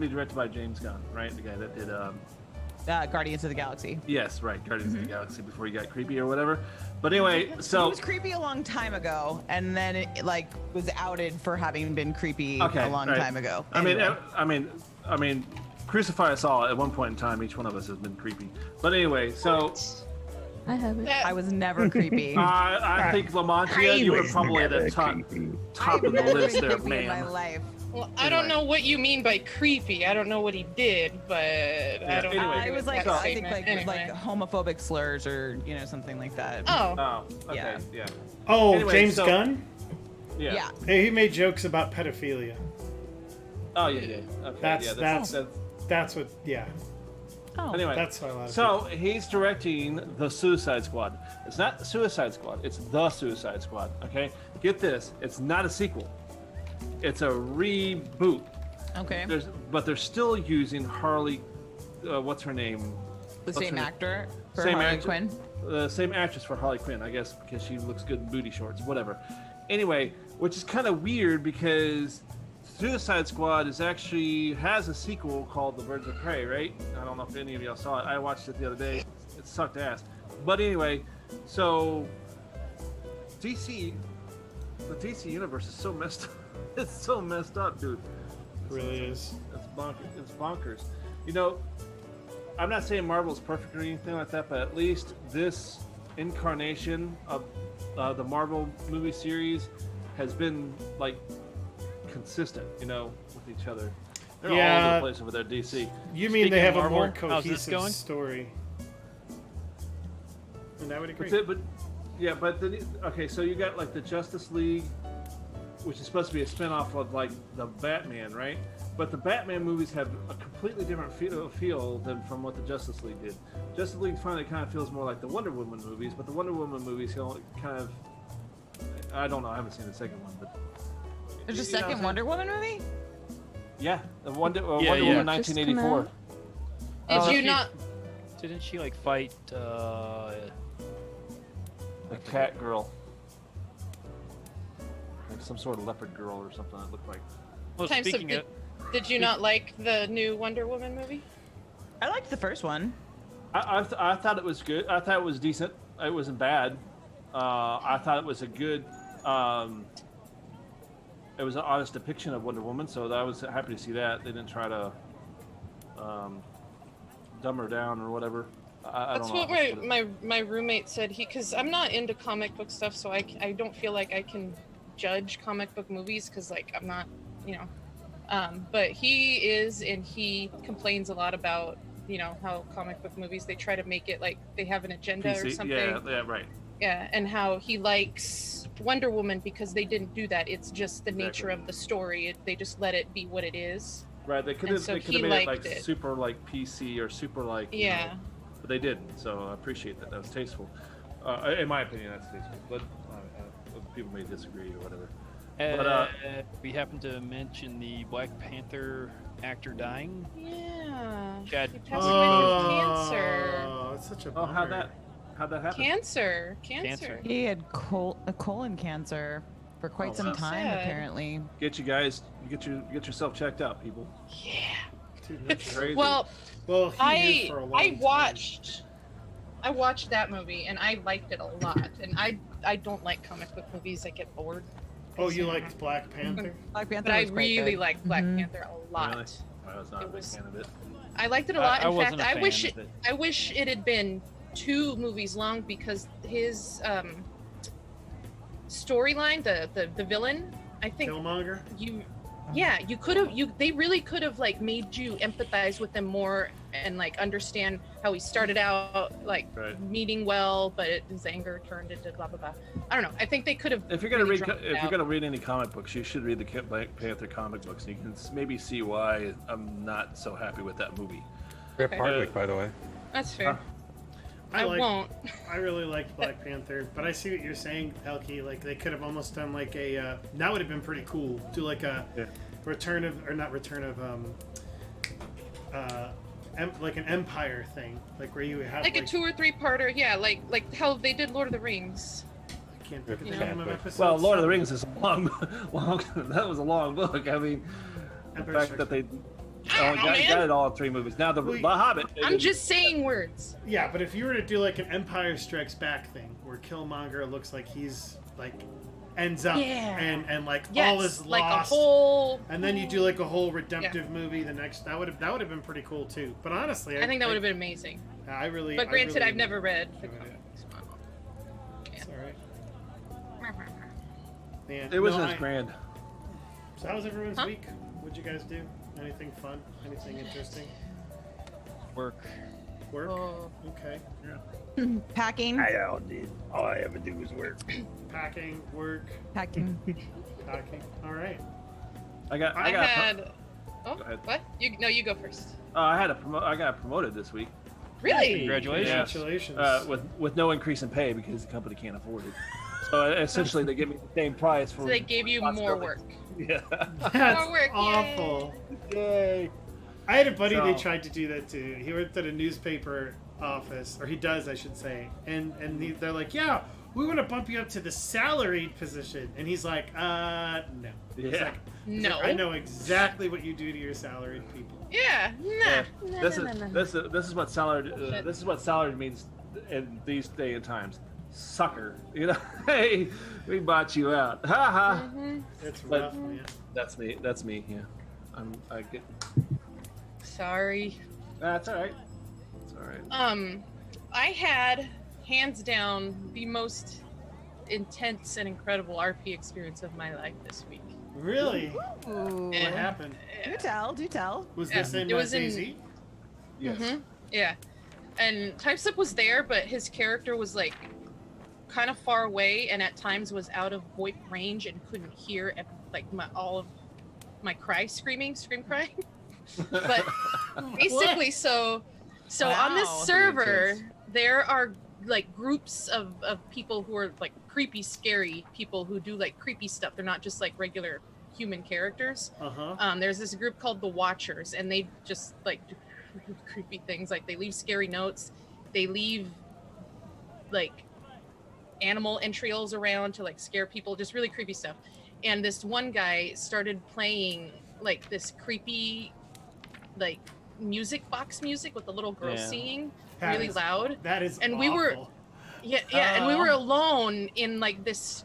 be directed by James Gunn, right? The guy that did Guardians of the Galaxy. Yes, right, Guardians of the Galaxy before he got creepy or whatever. But anyway, so He was creepy a long time ago, and then it like was outed for having been creepy a long time ago. Anyway. I mean, crucify us all. At one point in time, each one of us has been creepy. But anyway, so I haven't. I was never creepy. I think Lamontia, you were probably at the top of the list there, in my man. life. Well, I don't know what you mean by creepy. I don't know what he did, but I don't know. It was like that I think statement. like with like homophobic slurs or something like that. Oh. Okay, yeah. Oh, Anyway, James so- Gunn? Yeah. Hey, he made jokes about pedophilia. Oh, yeah. Okay, That's what, yeah. Oh. Anyway, That's what a lot of so he's directing the Suicide Squad. It's not Suicide Squad. It's the Suicide Squad. Okay, get this. It's not a sequel. It's a reboot. Okay. But they're still using Harley. What's her name? The same actor for Same Harley actor- Quinn. The same actress for Harley Quinn, I guess, because she looks good in booty shorts. Whatever. Anyway, which is kind of weird because Suicide Squad has a sequel called The Birds of Prey, right? I don't know if any of y'all saw it. I watched it the other day. It sucked ass. But anyway, so the DC universe is so messed up. It's so messed up, dude. It really is. It's bonkers. You know, I'm not saying Marvel's perfect or anything like that, but at least this incarnation of the Marvel movie series has been like consistent, with each other. They're all over the place over there, DC. You mean Speaking they have of a more Marvel, how's this cohesive going? story? And I would agree. So you got like the Justice League, which is supposed to be a spin-off of like the Batman, right? But the Batman movies have a completely different feel than from what the Justice League did. Justice League finally kind of feels more like the Wonder Woman movies, but the Wonder Woman movies kind of, I don't know, I haven't seen the second one, but There's a second Wonder Woman movie? yeah, the Wonder Yeah. Woman Just come 1984. out. Did you she- not? Didn't she like fight? The cat girl, like some sort of leopard girl or something. It looked like. Well, Times of speaking of, Did you not like the new Wonder Woman movie? I liked the first one. I thought it was good. I thought it was decent. It wasn't bad. I thought it was a good. It was an honest depiction of Wonder Woman, so I was happy to see that. They didn't try to dumb her down or whatever. I That's don't know. what my roommate said. Because I'm not into comic book stuff, so I don't feel like I can judge comic book movies because like I'm not, but he is, and he complains a lot about how comic book movies, they try to make it like they have an agenda or something. Yeah, right. Yeah, and how he likes Wonder Woman because they didn't do that. It's just the nature Exactly. of the story. They just let it be what it is. Right. They could And have so made he it like liked it. super like PC or super like Yeah. but they didn't. So I appreciate that. That was tasteful. In my opinion, that's tasteful. But people may disagree or whatever. But we happened to mention the Black Panther actor dying. Yeah. Chad- He passed away from cancer. Oh, it's such a bummer. how'd that happen? Cancer. He had colon cancer for quite some wow. time, Sad. apparently. Get yourself checked out, people. Yeah. Dude, that's Crazy. Well, well, he knew for a long I time. watched that movie and I liked it a lot. And I don't like comic book movies. I get bored. Oh, you liked Black Panther? Black Panther But I was quite really good. liked Black Panther a lot. Really? I was not a big fan of it. I liked it a lot. I In fact, wasn't a fan of it. I wish it had been 2 movies long because his storyline, the villain, I think Killmonger? they really could have like made you empathize with him more and like understand how he started out like Right. meaning well, but his anger turned into blah blah blah. I don't know. I think they could have. If you're gonna really read, drawn it if you're out. gonna read any comic books, you should read the Black Panther comic books, and you can maybe see why I'm not so happy with that movie. Rip Hardwick, by the way. That's fair. Huh? I won't. I really liked Black Panther, but I see what you're saying, Elkie. Like they could have almost done like a that would have been pretty cool. Do like a like an Empire thing, like where you have Like a 2 or 3 parter, yeah, like how they did Lord of the Rings. I can't think of the Yeah. name of episode. Well, Lord of the Rings is long. That was a long book. I mean, the Empire fact Strikes that they I don't know, man. got it all in 3 movies. Now the Hobbit. I'm just saying words. Yeah, but if you were to do like an Empire Strikes Back thing, where Killmonger looks like he's like ends up and like all is lost, like a whole, and then you do like a whole redemptive movie. The next that would have been pretty cool too. But honestly, I think that would have been amazing. But granted, I've never read the comics. It's all right. Man, it wasn't as grand. So how was everyone's week? What'd you guys do? Anything fun? Anything interesting? Work. Oh. Okay. Packing. All I ever do is work. Packing, work, Packing. packing. All right. I Go ahead. You go first. I got promoted this week. Really? Congratulations. Congratulations. With no increase in pay because the company can't afford it. So essentially, they give me the same price for. So they gave you more work. Yeah. That's More work, awful. Yay. I had a buddy. So- They tried to do that too. He worked at a newspaper office, or he does, I should say. And they're like, yeah, we want to bump you up to the salaried position. And he's like, no. He's Yeah. like, No. I know exactly what you do to your salaried people. Yeah. Nah. This is what salary means in these day and times. Sucker, you know. Hey, we bought you out. Ha ha. Mm-hmm. It's But- rough, man. That's me. Yeah. I get. Sorry. That's all right. It's all right. I had hands down the most intense and incredible RP experience of my life this week. Really? Ooh. What happened? Do tell. Do tell. Was Yeah, this in it was in- DayZ? Yes. Mhm. Yeah. And Typeslip was there, but his character was like kind of far away and at times was out of VoIP range and couldn't hear like all of my scream crying. But basically, so on this Wow. server, there are like groups of people who are like creepy, scary people who do like creepy stuff. They're not just like regular human characters. Uh-huh. There's this group called the Watchers, and they just like do creepy things. Like they leave scary notes. They leave like animal entrails around to like scare people. Just really creepy stuff. And this one guy started playing like this creepy like box music with the little girl singing That really is- loud. That is And awful. we were and we were alone in like this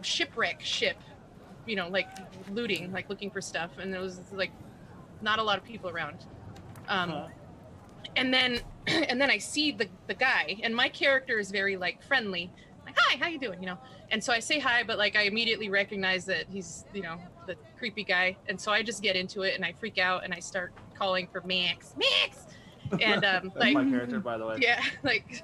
shipwreck ship, you know, like looting, like looking for stuff, and there was like not a lot of people around. And then I see the guy, and my character is very like friendly, like, hi, how you doing, you know? And so I say hi, but like I immediately recognize that he's, you know, the creepy guy, and so I just get into it and I freak out and I start calling for Max, and That's like my character, by the way. yeah, like,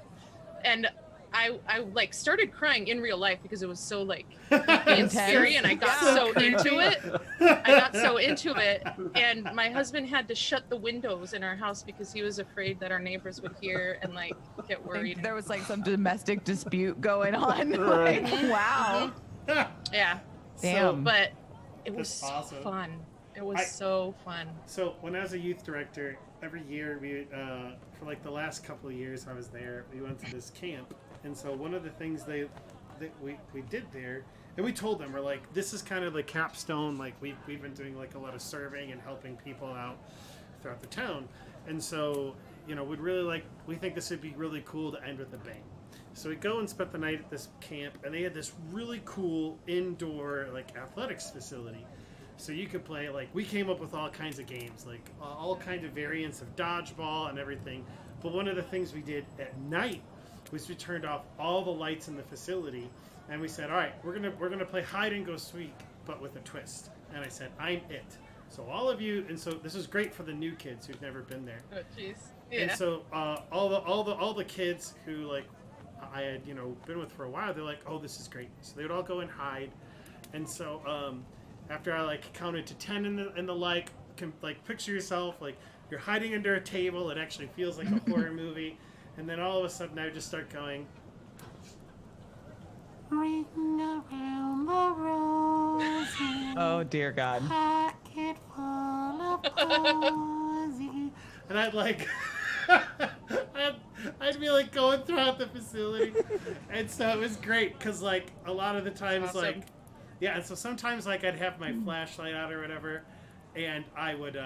and I like started crying in real life because it was so like creepy and scary, and I got so into it. I got so into it, and my husband had to shut the windows in our house because he was afraid that our neighbors would hear and like get I think worried. there was like some domestic dispute going on. Right. Like, wow. Yeah, Damn. but it was That's so awesome. fun. It was so fun. So when I was a youth director, every year we, for like the last couple of years I was there, we went to this camp, and so one of the things that we did there, and we told them, we're like, this is kind of the capstone. Like we've been doing like a lot of serving and helping people out throughout the town, and so we think this would be really cool to end with a bang. So we go and spent the night at this camp, and they had this really cool indoor like athletics facility. So you could play, like, we came up with all kinds of games, like all kind of variants of dodgeball and everything. But one of the things we did at night was we turned off all the lights in the facility, and we said, all right, we're gonna play hide and go seek, but with a twist. And I said, I'm it. So all of you, and so this is great for the new kids who've never been there. Oh jeez. Yeah. And so all the kids who like I had been with for a while, they're like, oh, this is great. So they would all go and hide, and so after I like counted to 10 in the like, can like picture yourself like you're hiding under a table. It actually feels like a horror movie, and then all of a sudden I would just start going. Ring around the rosy. Oh dear God. Pocket full of posies. And I'd like, I'd be like going throughout the facility, and so it was great because like a lot of the times Awesome. like, yeah, and so sometimes like I'd have my flashlight out or whatever, and I would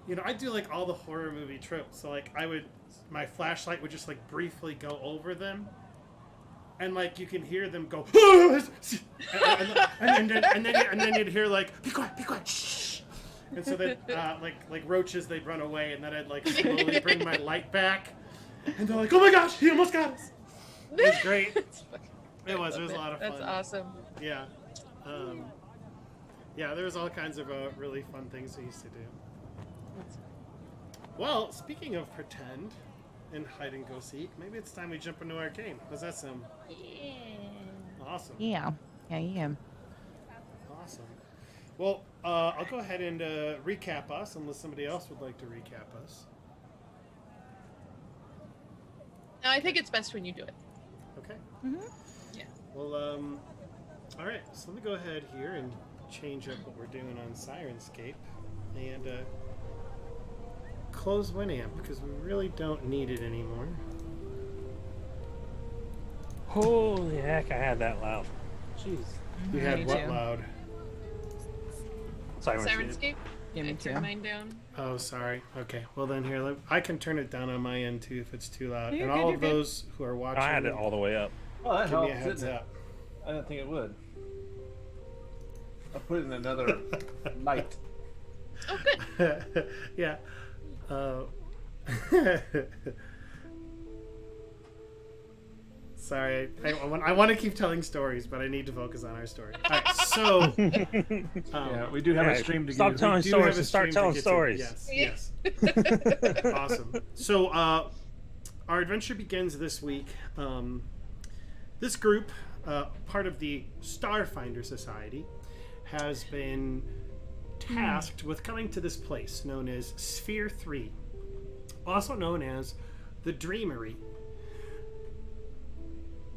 you know, I do like all the horror movie tropes. So like my flashlight would just like briefly go over them, and like you can hear them go, and then you'd hear like, be quiet, shh. And so that like roaches, they'd run away, and then I'd like slowly bring my light back, and they're like, oh my gosh, he almost got us. It was great. It was a lot of fun. That's awesome. Yeah. Yeah, there was all kinds of really fun things we used to do. Well, speaking of pretend and hide and go seek, maybe it's time we jump into our game. How's that sound? Yeah. Awesome. Yeah. Awesome. Well, I'll go ahead and recap us, unless somebody else would like to recap us. No, I think it's best when you do it. Okay. Mm-hmm. Yeah. Well, all right. So let me go ahead here and change up what we're doing on Sirenscape and close Winamp because we really don't need it anymore. Holy heck, I had that loud. Jeez. You had what loud? Sirenscape? Yeah, me I too. turned mine down. Oh, sorry. Okay. Well, then here, I can turn it down on my end too if it's too loud. You're And good, all you're of good. those who are watching, I had it all the way up. Well, that give me a helps, heads didn't it? up. I didn't think it would. I'll put it in another light. Oh, good. Yeah. Sorry, I want to keep telling stories, but I need to focus on our story. All right, so Yeah, we do have a stream to Stop get telling do stories have a and start stream to telling get to. stories. Yes, awesome. So our adventure begins this week. This group, part of the Starfinder Society, has been tasked with coming to this place known as Sphere 3, also known as the Dreamery.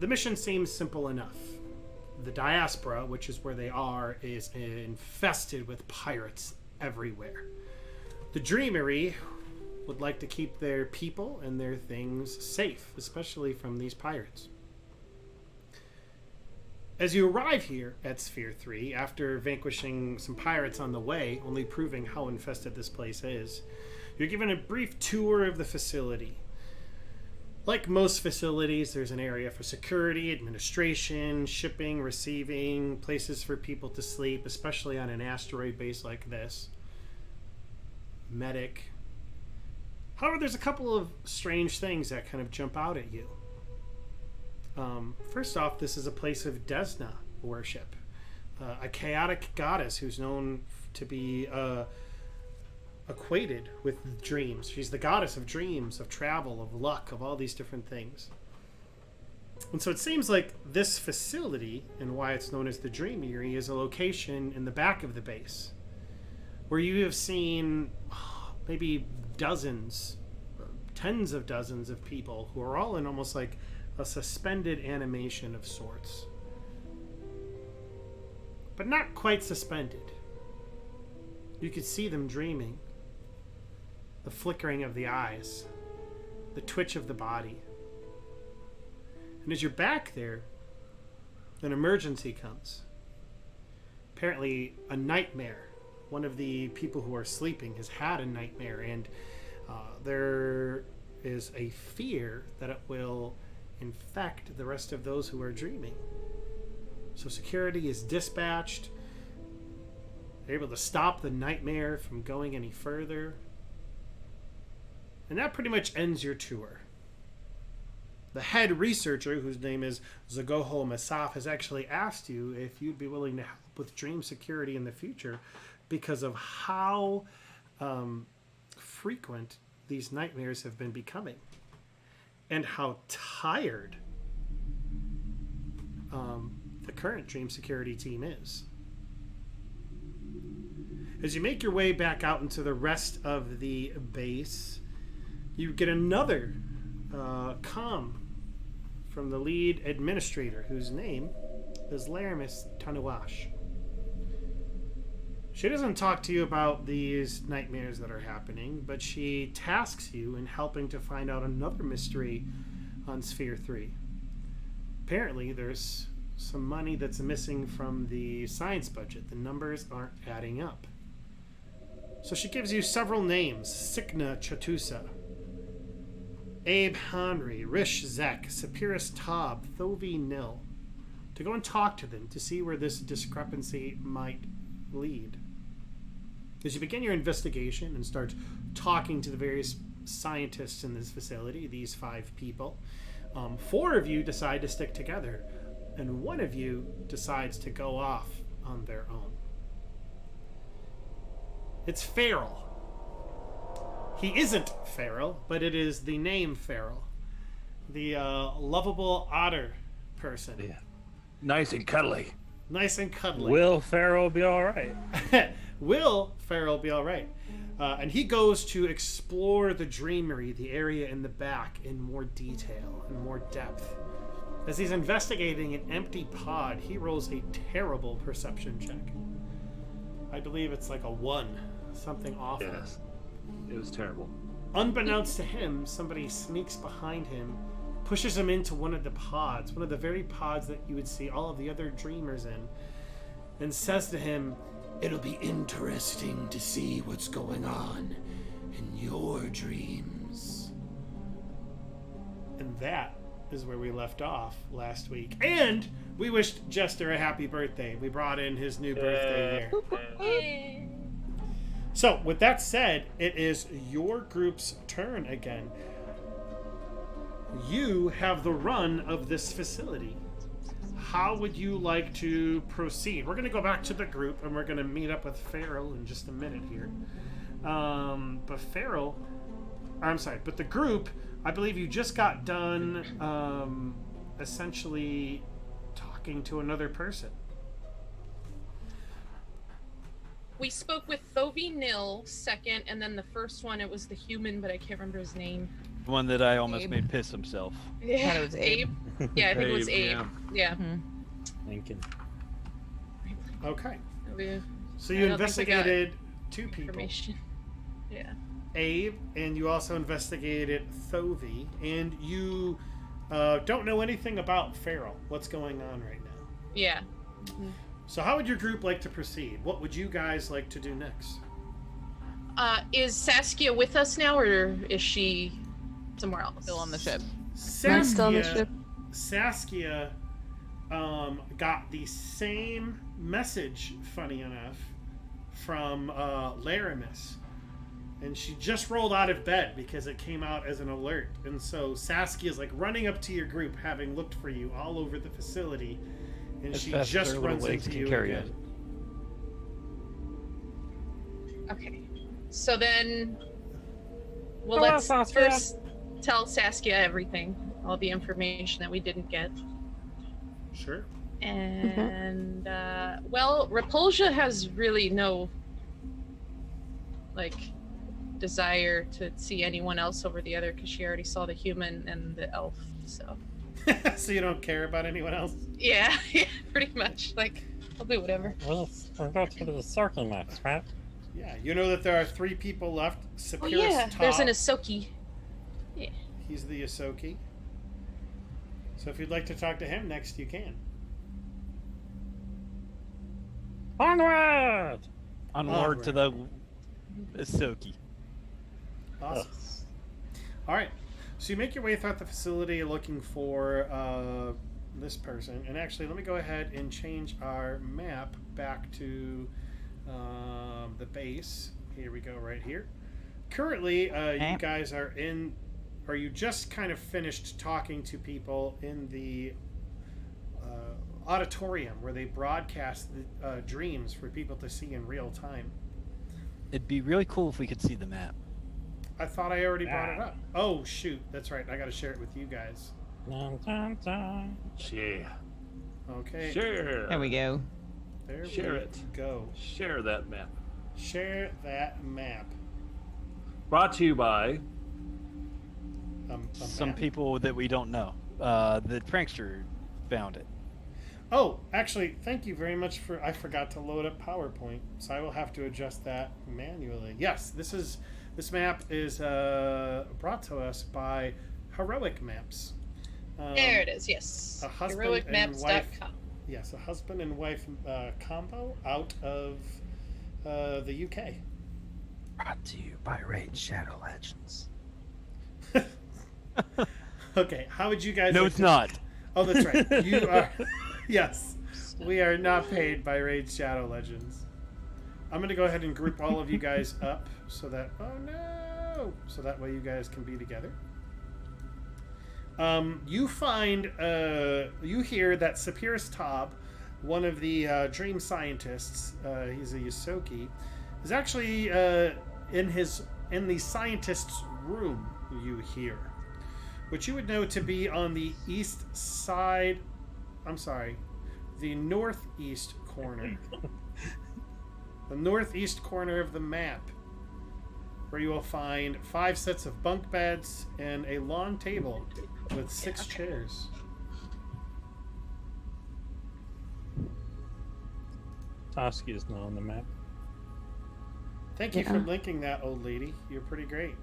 The mission seems simple enough. The diaspora, which is where they are, is infested with pirates everywhere. The Dreamery would like to keep their people and their things safe, especially from these pirates. As you arrive here at Sphere 3, after vanquishing some pirates on the way, only proving how infested this place is, you're given a brief tour of the facility. Like most facilities, there's an area for security, administration, shipping, receiving, places for people to sleep, especially on an asteroid base like this. Medic. However, there's a couple of strange things that kind of jump out at you. First off, this is a place of Desna worship, a chaotic goddess who's known to be equated with dreams. She's the goddess of dreams, of travel, of luck, of all these different things. And so it seems like this facility, and why it's known as the Dreamery, is a location in the back of the base where you have seen maybe dozens, tens of dozens of people who are all in almost like a suspended animation of sorts. But not quite suspended. You could see them dreaming. The flickering of the eyes, the twitch of the body. And as you're back there, an emergency comes. Apparently, a nightmare. One of the people who are sleeping has had a nightmare, and there is a fear that it will infect the rest of those who are dreaming. So security is dispatched. They're able to stop the nightmare from going any further. And that pretty much ends your tour. The head researcher, whose name is Zagoho Masaf, has actually asked you if you'd be willing to help with dream security in the future because of how frequent these nightmares have been becoming and how tired the current dream security team is. As you make your way back out into the rest of the base, you get another comm from the lead administrator, whose name is Laramis Tanuash. She doesn't talk to you about these nightmares that are happening, but she tasks you in helping to find out another mystery on Sphere 3. Apparently, there's some money that's missing from the science budget. The numbers aren't adding up. So she gives you several names: Sikna Chatusa, Abe Henry, Rish Zek, Sapirus Taub, Thovi Nil, to go and talk to them to see where this discrepancy might lead. As you begin your investigation and start talking to the various scientists in this facility, these 5 people, 4 of you decide to stick together, and 1 of you decides to go off on their own. It's Ferrell. He isn't Ferrell, but it is the name Ferrell. The lovable otter person. Yeah. Nice and cuddly. Nice and cuddly. Will Ferrell be all right? Will Ferrell be all right? And he goes to explore the dreamery, the area in the back, in more detail and more depth. As he's investigating an empty pod, he rolls a terrible perception check. I believe it's like a 1. Something awful. Yes. It was terrible. Unbeknownst to him, somebody sneaks behind him, pushes him into one of the pods, one of the very pods that you would see all of the other dreamers in, and says to him, "It'll be interesting to see what's going on in your dreams." And that is where we left off last week. And we wished Jester a happy birthday. We brought in his new birthday year. So, with that said, it is your group's turn again. You have the run of this facility. How would you like to proceed? We're going to go back to the group, and we're going to meet up with Ferrell in just a minute here. But the group, I believe you just got done essentially talking to another person. We spoke with Thovi Nil second, and then the first one, it was the human, but I can't remember his name. The one that I almost Abe. made piss himself. Yeah, it was Abe. Yeah, I think it was Abe, Abe. Yeah. Lincoln. Okay. We- So I you don't think we got investigated 2 people. information. Yeah. Abe, and you also investigated Thovi, and you don't know anything about Ferrell. What's going on right now? Yeah. So how would your group like to proceed? What would you guys like to do next? Is Saskia with us now, or is she somewhere else? Still on the ship. I'm still on the ship. Saskia got the same message, funny enough, from Laramis. And she just rolled out of bed because it came out as an alert. And so Saskia's like running up to your group, having looked for you all over the facility. And As she fast as just her little runs legs into can you carry again. Okay. So then we'll Hello, let's Saskia. first tell Saskia everything, all the information that we didn't get. Sure. And well, Repulsia has really no desire to see anyone else over the other, because she already saw the human and the elf. So So you don't care about anyone else? yeah, pretty much. I'll do whatever. Well, we'll go to the circle next, right? Yeah. You know that there are 3 people left. Oh Sapirus yeah, Top, there's an Ahsoki. Yeah. he's the Ahsoki. So if you'd like to talk to him next, you can. Onward! Onward to the Ahsoki. Awesome. All right. So you make your way throughout the facility looking for this person. And actually, let me go ahead and change our map back to the base. Here we go, right here. Currently, you guys are in, or you just kind of finished talking to people in the auditorium where they broadcast the dreams for people to see in real time. It'd be really cool if we could see the map. I thought I already brought it up. Oh, shoot. That's right. I got to share it with you guys. Dun, dun, dun. Yeah. Okay. Share. There we go. There Share we it. go. Share that map. Share that map. Brought to you by. A Some map? people that we don't know. The prankster found it. Oh, actually, thank you very much for. I forgot to load up PowerPoint, so I will have to adjust that manually. Yes, this map is brought to us by Heroic Maps. There it is. Yes. A husband and Heroicmaps.com. Yes, a husband and wife combo out of the UK. Brought to you by Raid Shadow Legends. Okay, how would you guys? No, like it's to... not. Oh, that's right. You are. Yes, we are not paid by Raid Shadow Legends. I'm gonna go ahead and group all of you guys up so that. Oh no! So that way you guys can be together. You find. You hear that Sapiris Tob, one of the dream scientists, he's a Yosoki, is actually in the scientist's room. You hear, which you would know to be on the east side. I'm sorry, the northeast corner. The northeast corner of the map, where you will find 5 sets of bunk beds and a long table with 6 chairs. Toski is not on the map. Thank you for linking that, old lady. You're pretty great.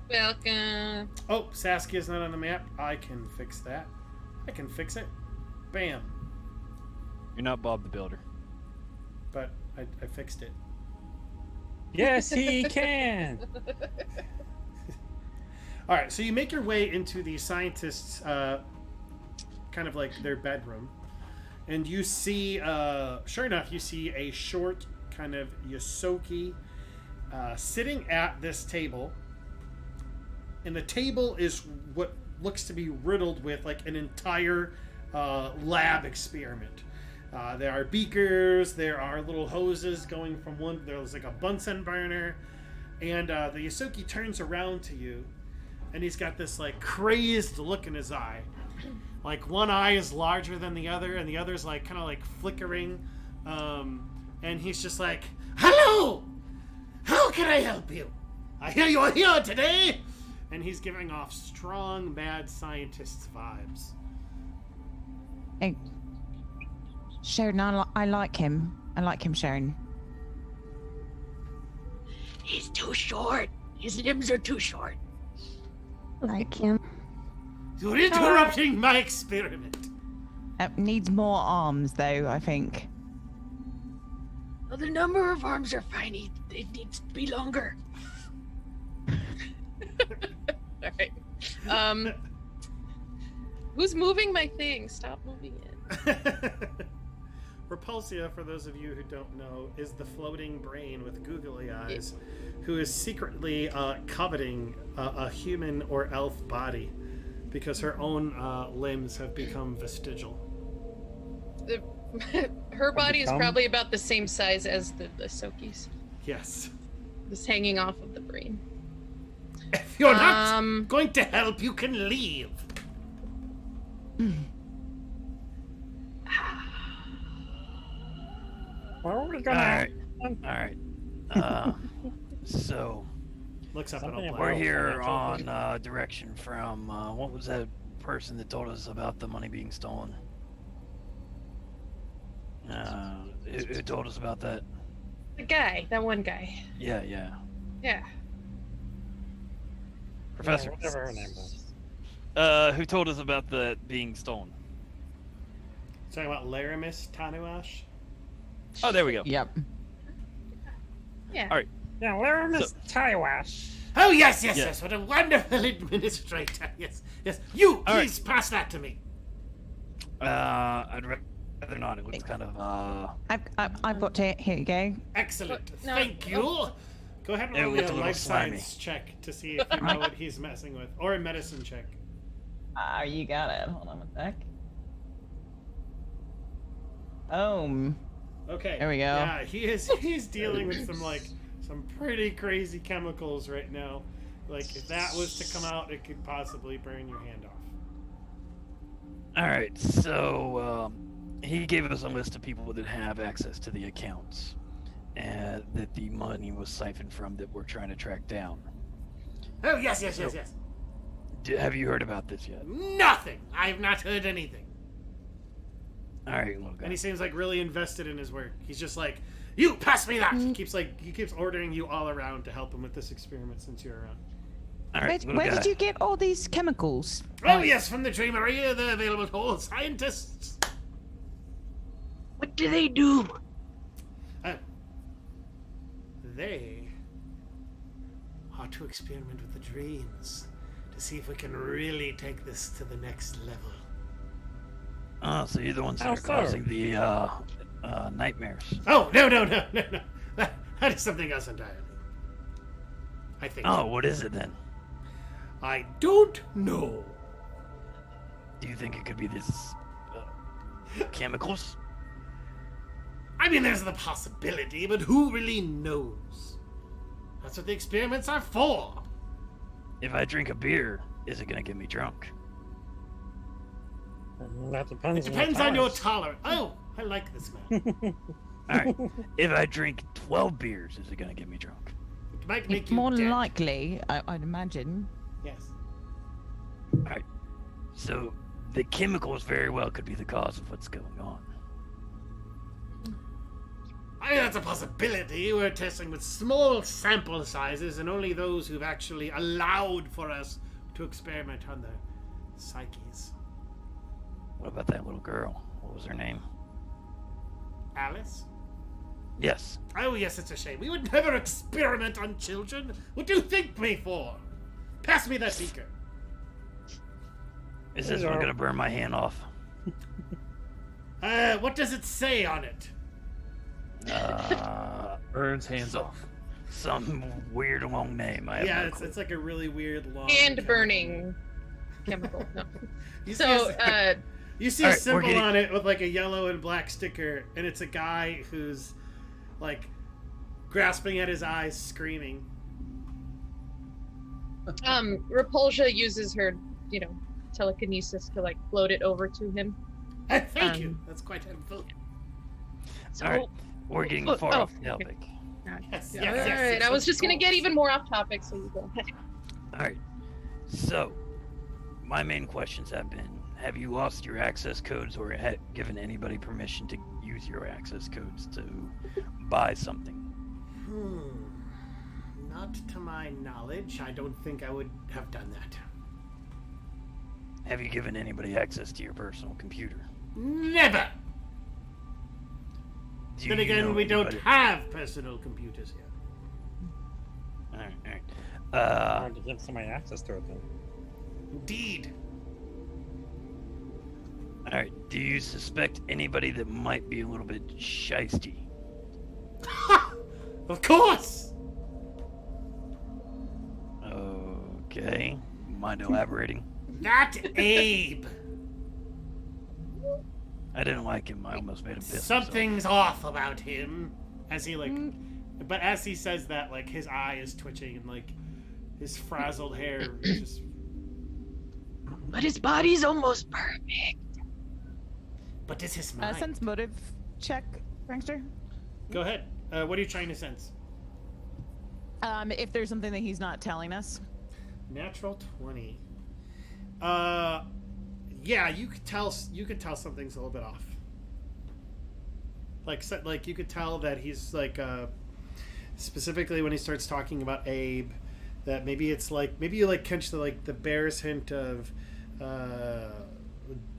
Welcome. Oh, Saskia's not on the map. I can fix that. I can fix it. Bam. You're not Bob the Builder. But I fixed it. Yes, he can. All right, so you make your way into the scientists' kind of like their bedroom, and you see, sure enough, you see a short kind of Yosoki sitting at this table, and the table is what looks to be riddled with like an entire lab experiment. There are beakers, there are little hoses going from one, there's like a Bunsen burner, and the Yosoki turns around to you, and he's got this like crazed look in his eye. Like one eye is larger than the other, and the other's like kind of like flickering, and he's just like, "Hello! How can I help you? I hear you're here today!" And he's giving off strong mad scientist vibes. Hey, Sharon, I like him. I like him, Sharon. He's too short. His limbs are too short. Like him. You're interrupting my experiment. Needs more arms, though, I think. Well, the number of arms are fine. It needs to be longer. All right. Who's moving my thing? Stop moving it. Repulsia, for those of you who don't know, is the floating brain with googly eyes who is secretly coveting a human or elf body because her own limbs have become vestigial. Her body is probably about the same size as the Soki's. Yes. Just hanging off of the brain. If you're not going to help, you can leave. Where are we gonna? All right. So Looks up and Something up. we're here on direction from what was that person that told us about the money being stolen? Who told us about that? The guy, that one guy. Yeah. Yeah. Professor. Yeah, whatever her name was. Who told us about that being stolen? Talking about Laramis Tanuash? Oh, there we go. Yep. Yeah. All right. Yeah, Laramis Taiwash. Oh, yes. Yeah. What a wonderful administrator. Yes. You, All please pass that to me. I'd rather not. It looks kind of I've got it. Here you go. Excellent. No. Thank you. Go ahead and It roll looks me a a little life slimy. science check to see if you know what he's messing with. Or a medicine check. You got it. Hold on a sec. Okay. There we go. Yeah, he's dealing with some pretty crazy chemicals right now. Like if that was to come out, it could possibly burn your hand off. All right. So he gave us a list of people that have access to the accounts, and that the money was siphoned from that we're trying to track down. Oh yes. Have you heard about this yet? Nothing. I have not heard anything. All right, little guy. And he seems like really invested in his work. He's just like, you pass me that. He keeps ordering you all around to help him with this experiment since you're around. All right, Where did you get all these chemicals? Oh yes, from the Dreamery. They're available to all scientists. What do they do? They how to experiment with the dreams to see if we can really take this to the next level. Oh, so you're the ones that are causing the nightmares. Oh, no. That is something else entirely. I think. Oh, what is it then? I don't know. Do you think it could be this chemicals? I mean, there's the possibility, but who really knows? That's what the experiments are for. If I drink a beer, is it gonna get me drunk? That depends. It depends on your tolerance. Oh, I like this man. All right. If I drink 12 beers, is it gonna get me drunk? It might make you More dead. likely, I'd imagine. Yes. All right. So the chemicals very well could be the cause of what's going on. I mean, that's a possibility. We're testing with small sample sizes and only those who've actually allowed for us to experiment on their psyches. What about that little girl? What was her name? Alice? Yes. Oh, yes, it's a shame. We would never experiment on children. What do you think me for? Pass me that beaker. Is this one gonna burn my hand off? What does it say on it? Burns hands off. Some weird long name. I have Yeah, no it's, clue. it's like a really weird long... Hand burning chemical. No. You So, you see All a right, symbol we're getting- on it with like a yellow and black sticker, and it's a guy who's like grasping at his eyes, screaming. Repulsia uses her, telekinesis to like float it over to him. Thank you. That's quite helpful. So, All right. We're getting far off the okay. topic. Yes, All yes, right, yes, I was of just gonna get course. even more off topic, so you go ahead. All right. So, my main questions have been: have you lost your access codes, or given anybody permission to use your access codes to buy something? Not to my knowledge. I don't think I would have done that. Have you given anybody access to your personal computer? Never. Do Then you again, know we don't anybody- have personal computers here. All right. All right. Hard to give somebody access to it then. Indeed. All right. Do you suspect anybody that might be a little bit shisty? Of course. Okay. Mind elaborating? Not Abe. I didn't like him. I almost made him piss. Something's off about him. As he but as he says that, like his eye is twitching and like his frazzled hair is just. But his body's almost perfect. But is his mind? Sense motive check, prankster. Go ahead. What are you trying to sense? If there's something that he's not telling us. Natural 20. Yeah, you could tell something's a little bit off. Like you could tell that he's like specifically when he starts talking about Abe, that maybe you like catch the barest hint of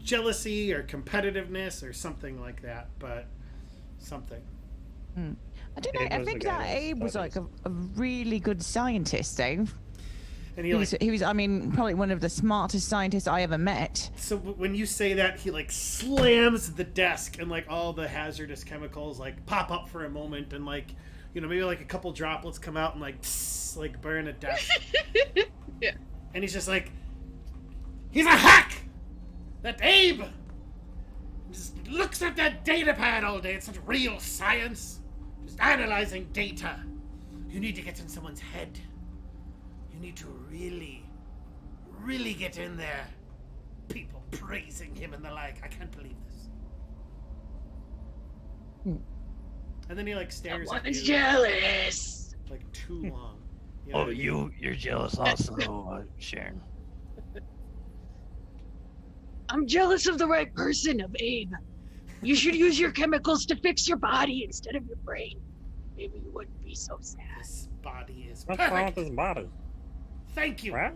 jealousy or competitiveness or something like that, but something. I don't know. Abe I was the think guy that that Abe was like studies. a really good scientist, though. And He was, I mean, probably one of the smartest scientists I ever met. So when you say that, he like slams the desk and like all the hazardous chemicals like pop up for a moment and like, maybe like a couple droplets come out and like tss, like burn a desk. Yeah. And he's just like, he's a hack! That Abe just looks at that data pad all day. It's such real science. Just analyzing data. You need to get in someone's head. You need to really, really get in there. People praising him and the like. I can't believe this. And then he like stares at Someone's you jealous. like too long. You Oh, you're jealous also, Sharon. I'm jealous of the right person, of Abe. You should use your chemicals to fix your body instead of your brain. Maybe you wouldn't be so sad. This body is What's wrong with perfect. his body? Thank you. Right?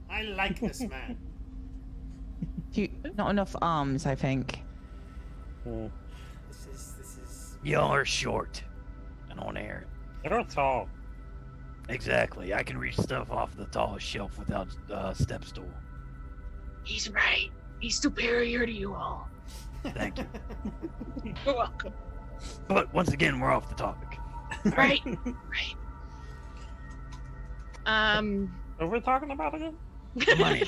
I like this man. Not enough arms, I think. Hmm. This is Y'all are short. I don't want to hear it. You're tall. Exactly. I can reach stuff off the tallest shelf without step stool. He's right. He's superior to you all. Thank you. You're welcome. But once again, we're off the topic. Right. What we're talking about again? The money.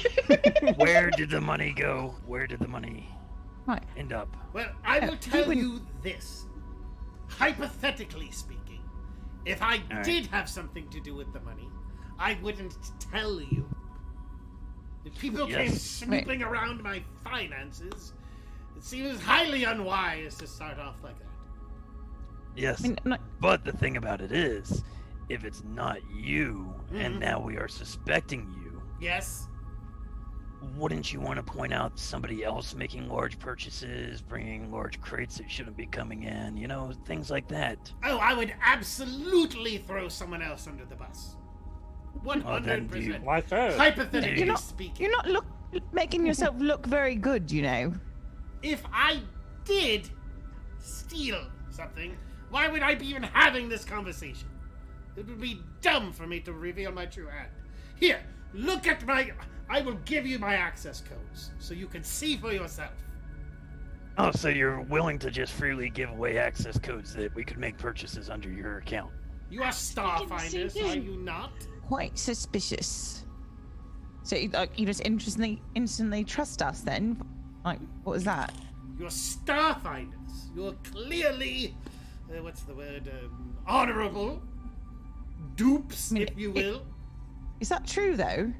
Where did the money go? Where did the money end up? Well, I will tell you this. Hypothetically speaking, if I did have something to do with the money, I wouldn't tell you. If people came snooping around my finances, it seems highly unwise to start off like that. Yes, but the thing about it is, if it's not you, and now we are suspecting you, yes, wouldn't you want to point out somebody else making large purchases, bringing large crates that shouldn't be coming in, things like that? Oh, I would absolutely throw someone else under the bus. 100%. Like that. Hypothetically speaking. You're not making yourself look very good, If I did steal something, why would I be even having this conversation? It would be dumb for me to reveal my true hand. Here, look at I will give you my access codes so you can see for yourself. Oh, so you're willing to just freely give away access codes that we could make purchases under your account? You are Starfinders, are you not? Quite suspicious. So you just instantly trust us then? Like, what was that? You're Starfinders. You're clearly, what's the word, honorable. Dupes, if you will. Is that true, though?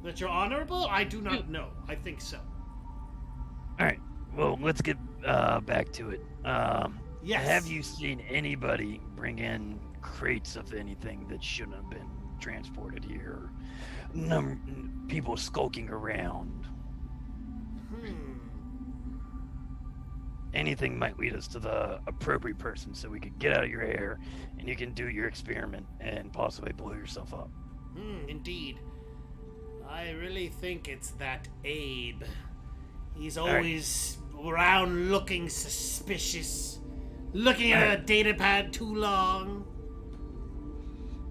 That you're honorable? I do not know. I think so. Alright, well, let's get back to it. Yes. Have you seen anybody bring in crates of anything that shouldn't have been transported here? People skulking around. Anything might lead us to the appropriate person so we could get out of your hair and you can do your experiment and possibly blow yourself up. Indeed. I really think it's that Abe. He's always around looking suspicious, looking at a data pad too long.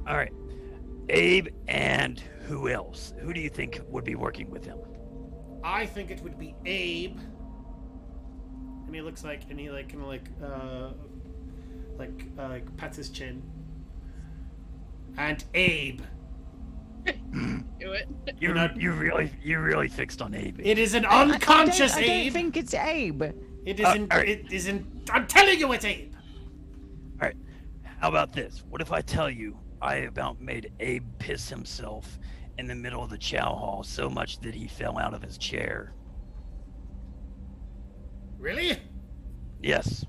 Alright. Abe and who else? Who do you think would be working with him? I think it would be Abe. And he looks like, and he like kind of pats his chin. And Abe. Do it. You really fixed on Abe. It is an unconscious I Abe. don't think it's Abe. It isn't. It isn't. I'm telling you, it's Abe. All right. How about this? What if I tell you I about made Abe piss himself in the middle of the chow hall so much that he fell out of his chair? Really? Yes.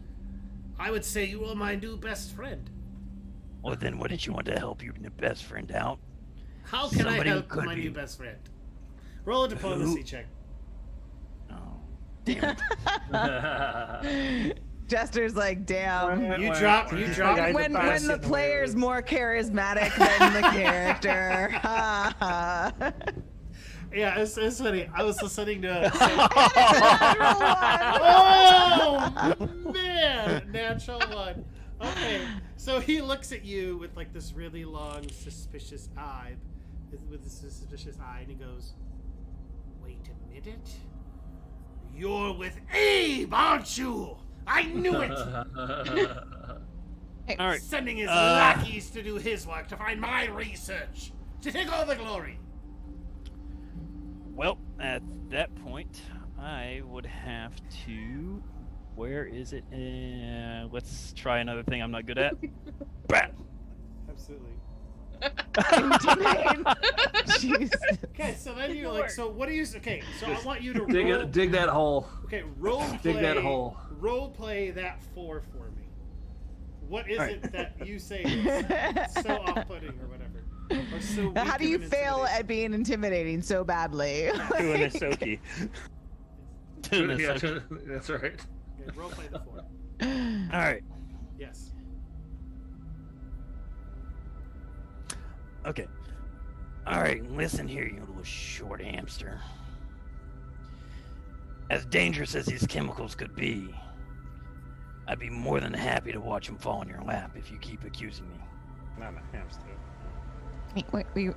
I would say you are my new best friend. Well, then wouldn't you want to help your best friend out? How can I help my new best friend? Roll a diplomacy check. Oh, damn it. Jester's like, damn. You drop. When the player's more charismatic than the character. Yeah, it's funny. I was listening to. Oh man, natural one. Okay, so he looks at you with like this really long, suspicious eye, with this suspicious eye, and he goes, "Wait a minute, you're with Abe, aren't you? I knew it." All right. Sending his lackeys to do his work, to find my research, to take all the glory. Well, at that point, I would have to. Where is it? Let's try another thing I'm not good at. Bam! Absolutely. Jeez. Okay, so then you're like, so what do you? Okay, so I want you to dig that hole. Okay, role play. Dig that hole. Role play that 4 for me. What is it that you say is so off-putting or whatever? Or so How do you fail at being intimidating so badly? Doing a Soki. That's right. Okay, role play the 4. All right. Yes. Okay. All right. Listen here, you little short hamster. As dangerous as these chemicals could be, I'd be more than happy to watch them fall in your lap if you keep accusing me. Not a hamster. Wait, were you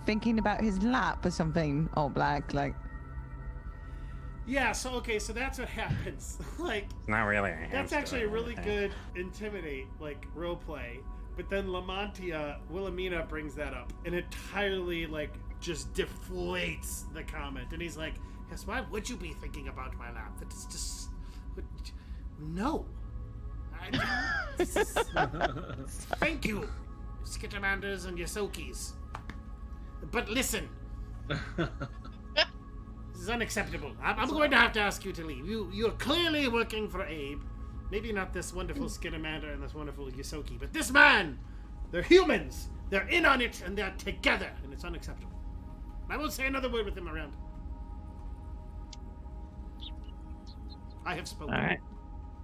thinking about his lap or something? Oh, Black, like. Yeah, so okay, so that's what happens. Like, It's not really a that's hamster actually a or really anything. good intimidate, like, role play. But then Lamontia, Wilhelmina brings that up and entirely, like, just deflates the comment. And he's like, yes, why would you be thinking about my lap? That is just... No. This is... Thank you, Skittermanders and Yosokis. But listen. This is unacceptable. I'm going to have to ask you to leave. You're clearly working for Abe. Maybe not this wonderful Skittermander and this wonderful Yosoki, but this man! They're humans! They're in on it, and they're together, and it's unacceptable. I won't say another word with him around. I have spoken. All right.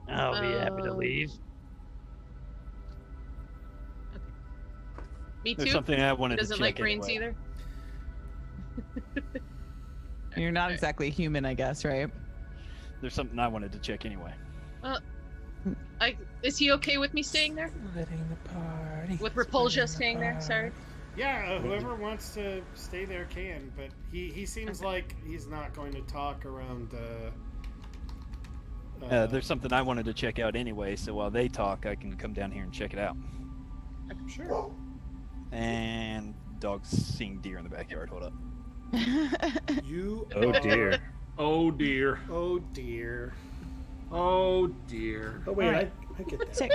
I'll be happy to leave. Me too. There's something I wanted He doesn't to like check brains anyway. either. You're not exactly human, I guess, right? There's something I wanted to check anyway. Is he okay with me staying there? Splitting the party. With Repulsia staying there? Sorry. Yeah, whoever wants to stay there can, but he seems like he's not going to talk around. There's something I wanted to check out anyway, so while they talk, I can come down here and check it out. Sure. And dogs seeing deer in the backyard. Hold up. You. Oh dear. Oh dear. Oh dear. Oh dear. Oh wait, Alright. I get that. So,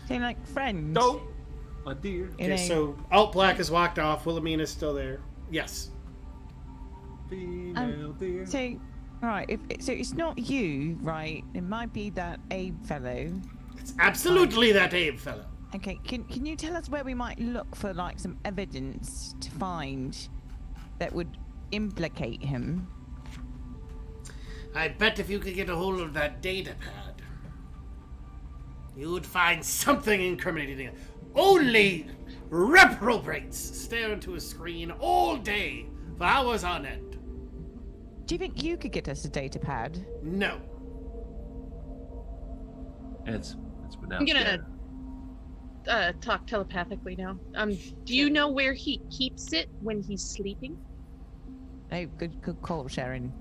so like friends. No. A deer. in Okay, a- so Alt Black has walked off. Wilhelmina's still there. Yes. Female deer. So, right, so it's not you, right? It might be that Abe fellow. It's absolutely that Abe fellow. Okay, can you tell us where we might look for like some evidence to find that would implicate him? I bet if you could get a hold of that data pad, you would find something incriminating. Only reprobates stare into a screen all day for hours on end. Do you think you could get us a data pad? No. It's been I'm gonna talk telepathically now. Do you know where he keeps it when he's sleeping? Oh, good call, Sharon.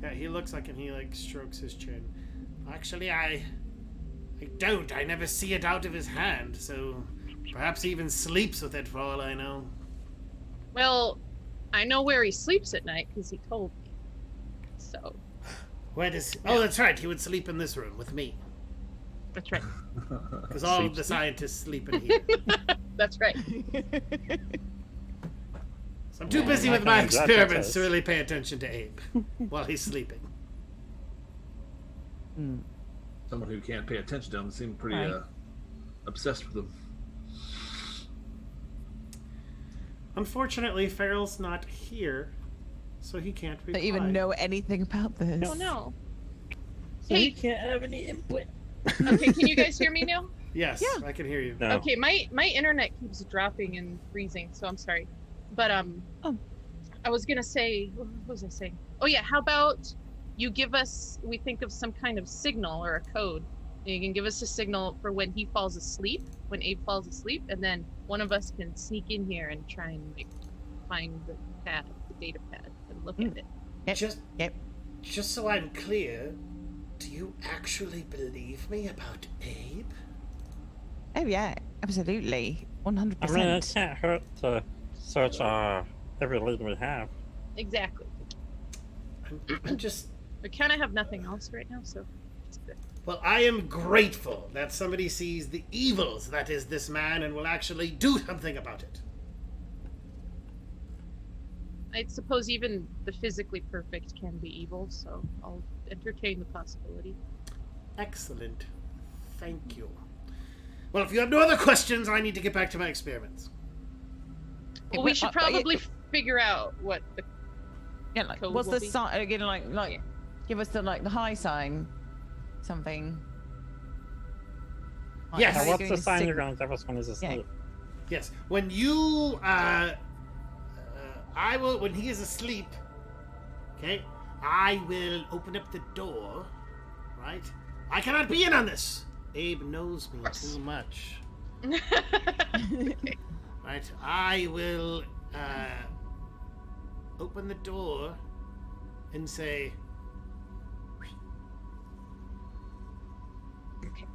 Yeah, he looks like, and he like strokes his chin. Actually, I don't. I never see it out of his hand, so perhaps he even sleeps with it for all I know. Well, I know where he sleeps at night because he told me. So Where does? Oh, that's right. He would sleep in this room with me, that's right. because all of the scientists sleep in here. That's right. So I'm too busy not with my gonna judge experiments us. to really pay attention to Abe while he's sleeping. Someone who can't pay attention to him seems pretty Right. obsessed with him. Unfortunately, Ferrell's not here, so he can't reply. Don't even know anything about this. Oh no. So Hey. you can't have any input. Okay, can you guys hear me now? Yes, Yeah. I can hear you. No. Okay, my internet keeps dropping and freezing, so I'm sorry. But Oh. I was gonna say, what was I saying? Oh yeah, how about you give us? We think of some kind of signal or a code. And you can give us a signal for when he falls asleep, when Abe falls asleep, and then one of us can sneak in here and try and like find the pad, the data pad, and look at it. Yep. Just, Yep. just so I'm clear, do you actually believe me about Abe? Oh yeah, absolutely, 100%. I mean, it can't hurt to search every lead we have. Exactly. I'm just. We kind of have nothing else right now, so it's good. Well, I am grateful that somebody sees the evils that is this man and will actually do something about it. I suppose even the physically perfect can be evil, so I'll entertain the possibility. Excellent. Thank you. Well, if you have no other questions, I need to get back to my experiments. Well, we should probably figure out what the Yeah, like code what's will the be. sign again? Like, give us the the high sign, something. Like, Yes. how Now, are you what's going the to sign sig- you're going to give us when he's asleep? Yes. When you, when he is asleep, okay, I will open up the door, right? I cannot be in on this. Abe knows me too much. Right, I will open the door and say, Okay.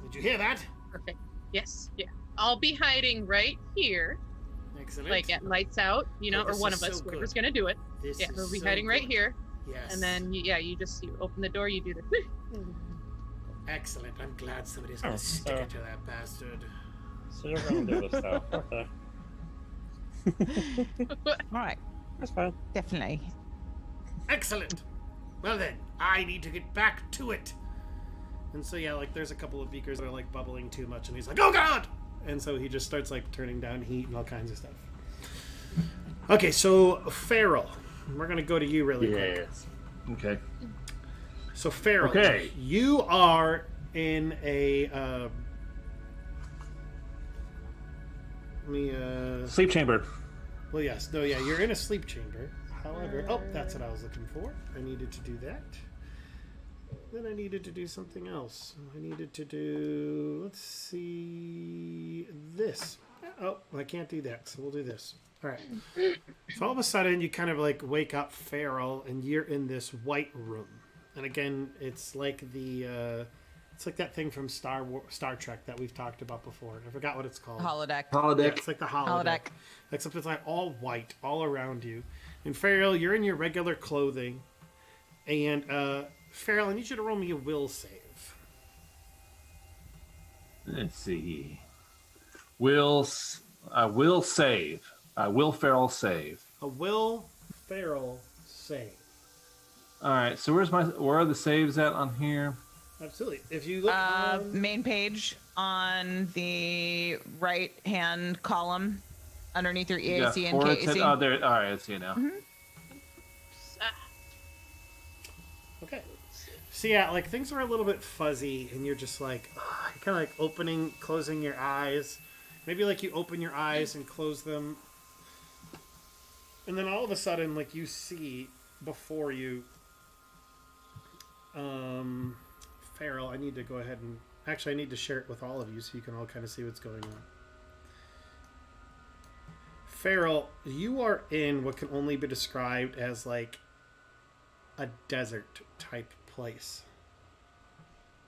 did you hear that? Perfect. Yes. Yeah. I'll be hiding right here, Excellent. like at lights out, you know, Oh, or this one is of us, so whoever's good. gonna do it. This Yeah, is we'll be so hiding right good. here, Yes. and then you open the door, you do the. Excellent. I'm glad somebody's gonna Oh, stick so- it to that bastard. So you're gonna do this though. Okay. All right, That's fine. definitely. Excellent. Well then, I need to get back to it. And so yeah, like there's a couple of beakers that are like bubbling too much, and he's like, "Oh God!" And so he just starts like turning down heat and all kinds of stuff. Okay, so Ferrell, we're gonna go to you really quick. Okay. So Ferrell, Okay. you are in a Sleep chamber. well, yes, no, yeah, you're in a sleep chamber. However, oh, that's what I was looking for. I needed to do that. Then I needed to do something else. I needed to do, let's see, this. Oh, I can't do that, so we'll do this. All right. So all of a sudden, you kind of like wake up Ferrell, and you're in this white room. And again, it's like it's like that thing from Star Trek that we've talked about before. I forgot what it's called. Holodeck. Yeah, Holodeck. it's like the holodeck. Except it's like all white, all around you. And Ferrell, you're in your regular clothing. And Ferrell, I need you to roll me a will save. Let's see. I will save. I will Ferrell save. A will Ferrell save. All right. So where are the saves at on here? Absolutely. If you look on... Main page on the right hand column underneath your EAC and KAC. Oh, there. All right. I see it now. Okay. So yeah, like things are a little bit fuzzy, and you're just like, you're kind of like opening, closing your eyes. Maybe like you open your eyes and close them, and then all of a sudden, like you see before you, Ferrell. I need to go ahead and actually I need to share it with all of you so you can all kind of see what's going on. Ferrell, you are in what can only be described as like a desert type place.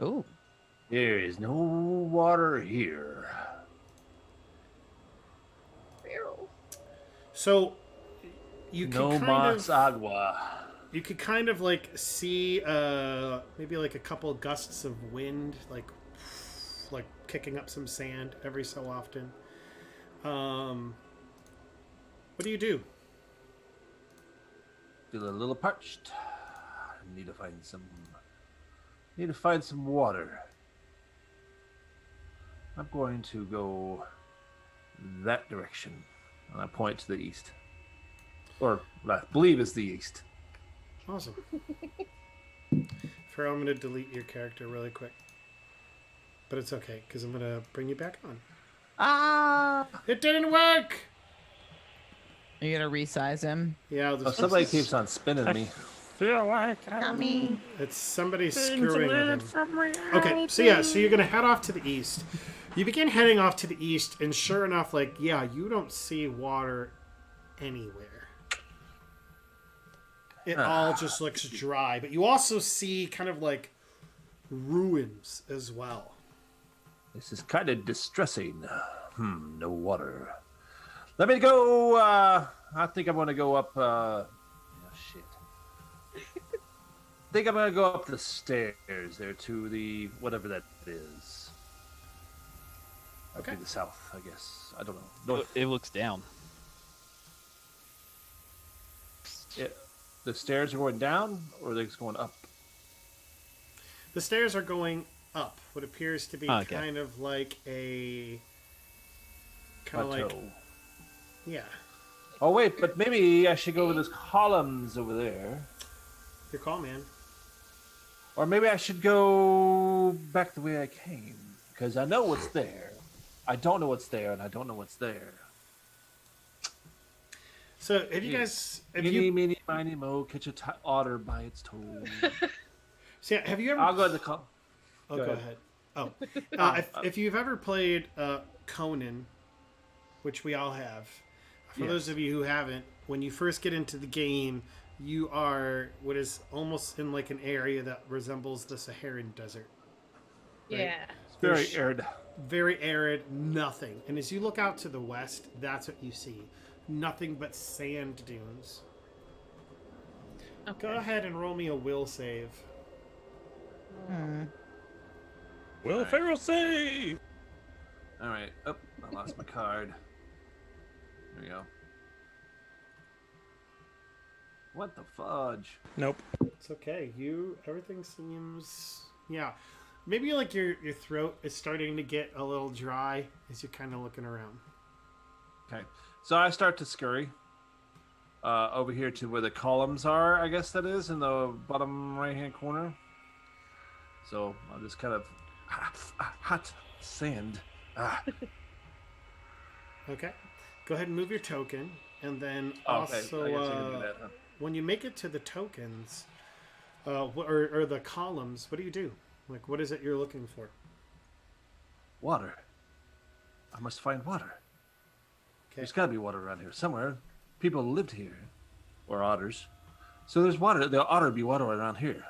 Ooh. There is no water here. Barrel. So you No can kind mas of agua. you could kind of like see maybe like a couple gusts of wind like kicking up some sand every so often. What do you do? Feel a little parched. Need to find some water. I'm going to go that direction. And I point to the east. Or I believe it's the east. Awesome. Ferrell, I'm going to delete your character really quick. But it's okay, because I'm going to bring you back on. Ah! It didn't work! Are you gonna resize him? Yeah, I'll Oh, just... somebody keeps on spinning me. Feel like Not me. It's somebody Things screwing with lit him. from Okay, so yeah, so you're gonna head off to the east. You begin heading off to the east, and sure enough, like, yeah, you don't see water anywhere. It all just looks dry, but you also see kind of like ruins as well. This is kind of distressing. No water. Let me go, I think I'm gonna go up, shit. I think I'm gonna go up the stairs there to the, whatever that is. Okay. To the south, I guess. I don't know. North. It looks down. The stairs are going down, or are they just going up? The stairs are going up, what appears to be Okay. kind of like a... kind of Plateau. like... Yeah. Oh wait, but maybe I should go over those columns over there. Your call, man. Or maybe I should go back the way I came. Because I know what's there. I don't know what's there, and I don't know what's there. So, have you guys... Have Meeny, you, meeny, miny, mo, catch a otter by its toe. so yeah, have you ever... I'll go to the call. Oh, Go go ahead. ahead. Oh. If you've ever played Conan, which we all have. For Yes. those of you who haven't, when you first get into the game, you are what is almost in like an area that resembles the Saharan desert. Right? Yeah. It's very There's- arid. Very arid, nothing. And as you look out to the west, that's what you see. Nothing but sand dunes. Okay. Go ahead and roll me a will save. Will Ferrell save? All right. Oh, I lost my card. There we go. What the fudge? Nope. It's okay. Everything seems, yeah. Maybe like your throat is starting to get a little dry as you're kind of looking around. Okay. So I start to scurry over here to where the columns are, I guess that is, in the bottom right-hand corner. So I'll just kind of hot sand. Okay. Go ahead and move your token, and then Oh, okay. also I guess I can do that, huh? when you make it to the tokens, or the columns, what do you do? Like, what is it you're looking for? Water. I must find water. Okay. There's got to be water around here somewhere. People lived here, or otters. So there's water. There ought to be water around here.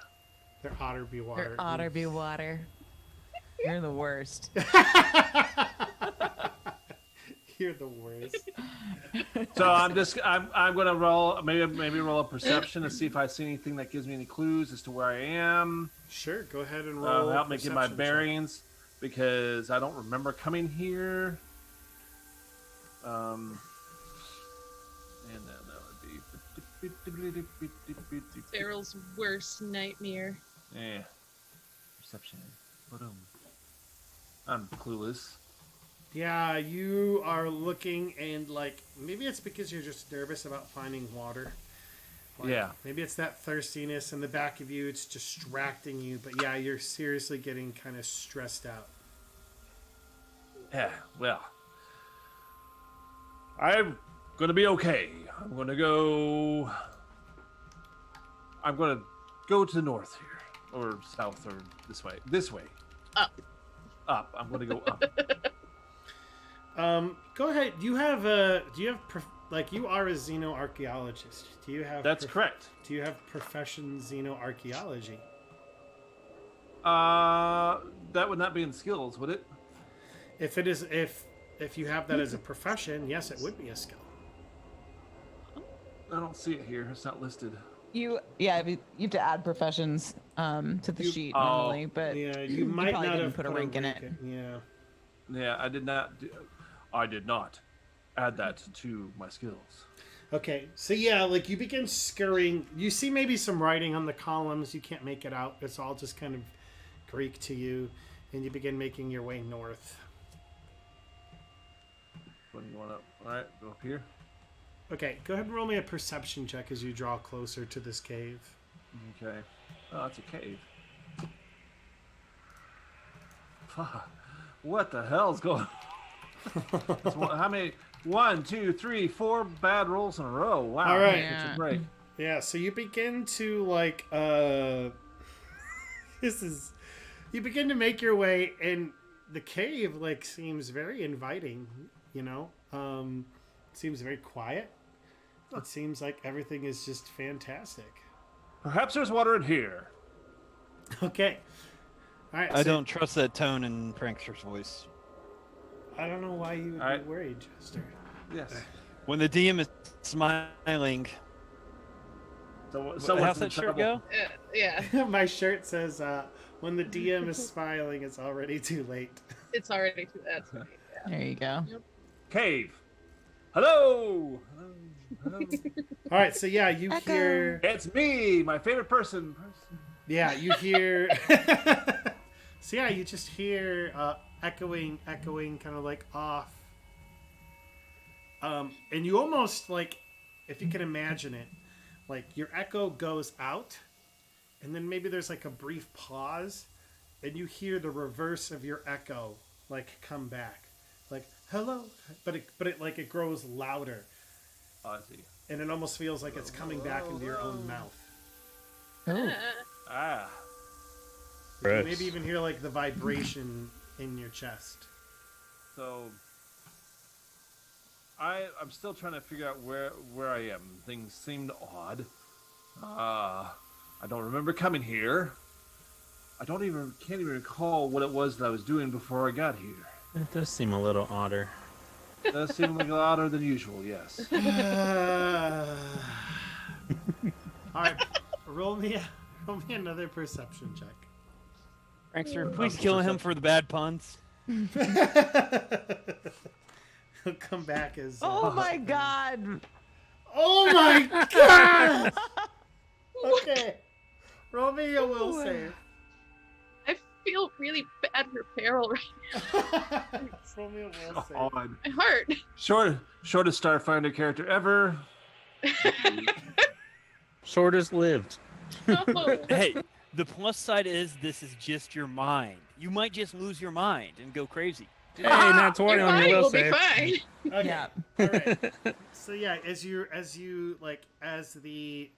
There otter be water. There otter be water. You're the worst. You're the worst. So I'm gonna roll maybe roll a perception to see if I see anything that gives me any clues as to where I am. Sure. Go ahead and roll. Help me get my perception check. bearings because I don't remember coming here. And then that would be Ferrell's worst nightmare. yeah. Perception. I'm clueless. Yeah, you are looking, and like maybe it's because you're just nervous about finding water. Like, Yeah. Maybe it's that thirstiness in the back of you. It's distracting you, but yeah, you're seriously getting kind of stressed out. Yeah, well, I'm gonna be okay. I'm gonna go to the north here, or south, or this way. This way. Up. Up. I'm gonna go up. Go ahead. Do you have like you are a xenoarchaeologist? Do you have? That's correct. Do you have profession xenoarchaeology? That would not be in skills, would it? If it is, if you have that as a profession, yes, it would be a skill. I don't see it here. It's not listed. You have to add professions to the sheet oh, normally, but Yeah, you might probably not didn't have put a rank in it. Yeah. Yeah, I did not add that to my skills. Okay, so yeah, like you begin scurrying. You see maybe some writing on the columns. You can't make it out. It's all just kind of Greek to you, and you begin making your way north. What do you want up? All right, go up here. Okay, go ahead and roll me a perception check as you draw closer to this cave. Okay. Oh, it's a cave. Fuck. What the hell's going on? How many? 1, 2, 3, 4 bad rolls in a row. Wow. All right. It's a break. Yeah, so you begin to like you begin to make your way, and the cave like seems very inviting, you know? Seems very quiet. It seems like everything is just fantastic. Perhaps there's water in here. Okay. All right. I so don't trust that tone in Prankster's voice. I don't know why you would All right. be worried, Jester. Yes. When the DM is smiling, So how's that shirt go? Yeah, My shirt says, when the DM is smiling, it's already too late. it's already too. That's right. Yeah. There you go. Cave. Hello. Hello. All right, so yeah, you Echo. hear... It's me, my favorite person. Yeah, you hear... So yeah, you just hear echoing, kind of like off. And you almost like, if you can imagine it, like your echo goes out, and then maybe there's like a brief pause, and you hear the reverse of your echo like come back, like hello, but it like it grows louder, Oh, I see. and it almost feels like it's coming back into your own mouth. Oh, Ah. You maybe even hear like the vibration in your chest. So I'm still trying to figure out where I am. Things seemed odd. I don't remember coming here. I can't even recall what it was that I was doing before I got here. It does seem a little odder. It does seem like a lot odder than usual, yes. All right, roll me another perception check. Prankster, please kill him for the bad puns. He'll come back as. Oh my god! Oh my god! Okay, roll me a will save. I feel really bad for Ferrell right Roll me a will save. God. now. My heart. Shortest Starfinder character ever. Shortest lived. No. Hey, the plus side is this is just your mind. You might just lose your mind and go crazy. Hey, not 20 Your on mind your will will be save. fine. Okay. Yeah. All right. So yeah, as the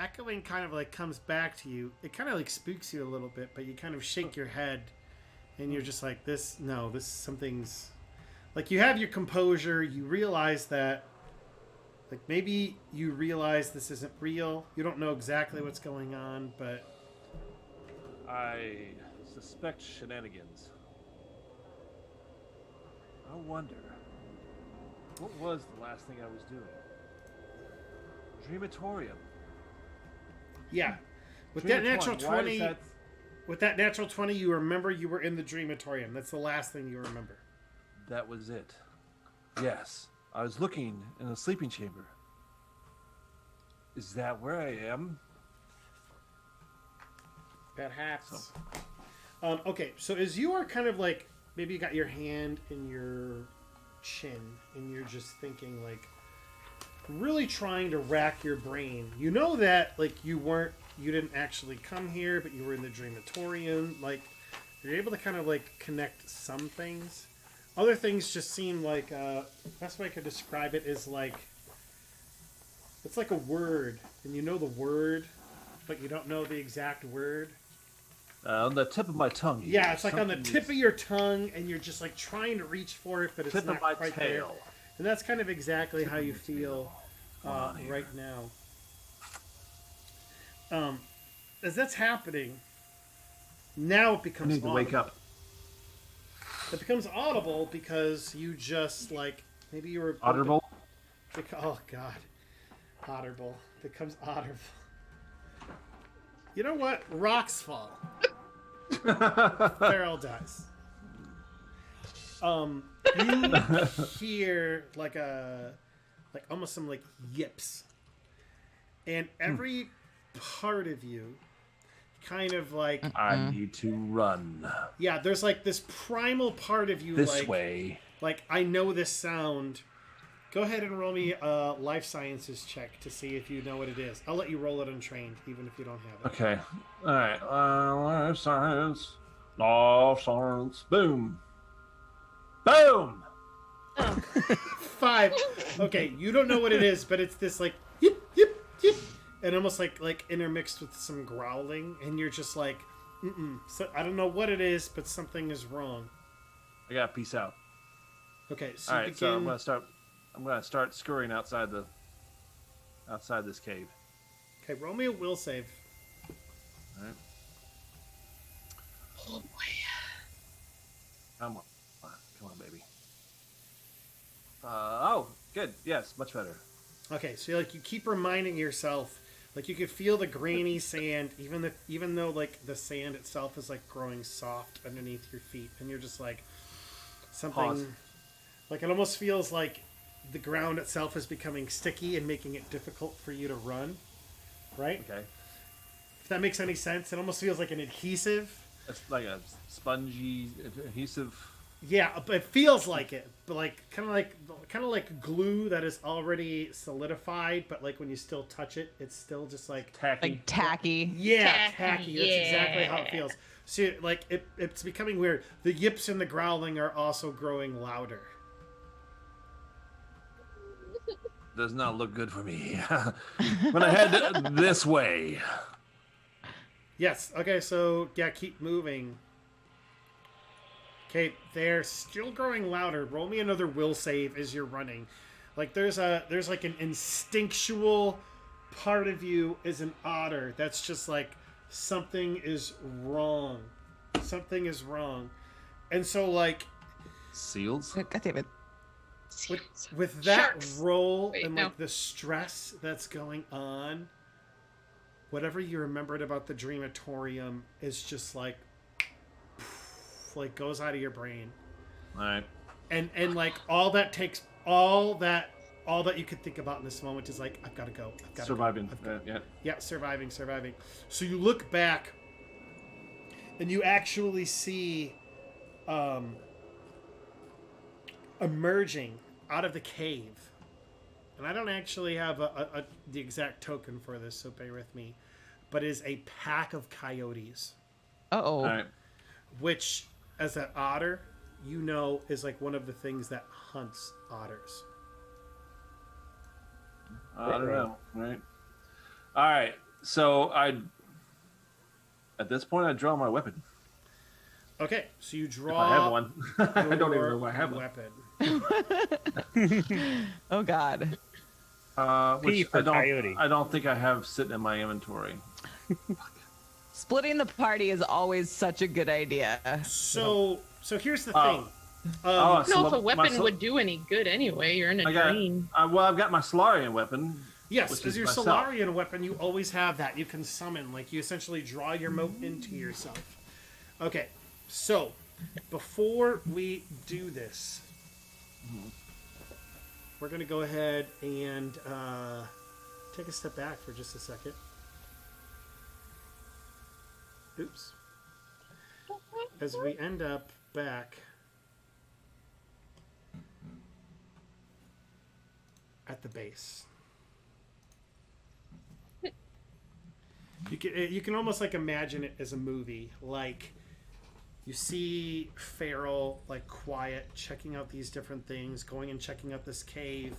echoing kind of like comes back to you, it kind of like spooks you a little bit, but you kind of shake your head, and you're just like, something's like, you have your composure. You realize that, like, maybe you realize this isn't real. You don't know exactly what's going on, but I suspect shenanigans. I wonder, what was the last thing I was doing? Dreamatorium. yeah, with that natural Dreamatorium. Why 20, does with that natural 20, you remember you were in the Dreamatorium. That's the last thing you remember. that was it. Yes, I was looking in a sleeping chamber. Is that where I am? Perhaps. Okay, so as you are kind of like, maybe you got your hand in your chin and you're just thinking, like, really trying to rack your brain. You know that, like, you didn't actually come here, but you were in the Dreamatorium. Like, you're able to kind of like connect some things. Other things just seem like, best way I could describe it is like, it's like a word, and you know the word, but you don't know the exact word. On the tip of my tongue. Yeah, it's like on the Something tip is of your tongue, and you're just like trying to reach for it, but it's tip not of my quite there. tail. And that's kind of exactly how you feel on here. right now. As that's happening, now it I becomes need to wake up. It becomes audible because you just like, maybe you were Audible? Oh god, audible becomes audible. You know what? Rocks fall. Ferrell dies. You hear like almost some like yips, and every part of you kind of like, I need to run. yeah, there's like this primal part of you, This like, way. like, I know this sound. Go ahead and roll me a life sciences check to see if you know what it is. I'll let you roll it untrained, even if you don't have it. Okay. Alright. Life science. Life science. Boom. Boom! 5. Okay, you don't know what it is, but it's this like yip yip yip, and almost like intermixed with some growling, and you're just like, So I don't know what it is, but something is wrong. I got peace out. Okay, so Alright, you so begin. I'm gonna start scurrying outside this cave. Okay, roll me a will save. Alright. Oh boy. Come on, baby. Oh, good. Yes, much better. Okay, so like you keep reminding yourself, like you could feel the grainy sand, even though like the sand itself is like growing soft underneath your feet, and you're just like something. Pause. Like it almost feels like the ground itself is becoming sticky and making it difficult for you to run. Right? Okay. If that makes any sense, it almost feels like an adhesive. It's like a spongy adhesive. Yeah, but it feels like it, but like kind of like glue that is already solidified, but like when you still touch it, it's still just like Tacky. Like tacky. yeah, Tacky, tacky. That's exactly how it yeah. feels. So like it's becoming weird. The yips and the growling are also growing louder. Does not look good for me. When I head this way. Yes. Okay. So yeah, keep moving. Okay, they're still growing louder. Roll me another will save as you're running. Like there's like an instinctual part of you as an otter that's just like something is wrong. Something is wrong. And so like Seals? God damn it. with that Sharks. roll Wait, and no. like the stress that's going on, whatever you remembered about the Dreamatorium is just like goes out of your brain. All right. And like all that you could think about in this moment is like, I've got to go. I've got Surviving. To go. Yeah. Yeah, surviving. So you look back and you actually see emerging out of the cave. And I don't actually have the exact token for this, so bear with me. But is a pack of coyotes. Uh-oh. All right. Which, as an otter, you know is like one of the things that hunts otters. I don't know. Right. All right. So at this point, I draw my weapon. Okay, so you draw. If I have one. I don't even know if I have one. Weapon. Oh God. Which for coyote. I don't think I have sitting in my inventory. Splitting the party is always such a good idea. So here's the Oh. thing. I don't know if a my weapon would do any good anyway. You're in a dream. Well, I've got my Solarian weapon. Yes, which as is your myself. Solarian weapon, you always have that. You can summon, like you essentially draw your mote into yourself. Okay, so before we do this, we're going to go ahead and take a step back for just a second. Oops. As we end up back at the base. You can almost like imagine it as a movie. Like you see Ferrell like quiet, checking out these different things, going and checking out this cave,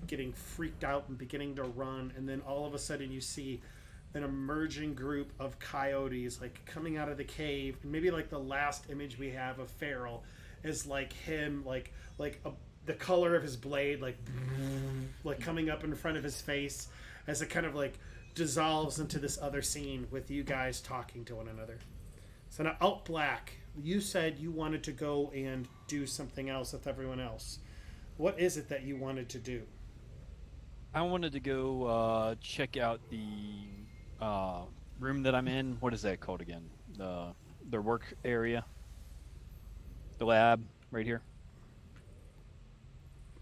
getting freaked out and beginning to run, and then all of a sudden you see an emerging group of coyotes like coming out of the cave. And maybe like the last image we have of Ferrell is like him the color of his blade like coming up in front of his face as it kind of like dissolves into this other scene with you guys talking to one another. So now out black, you said you wanted to go and do something else with everyone else. What is it that you wanted to do? I wanted to go check out the room that I'm in. What is that called again? Their work area. The lab right here.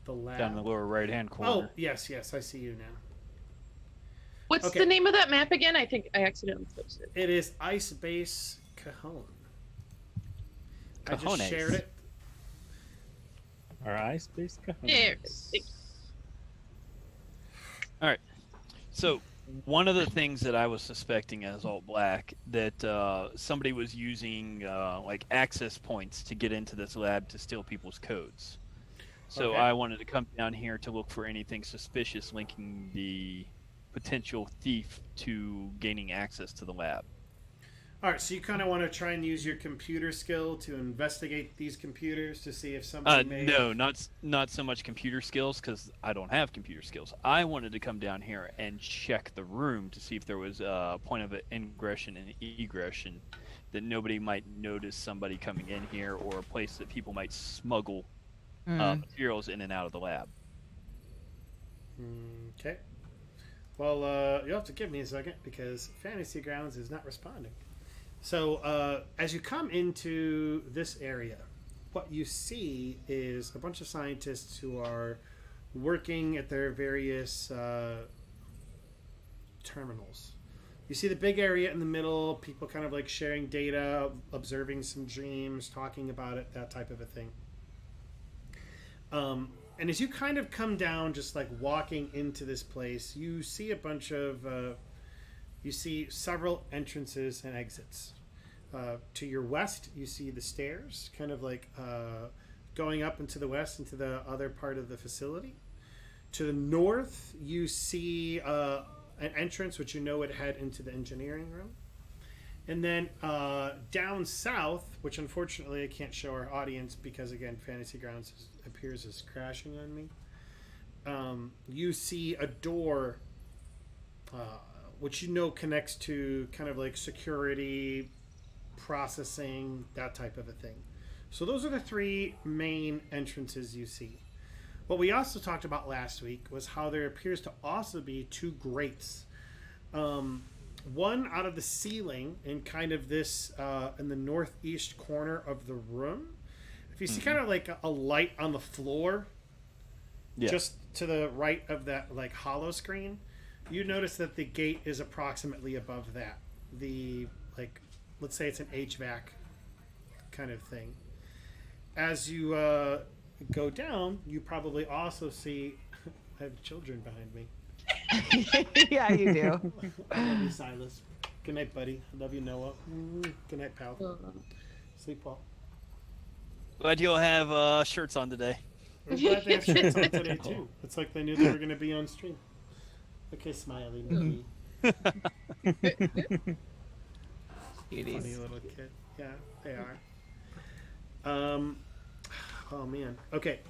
The lab. Down in the lower right-hand corner. Oh, yes, I see you now. What's Okay. the name of that map again? I think I accidentally closed it. It is Ice Base Cajon. I Cajones. just shared it. Our ice base There it is. All right. So one of the things that I was suspecting as all black that somebody was using like access points to get into this lab to steal people's codes. So Okay. I wanted to come down here to look for anything suspicious linking the potential thief to gaining access to the lab. All right, so you kind of want to try and use your computer skill to investigate these computers to see if somebody may... No, not so much computer skills, because I don't have computer skills. I wanted to come down here and check the room to see if there was a point of ingression and egression that nobody might notice somebody coming in here, or a place that people might smuggle materials in and out of the lab. Okay. Well, you'll have to give me a second because Fantasy Grounds is not responding. So, as you come into this area, what you see is a bunch of scientists who are working at their various terminals. You see the big area in the middle, people kind of like sharing data, observing some dreams, talking about it, that type of a thing. And as you kind of come down, just like walking into this place, you see a bunch of, you see several entrances and exits. To your west, you see the stairs, kind of like going up into the west, into the other part of the facility. To the north, you see an entrance, which you know would head into the engineering room. And then down south, which unfortunately I can't show our audience because, again, Fantasy Grounds appears as crashing on me. You see a door, which you know connects to kind of like security, processing, that type of a thing. So those are the three main entrances you see. What we also talked about last week was how there appears to also be two grates. One out of the ceiling in kind of this, in the northeast corner of the room. If you see kind of like a light on the floor, just to the right of that like hollow screen, you notice that the gate is approximately above that. The, like, let's say it's an HVAC kind of thing. As you go down, you probably also see, I have children behind me. Yeah, you do. I love you, Silas. Good night, buddy. I love you, Noah. Good night, pal. Sleep well. Glad you'll have shirts on today. I'm glad they have shirts on today, too. It's like they knew they were going to be on stream. Okay, Smiley. Maybe. Funny little kid. Yeah, they are. Oh, man. Okay.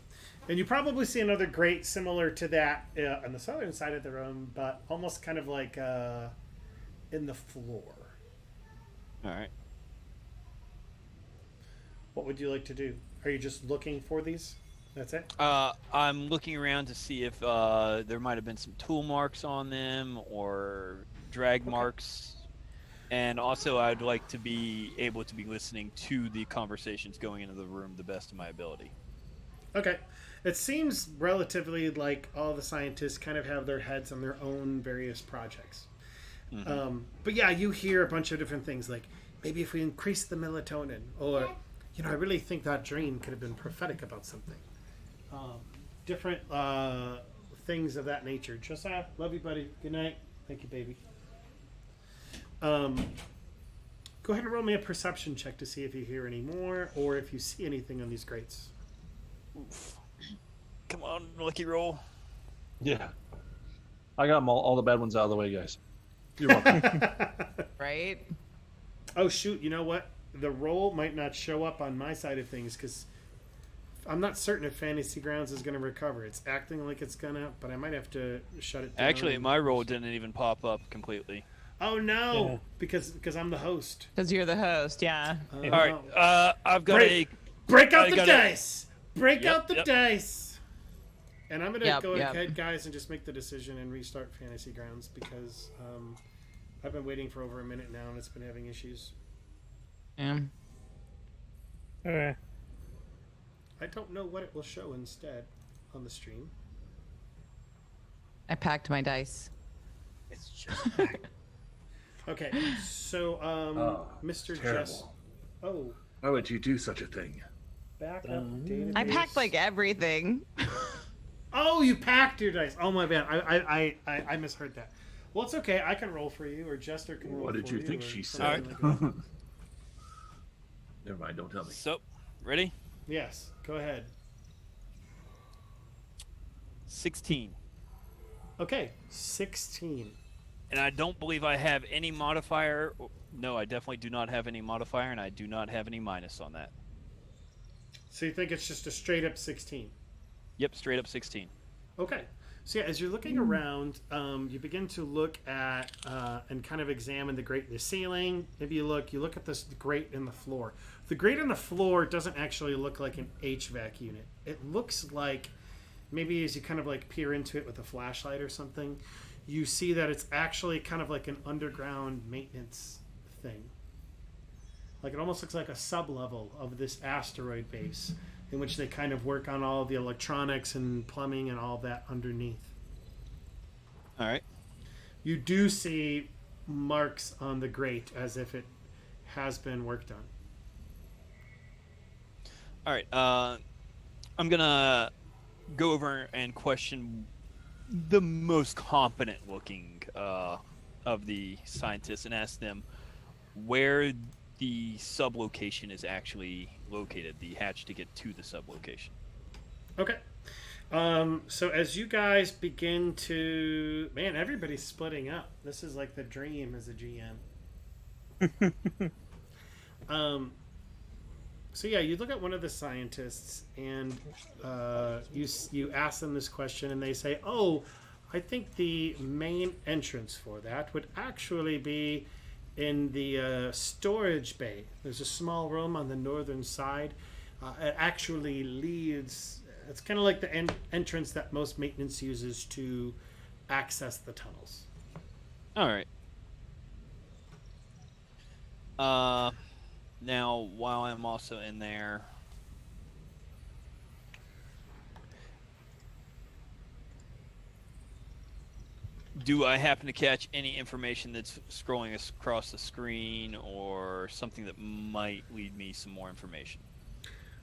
And you probably see another grate similar to that on the southern side of the room, but almost kind of like in the floor. All right. What would you like to do? Are you just looking for these? That's it? I'm looking around to see if there might have been some tool marks on them or drag marks. And also, I'd like to be able to be listening to the conversations going into the room the best of my ability. Okay. It seems relatively like all the scientists kind of have their heads on their own various projects. But yeah, you hear a bunch of different things like, maybe if we increase the melatonin, or, you know, I really think that dream could have been prophetic about something. Different things of that nature. Josiah, love you, buddy. Good night. Thank you, baby. Go ahead and roll me a perception check to see if you hear any more or if you see anything on these grates. Oof. Come on, lucky roll. Yeah. I got them all the bad ones out of the way, guys. You're welcome. Right? Oh, shoot. You know what? The roll might not show up on my side of things because I'm not certain if Fantasy Grounds is going to recover. It's acting like it's going to, but I might have to shut it down. Actually, my roll didn't even pop up completely. Oh, no. Because I'm the host. Because you're the host, yeah. All right. I've got Break out the dice. Break out the dice. And I'm going to go ahead, guys, and just make the decision and restart Fantasy Grounds because I've been waiting for over a minute now and it's been having issues. Yeah. Okay. I don't know what it will show instead on the stream. I packed my dice. It's just Okay, so Mr. Jess. Oh. Why would you do such a thing? Backup database. I packed like everything. Oh, you packed your dice. Oh my bad. I misheard that. Well, it's okay. I can roll for you, or Jester can roll. What did for you think she or said? something like Never mind. Don't tell me. So, ready? Yes. Go ahead. 16. Okay, 16. And I don't believe I have any modifier. No, I definitely do not have any modifier, and I do not have any minus on that. So you think it's just a straight up 16? Yep, straight up 16. Okay. So yeah, as you're looking around, you begin to look at and kind of examine the grate in the ceiling. Maybe you look at this grate in the floor. The grate in the floor doesn't actually look like an HVAC unit. It looks like maybe as you kind of like peer into it with a flashlight or something, you see that it's actually kind of like an underground maintenance thing. Like it almost looks like a sub-level of this asteroid base in which they kind of work on all the electronics and plumbing and all that underneath. All right. You do see marks on the grate as if it has been worked on. All right. I'm going to go over and question the most competent looking of the scientists and ask them where the sublocation is actually located, the hatch to get to the sublocation. Okay. So as you guys begin to... Man, everybody's splitting up. This is like the dream as a GM. So yeah, you look at one of the scientists and you ask them this question, and they say, "Oh, I think the main entrance for that would actually be in the storage bay. There's a small room on the northern side. It actually leads. It's kind of like the entrance that most maintenance uses to access the tunnels." All right. Now, while I'm also in there, do I happen to catch any information that's scrolling across the screen, or something that might lead me some more information?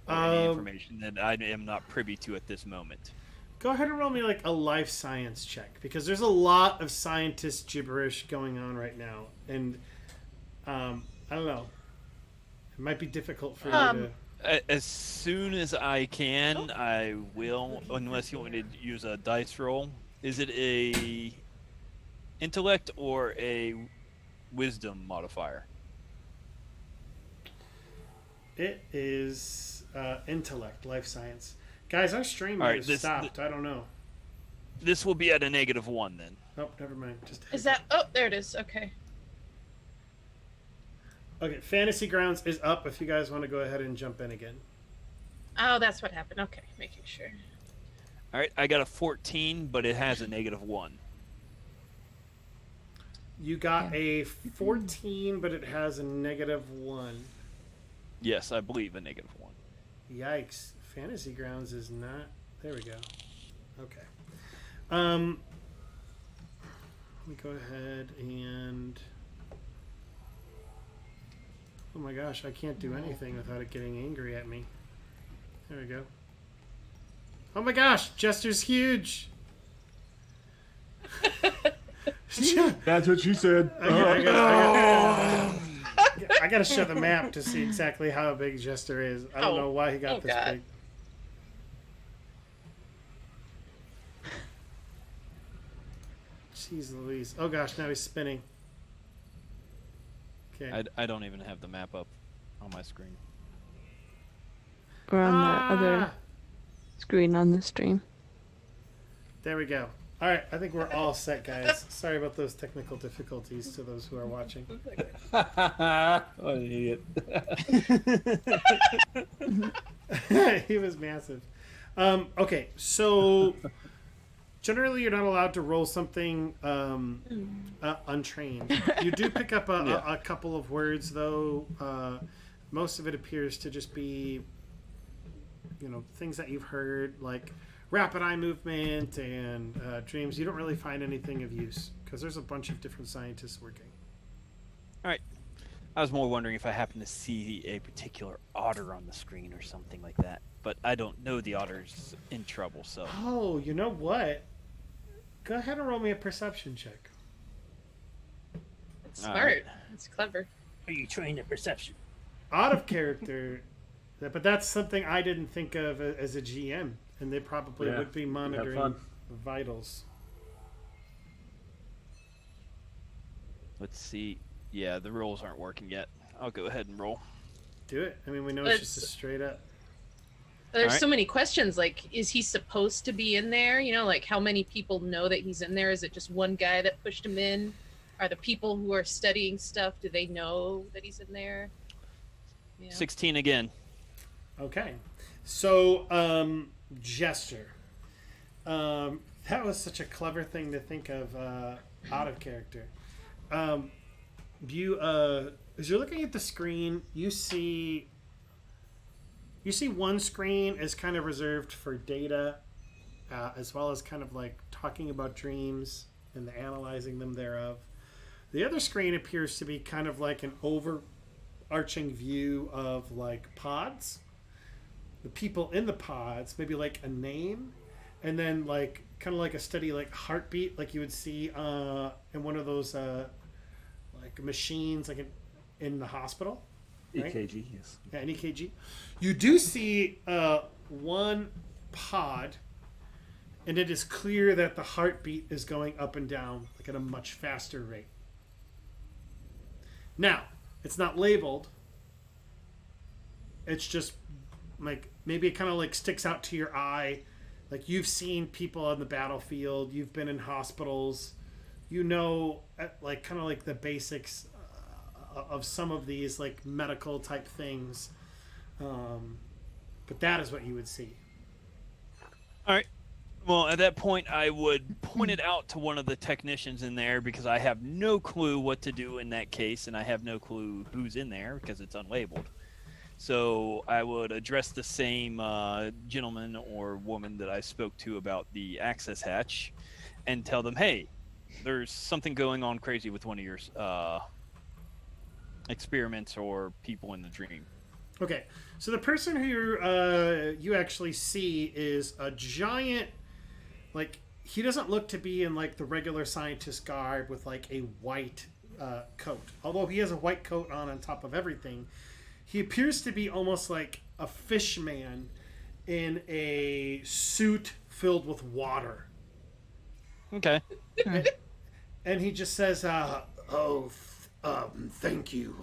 Or any information that I am not privy to at this moment? Go ahead and roll me like a life science check, because there's a lot of scientist gibberish going on right now, and I don't know. It might be difficult for you to. As soon as I can, I will. Unless you want me to use a dice roll. Is it a intellect or a wisdom modifier? It is intellect, life science. Guys, our stream All right, has stopped. I don't know. This will be at a -1 then. Oh, never mind. Just Is that? Oh, there it is. Okay. okay? Fantasy Grounds is up. If you guys want to go ahead and jump in again. Oh, that's what happened. Okay, making sure. All right, I got a 14, but it has a -1. You got a 14, but it has a -1. Yes, I believe a -1. Yikes. Fantasy Grounds is not. There we go. Okay. Let me go ahead and. Oh my gosh, I can't do anything without it getting angry at me. There we go. Oh my gosh, Jester's huge! That's what she said. I gotta show the map to see exactly how big Jester is. I don't know why he got this big. Jeez Louise. Oh gosh, now he's spinning. Okay. I don't even have the map up on my screen. Or on the other screen on the stream. There we go. All right, I think we're all set, guys. Sorry about those technical difficulties to those who are watching. What an idiot. He was massive. Okay, so generally you're not allowed to roll something untrained. You do pick up a couple of words, though. Most of it appears to just be, things that you've heard, like rapid eye movement and dreams. You don't really find anything of use because there's a bunch of different scientists working. All right. I was more wondering if I happen to see a particular otter on the screen or something like that. But I don't know the otter's in trouble, so... Oh, you know what? Go ahead and roll me a perception check. That's smart. Right. That's clever. Are you trained at perception? Out of character, but that's something I didn't think of as a GM, and they probably would be monitoring vitals. Let's see. Yeah, the rolls aren't working yet. I'll go ahead and roll. Do it. I mean, we know it's just a straight up. There's so many questions. Like, is he supposed to be in there? Like how many people know that he's in there? Is it just one guy that pushed him in? Are the people who are studying stuff, do they know that he's in there? 16 again. Okay. So, Jester. That was such a clever thing to think of out of character. As you're looking at the screen, you see one screen is kind of reserved for data, as well as kind of like talking about dreams and the analyzing them thereof. The other screen appears to be kind of like an overarching view of like pods, the people in the pods, maybe like a name, and then like kind of like a steady like heartbeat, like you would see in one of those like machines, like in the hospital. Right? EKG, yes. Yeah, an EKG. You do see one pod, and it is clear that the heartbeat is going up and down like at a much faster rate. Now, It's not labeled. It's just like maybe it kind of like sticks out to your eye. Like you've seen people on the battlefield, you've been in hospitals, you know, like kind of like the basics of some of these like medical type things. But that is what you would see. All right. Well, at that point, I would point it out to one of the technicians in there because I have no clue what to do in that case, and I have no clue who's in there because it's unlabeled. So I would address the same gentleman or woman that I spoke to about the access hatch and tell them, hey, there's something going on crazy with one of your experiments or people in the dream. Okay, so the person who you actually see is a giant, like, he doesn't look to be in, like, the regular scientist garb with, like, a white coat. Although he has a white coat on top of everything, he appears to be almost like a fish man in a suit filled with water. Okay. And he just says, thank you.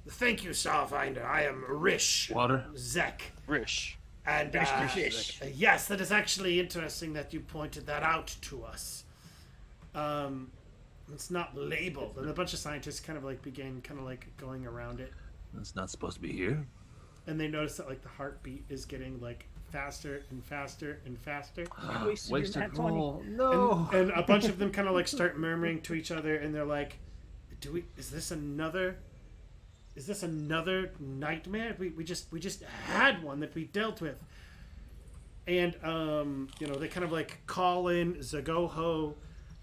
Thank you, Starfinder. I am Rish. Water? Zek. Rish. And, yes, that is actually interesting that you pointed that out to us. It's not labeled. And a bunch of scientists kind of, like, begin kind of, like, going around it. It's not supposed to be here. And they notice that, like, the heartbeat is getting, like, faster and faster and faster. Wasted roll. No. And a bunch of them kind of, like, start murmuring to each other, and they're like, is this another nightmare? We just had one that we dealt with. And they kind of like call in Zagoho,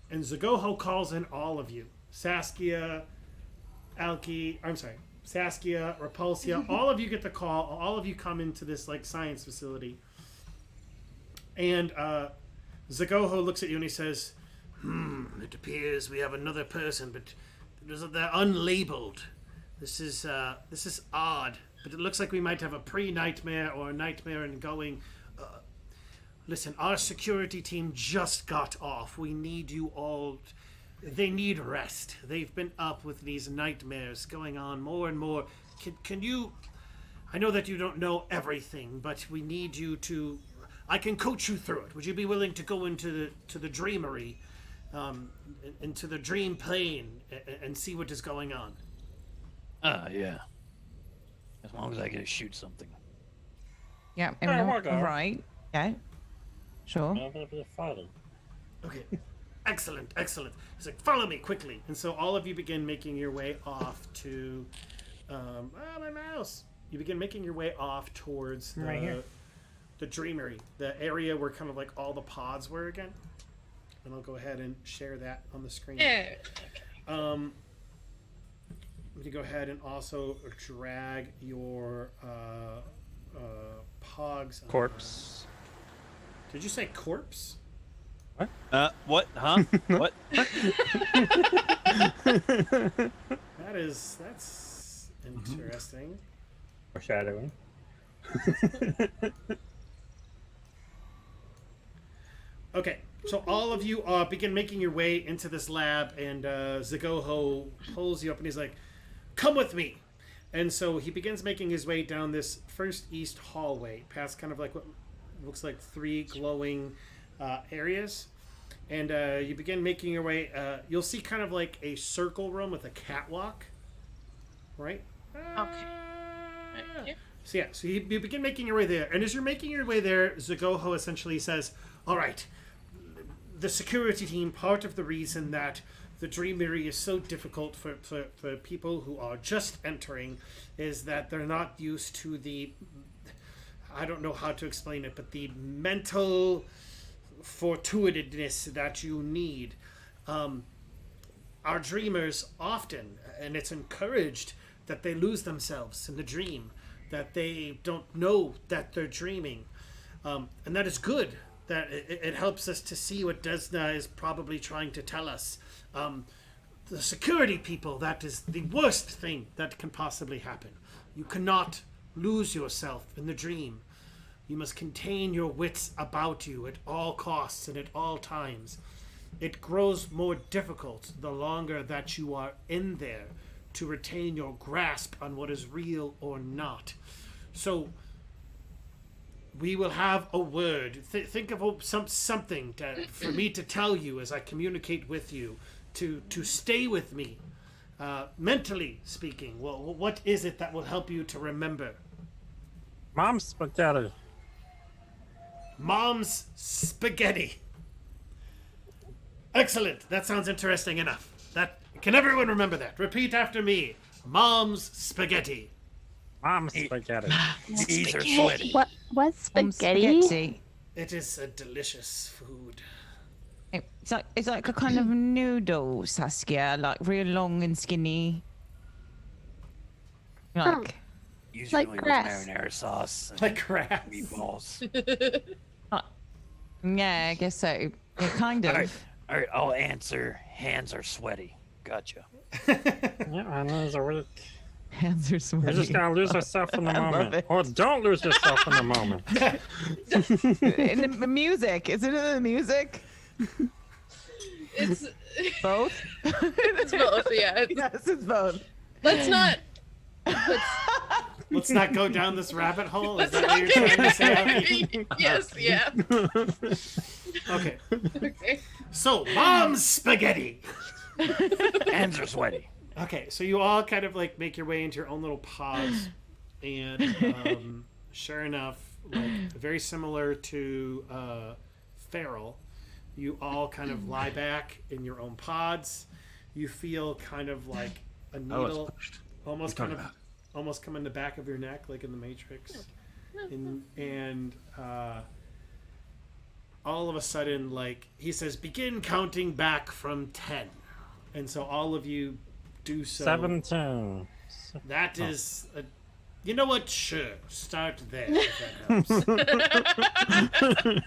and Zagoho calls in all of you. Saskia, Repulsia, all of you get the call. All of you come into this like science facility. And Zagoho looks at you and he says, it appears we have another person, but they're unlabeled. This is odd, but it looks like we might have a pre-nightmare or a nightmare and going. Listen, our security team just got off. We need you all. They need rest. They've been up with these nightmares going on more and more. Can you? I know that you don't know everything, but we need you to. I can coach you through it. Would you be willing to go into the dreamery, into the dream plane, and see what is going on? Yeah. As long as I get to shoot something. Yeah, right. Yeah. Sure. Okay. Excellent. He's like, follow me quickly. And so all of you begin making your way off to my mouse. You begin making your way off towards the dreamery, the area where kind of like all the pods were again. And I'll go ahead and share that on the screen. Yeah. I'm going to go ahead and also drag your pogs. Corpse. Did you say corpse? What? Huh? What? That's interesting. Foreshadowing. Okay, so all of you begin making your way into this lab, and Zagoho pulls you up, and he's like, "Come with me." And so he begins making his way down this first east hallway, past kind of like what looks like 3 glowing areas. And you begin making your way. You'll see kind of like a circle room with a catwalk, right? Okay. Yeah. So you begin making your way there. And as you're making your way there, Zagoho essentially says, all right, the security team, part of the reason that the Dreamery is so difficult for people who are just entering is that they're not used to the, I don't know how to explain it, but the mental fortuitousness that you need. Our dreamers often, and it's encouraged, that they lose themselves in the dream, that they don't know that they're dreaming. And that is good. That it helps us to see what Desna is probably trying to tell us. The security people, that is the worst thing that can possibly happen. You cannot lose yourself in the dream. You must contain your wits about you at all costs and at all times. It grows more difficult the longer that you are in there. to retain your grasp on what is real or not. So we will have a word. Think of something for me to tell you as I communicate with you, to stay with me, mentally speaking. Well, what is it that will help you to remember? Mom's spaghetti. Mom's spaghetti. Excellent. That sounds interesting enough. Can everyone remember that? Repeat after me. Mom's spaghetti. Mom's spaghetti. These are sweaty. What's spaghetti? It is a delicious food. It's like a kind of noodle, Saskia, like real long and skinny. Like, Usually like with grass. marinara sauce. And Like grass. meatballs. yeah, I guess so. Yeah, kind of. All right, I'll answer. Hands are sweaty. Gotcha. Yeah, I know it's a week. Hands are sweaty. You just gotta lose yourself in the I love moment. it. Or don't lose yourself in the moment. In the music, isn't it the music? It's Both. it's both. Yeah. Yes, it's both. Let's not. Let's not go down this rabbit hole. Is that what you're trying to say? Yes. Yeah. Okay. Okay. So, Mom's spaghetti. Hands are sweaty. Okay, so you all kind of like make your way into your own little pods, and sure enough, like very similar to Ferrell, you all kind of lie back in your own pods. You feel kind of like a needle almost come in the back of your neck, like in the Matrix, and all of a sudden, like he says, begin counting back from 10, and so all of you do so. 17. That is, you know what? Sure, start there. If that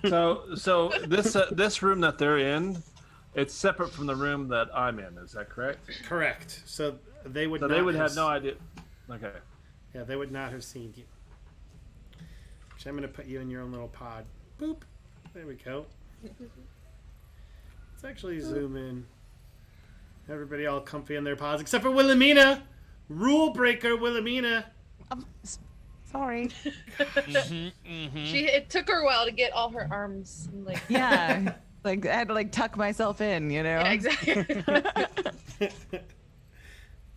helps. So this room that they're in, it's separate from the room that I'm in. Is that correct? Correct. So they would. So not they would have no idea. Okay. Yeah, they would not have seen you. So I'm going to put you in your own little pod. Boop. There we go. Let's actually zoom in. Everybody all comfy in their pods, except for Wilhelmina. Rule breaker, Wilhelmina. Sorry. It took her a while to get all her arms like. Yeah. Like I had to like tuck myself in, you know. Yeah, exactly.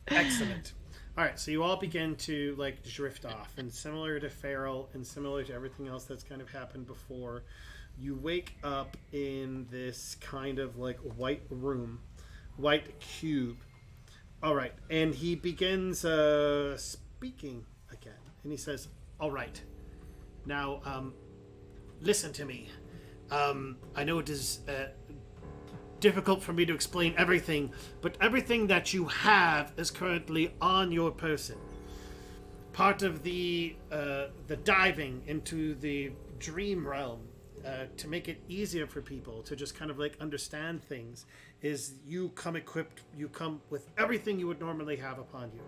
Excellent. All right, so you all begin to like drift off, and similar to Ferrell, and similar to everything else that's kind of happened before, you wake up in this kind of like white room, white cube. All right, and he begins speaking again, and he says, "All right, now listen to me. I know it is difficult for me to explain everything, but everything that you have is currently on your person. Part of the diving into the dream realm, to make it easier for people to just kind of like understand things, is you come equipped, you come with everything you would normally have upon you.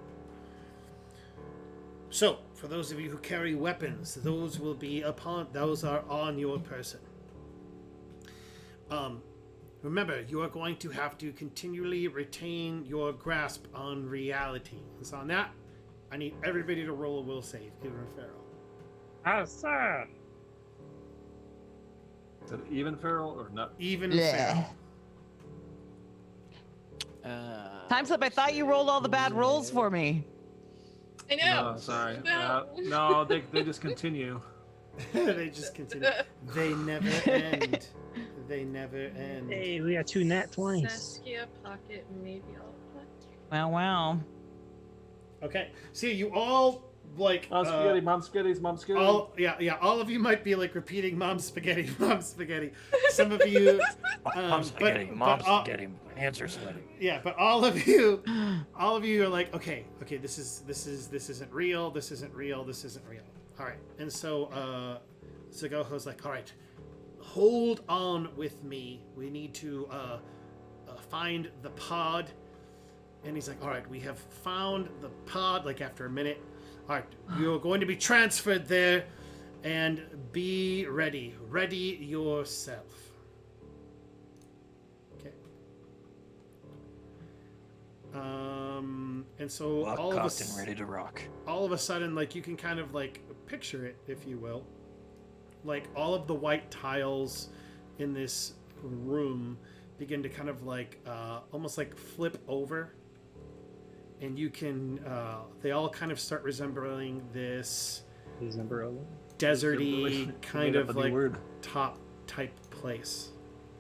So, for those of you who carry weapons, those are on your person. Remember, you are going to have to continually retain your grasp on reality. And so on that, I need everybody to roll a will save, even Ferrell. Oh, sir. Is it even Ferrell or not? Even Yeah. Ferrell. Time slip. I thought you rolled all the bad rolls for me. I know. No, sorry. No. No, they just continue. They just continue. They never end. They never end. Hey, we got 2 nat 20s. Saskia pocket, maybe I'll put. Wow. Okay. See, you all like Mom spaghetti, mom spaghetti, mom spaghetti. all of you might be like repeating "Mom spaghetti, mom spaghetti." Some of you, Mom's spaghetti. Mom's spaghetti. Hands are sweaty. yeah, but all of you are like, okay, this isn't real. This isn't real. This isn't real. All right, and so Zagoho's like, all right, hold on with me. We need to find the pod. And he's like, all right, we have found the pod, like after a minute. All right, you're going to be transferred there, and be ready. Ready yourself. Okay. And so Lock, Oh, cocked, and ready to rock. all of a sudden, like, you can kind of like picture it, if you will. Like, all of the white tiles in this room begin to kind of like almost like flip over, and you can they all kind of start resembling this deserty kind of like top type place.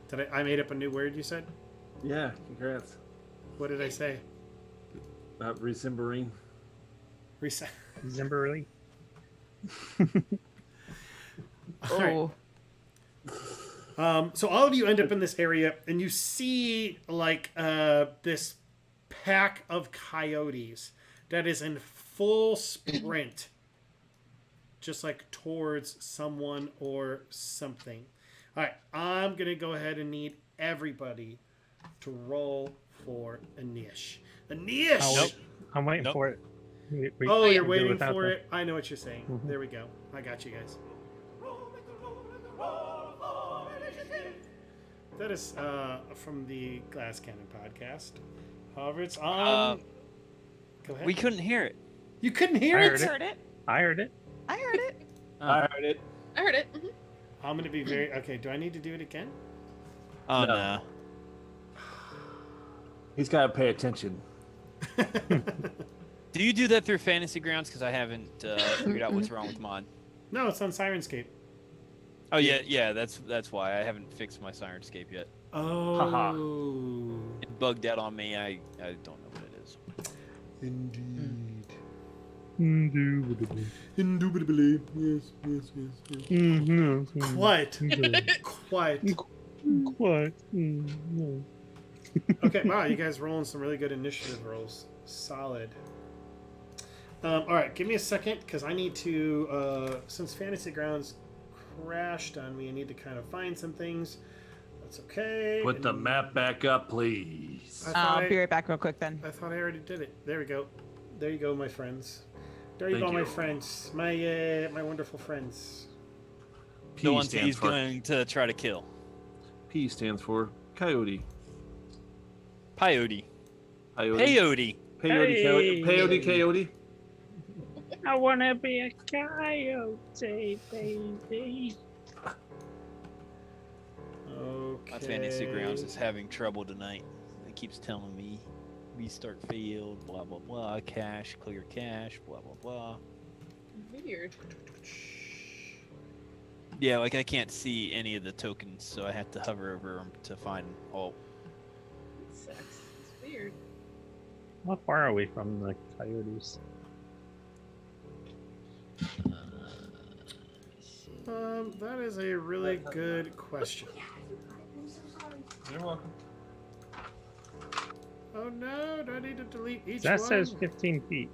Did I made up a new word, you said? Yeah, congrats. What did I say? Resembling. Zimberly. Oh. So all of you end up in this area, and you see like this pack of coyotes that is in full sprint, just like towards someone or something. All right, I'm gonna go ahead and need everybody to roll for Anish. Anish! Nope. I'm waiting Nope. for it. Oh, you're can do waiting without for that. it? I know what you're saying. Mhm. There we go. I got you guys. That is from the Glass Cannon podcast. However, it's on. Go ahead. We couldn't hear it. You couldn't hear I it? heard it. Heard it. I heard it. I heard it. I heard it. I heard it. Mhm. I'm going to be very. Okay, do I need to do it again? Oh No. no. He's got to pay attention. Do you do that through Fantasy Grounds? Because I haven't figured out what's wrong with mine. No, it's on Sirenscape. Oh yeah. That's why I haven't fixed my Sirenscape yet. Oh. It bugged out on me. I don't know what it is. Indeed. Indubitably. Indubitably. Yes. Mm-hmm. Quiet. Quiet. What? No. Okay, wow, you guys rolling some really good initiative rolls. Solid. All right, give me a second, because I need to, since Fantasy Grounds crashed on me, I need to kind of find some things. That's okay. Put the map back up, please. I thought I'll be right back real quick then. I thought I already did it. There we go. There you go, my friends. There you Thank go, my you. friends. My wonderful friends. P The ones stands he's for going to try to kill. P stands for coyote. Peyote. Coyote. Peyote. Peyote. Coyote. Peyote. Coyote. I want to be a coyote, baby. Okay. My Fantasy Grounds is having trouble tonight. It keeps telling me restart failed, blah blah blah, cache, clear cache, blah blah blah. Weird. Yeah, like I can't see any of the tokens, so I have to hover over them to find all. It sucks. It's weird. How far are we from the coyotes? That is a really good question. You're welcome. Oh no, do I need to delete each That one? says 15 feet.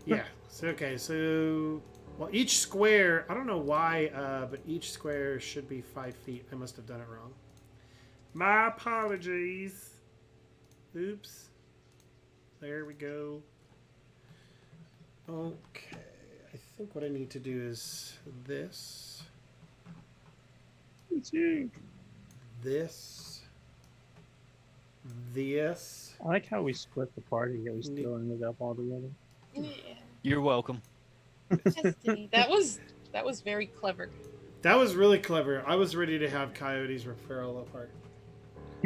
Yeah. So, okay, so... Well, each square... I don't know why, but each square should be 5 feet. I must have done it wrong. My apologies. Oops. There we go. Okay. I think what I need to do is this. This. This. I like how we split the party, yet we still ended up all together. Yeah. You're welcome. Destiny. That was very clever. That was really clever. I was ready to have coyotes rip Ferrell apart.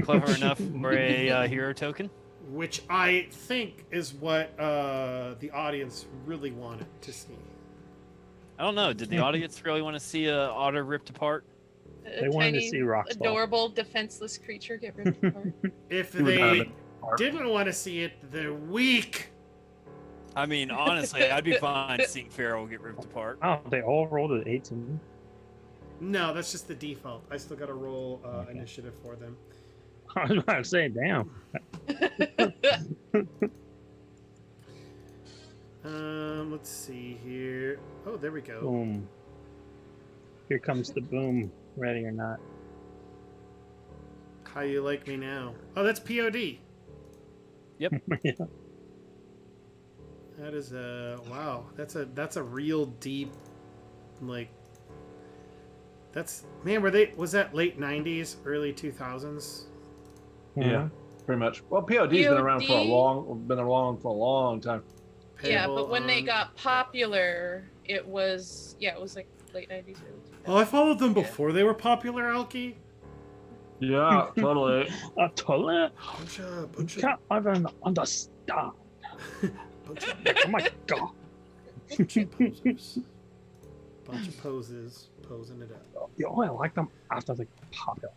Clever enough for a hero token. Which I think is what the audience really wanted to see. I don't know. Did the audience really want to see a otter ripped apart? They wanted to tiny, see rocks fall. adorable, defenseless creature get ripped apart. If You would have they it apart. didn't want to see it, they're weak. I mean, honestly, I'd be fine seeing Ferrell get ripped apart. Oh, they all rolled at 18. No, that's just the default. I still got to roll Okay. initiative for them. I was about to say, damn. Let's see here. Oh, there we go. Boom. Here comes the boom, ready or not. How you like me now? Oh, that's POD. Yeah. That is a wow. That's a real deep, like. That's man. Was that late '90s, early 2000s? Yeah. pretty much. Well, POD's been around for a long time. Yeah, but when they got popular, it was like late 90s. Oh, I followed them before they were popular, Alki. Yeah, totally. Totally. Bunch of Can't even understand. bunch of Oh my god. posers. Bunch of poses, posing it up. You only like them after they pop up.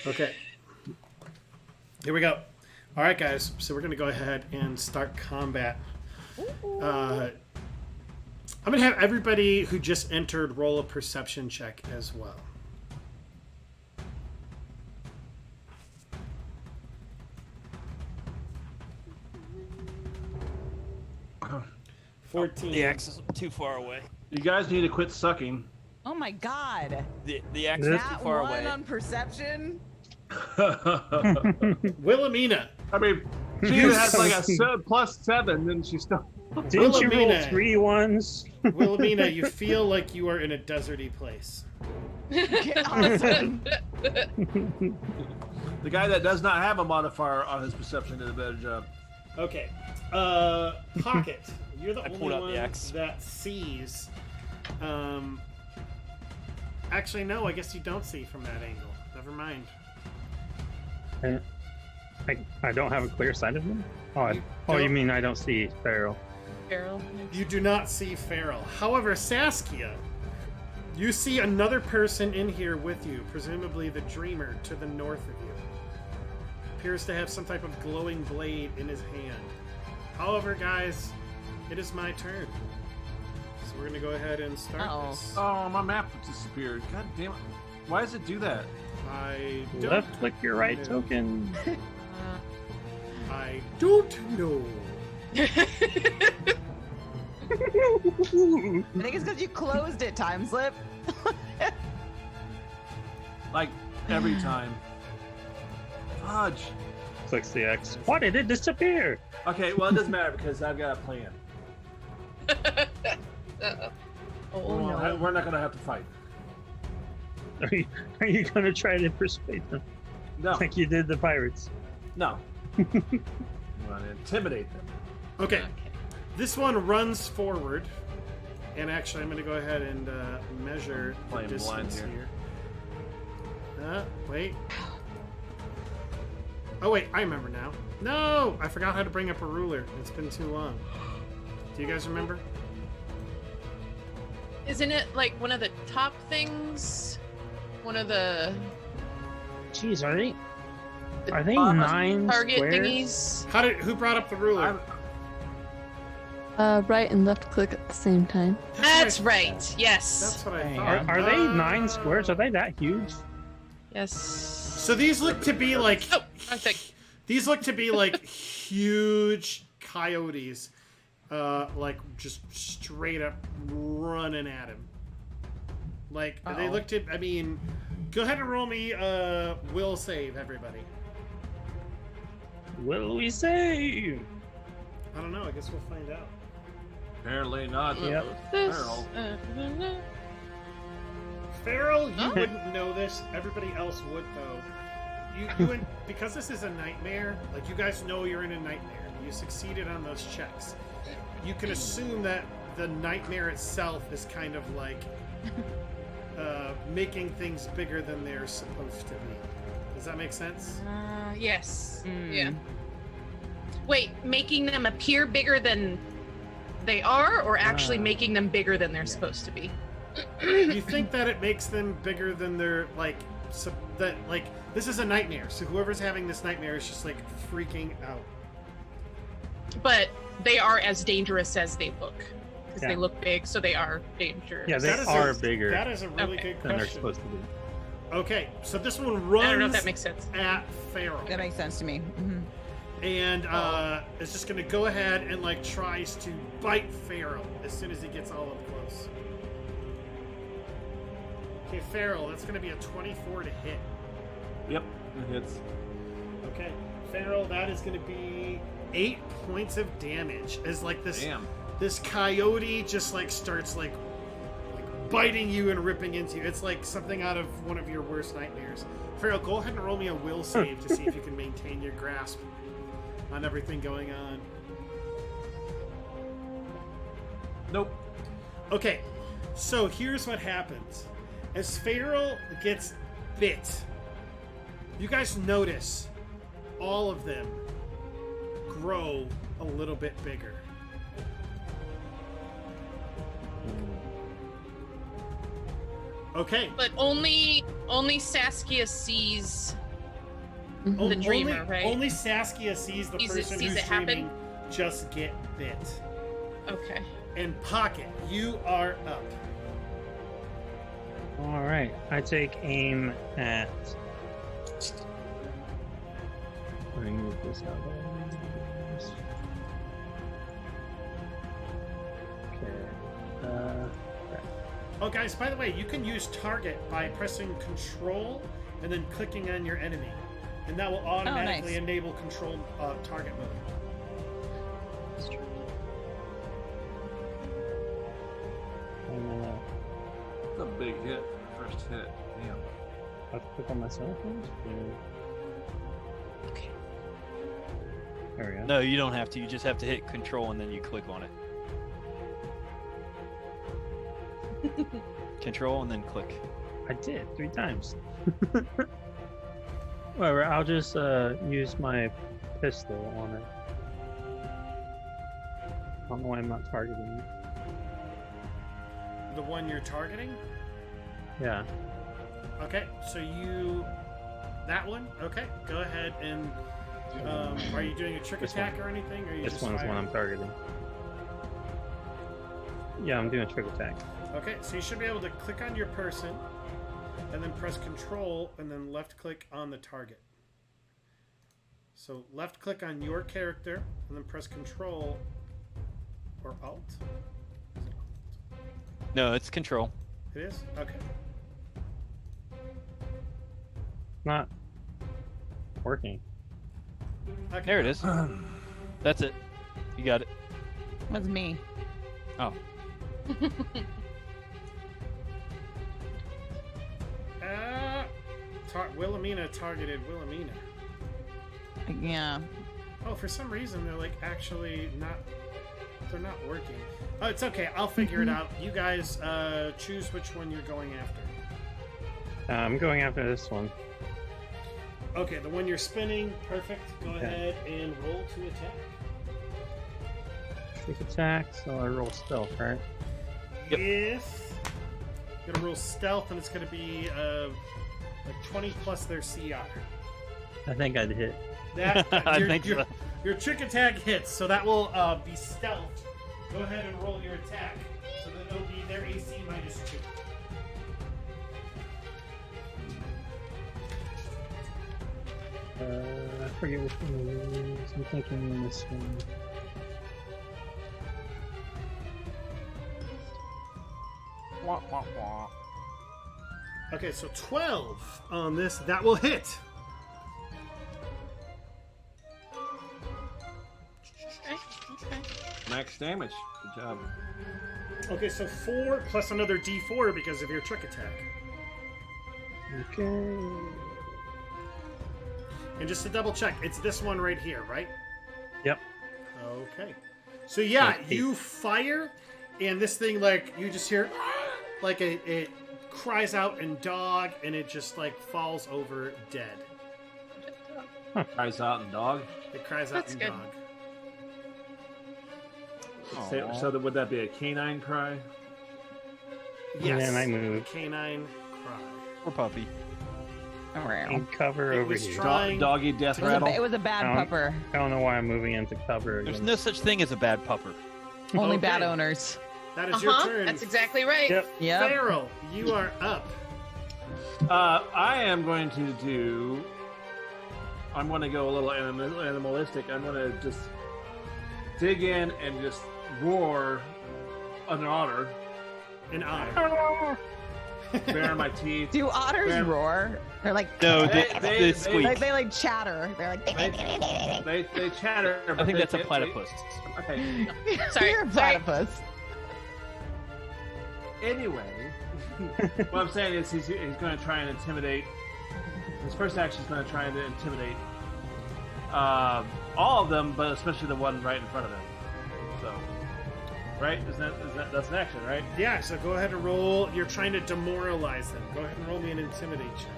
Okay. Here we go. All right, guys. So we're gonna go ahead and start combat. I'm gonna have everybody who just entered roll a perception check as well. Oh. 14. The axe is too far away. You guys need to quit sucking. Oh my god. The axe is too That far one away. on perception? Wilhelmina. I mean, she has like a +7, and she's still. Didn't you roll Wilhelmina. 3 ones? Wilhelmina, you feel like you are in a deserty place. Awesome. The guy that does not have a modifier on his perception did a better job. Okay. Pocket. You're the I only pulled out the one axe. that sees. Actually, no. I guess you don't see from that angle. Never mind. I don't have a clear sight of them? You You don't- mean I don't see Ferrell? Farrell. You do not see Ferrell. However, Saskia, you see another person in here with you, presumably the Dreamer to the north of you. Appears to have some type of glowing blade in his hand. However, guys, it is my turn. So we're going to go ahead and start Uh-oh. this. Oh, my map disappeared. God damn it. Why does it do that? I don't Left click your right know. token. I don't know. I think it's because you closed it, time slip. Like, every time. Fudge. Clicks the X. Why did it disappear? Okay, well, it doesn't matter because I've got a plan. We're not going to have to fight. Are you going to try to persuade them No. like you did the pirates? No. I'm going to intimidate them. Okay. This one runs forward. And actually, I'm going to go ahead and measure the Playing blind distance here. here. Wait. Oh, wait. I remember now. No! I forgot how to bring up a ruler. It's been too long. Do you guys remember? Isn't it like one of the top things? One of the Jeez, are they bottom 9 target squares? thingies? Who brought up the ruler? Right and left click at the same time. That's what I right. thought. Yes. That's what I Are, thought. are they 9 squares? Are they that huge? Yes. So these look to be like... Oh, wrong thing. These look to be like huge coyotes. Like just straight up running at him. Like, they look to... I mean... Go ahead and roll me will save, everybody. Will we save? I don't know. I guess we'll find out. Apparently not. Yep. Ferrell. Ferrell, you wouldn't know this. Everybody else would, though. You would, because this is a nightmare, like, you guys know you're in a nightmare. You succeeded on those checks. You can assume that the nightmare itself is kind of like making things bigger than they're supposed to be. Does that make sense? Yes. Yeah. Wait, making them appear bigger than they are, or actually making them bigger than they're supposed to be? You think that it makes them bigger than they're like, this is a nightmare. So whoever's having this nightmare is just like freaking out. But they are as dangerous as they look. Because Yeah. they look big, so they are dangerous. Yeah, they That is are a- bigger That is a really Okay. good than they're question. supposed to be. Okay, so this one runs I don't know if that makes sense. at Ferrell. That makes sense to me. Mm-hmm. And is just gonna go ahead and like tries to bite Ferrell as soon as he gets all up close. Okay, Ferrell, that's gonna be a 24 to hit. Yep, it hits. Okay, Ferrell, that is gonna be 8 points of damage as like this Damn. this coyote just like starts like biting you and ripping into you. It's like something out of one of your worst nightmares. Ferrell, go ahead and roll me a will save to see if you can maintain your grasp on everything going on. Nope. Okay, so here's what happens. As Ferrell gets bit, you guys notice all of them grow a little bit bigger. Okay. But only Saskia sees the dreamer, right? Only Saskia sees the person sees who's it happen? dreaming just get bit. Okay. And Pocket, you are up. All right, I take aim at. Let me move this out. Okay. Oh, guys, by the way, you can use target by pressing Control and then clicking on your enemy. And that will automatically nice. enable control target mode. That's true. That's a big hit. First hit. Damn. I have to click on myself first? Okay. There we go. No, you don't have to. You just have to hit control and then you click on it. Control and then click. I did 3 times. Whatever, I'll just use my pistol on it. I don't know why I'm not targeting it. The one you're targeting? Yeah. Okay, so you... That one? Okay, go ahead and... are you doing a trick This attack one. or anything? Or are you This just one's the one firing? I'm targeting. Yeah, I'm doing a trick attack. Okay, so you should be able to click on your person and then press Control and then left click on the target. So left click on your character and then press Control or Alt. Is it Alt? No, it's control. It is? Okay. Not working. Okay. There it is. That's it. You got it. That was me. Oh. Wilhelmina targeted Wilhelmina. Yeah. Oh, for some reason they're like actually not. They're not working. Oh, it's okay. I'll figure it out. You guys choose which one you're going after. I'm going after this one. Okay, the one you're spinning. Perfect. Go Okay. ahead and roll to attack. Trick attack, so I roll stealth, right? Yep. Yes. You're gonna roll stealth, and it's gonna be like 20 plus their CR. I think I'd hit. That I your, think your, so. your trick attack hits, so that will be stealth. Go ahead and roll your attack, so that it'll be their AC -2. I forget which one it is. I'm thinking this one. Okay, so 12 on this. That will hit. Max damage. Good job. Okay, so 4 plus another D4 because of your trick attack. Okay. And just to double check, it's this one right here, right? Yep. Okay. So yeah, Okay. you fire, and this thing, like, you just hear, like, it cries out in dog, and it just, like, falls over dead. Cries out and dog. It cries out That's in good. dog. So would that be a canine cry? Yes. And I move. Canine cry. Or puppy. Around. In cover It over was here. trying- Doggy death It was, rattle. it was a bad pupper. I don't know why I'm moving into cover There's again. no such thing as a bad pupper. Only Okay. bad owners. That is your turn. That's exactly right. Yep. Yep. Ferrell, you are up. I am going to do. I'm going to go a little animalistic. I'm going to just dig in and just roar an otter, An otter. bare my teeth. Do otters Yeah. roar? They're like No, They- they squeak. they like chatter. They're like They chatter. I but think they- that's a they- platypus. Okay. Sorry, You're a sorry. platypus. Anyway, what I'm saying is he's going to try and intimidate. His first action is going to try and intimidate all of them, but especially the one right in front of him. So, right? That's an action, right? Yeah. So go ahead and roll. You're trying to demoralize them. Go ahead and roll me an intimidate check.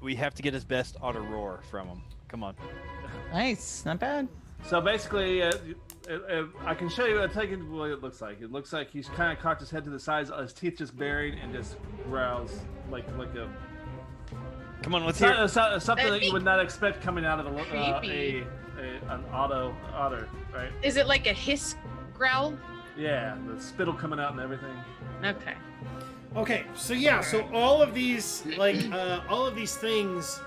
We have to get his best auto roar from him. Come on. Nice, not bad. So basically, I can show you. I'll tell you what it looks like. It looks like he's kind of cocked his head to the sides, his teeth just buried, and just growls like a. Come on, let's hear it. Something that you would not expect coming out of Creepy. an otter, right? Is it like a hiss growl? Yeah, the spittle coming out and everything. Okay. Okay, so yeah, so all of these things,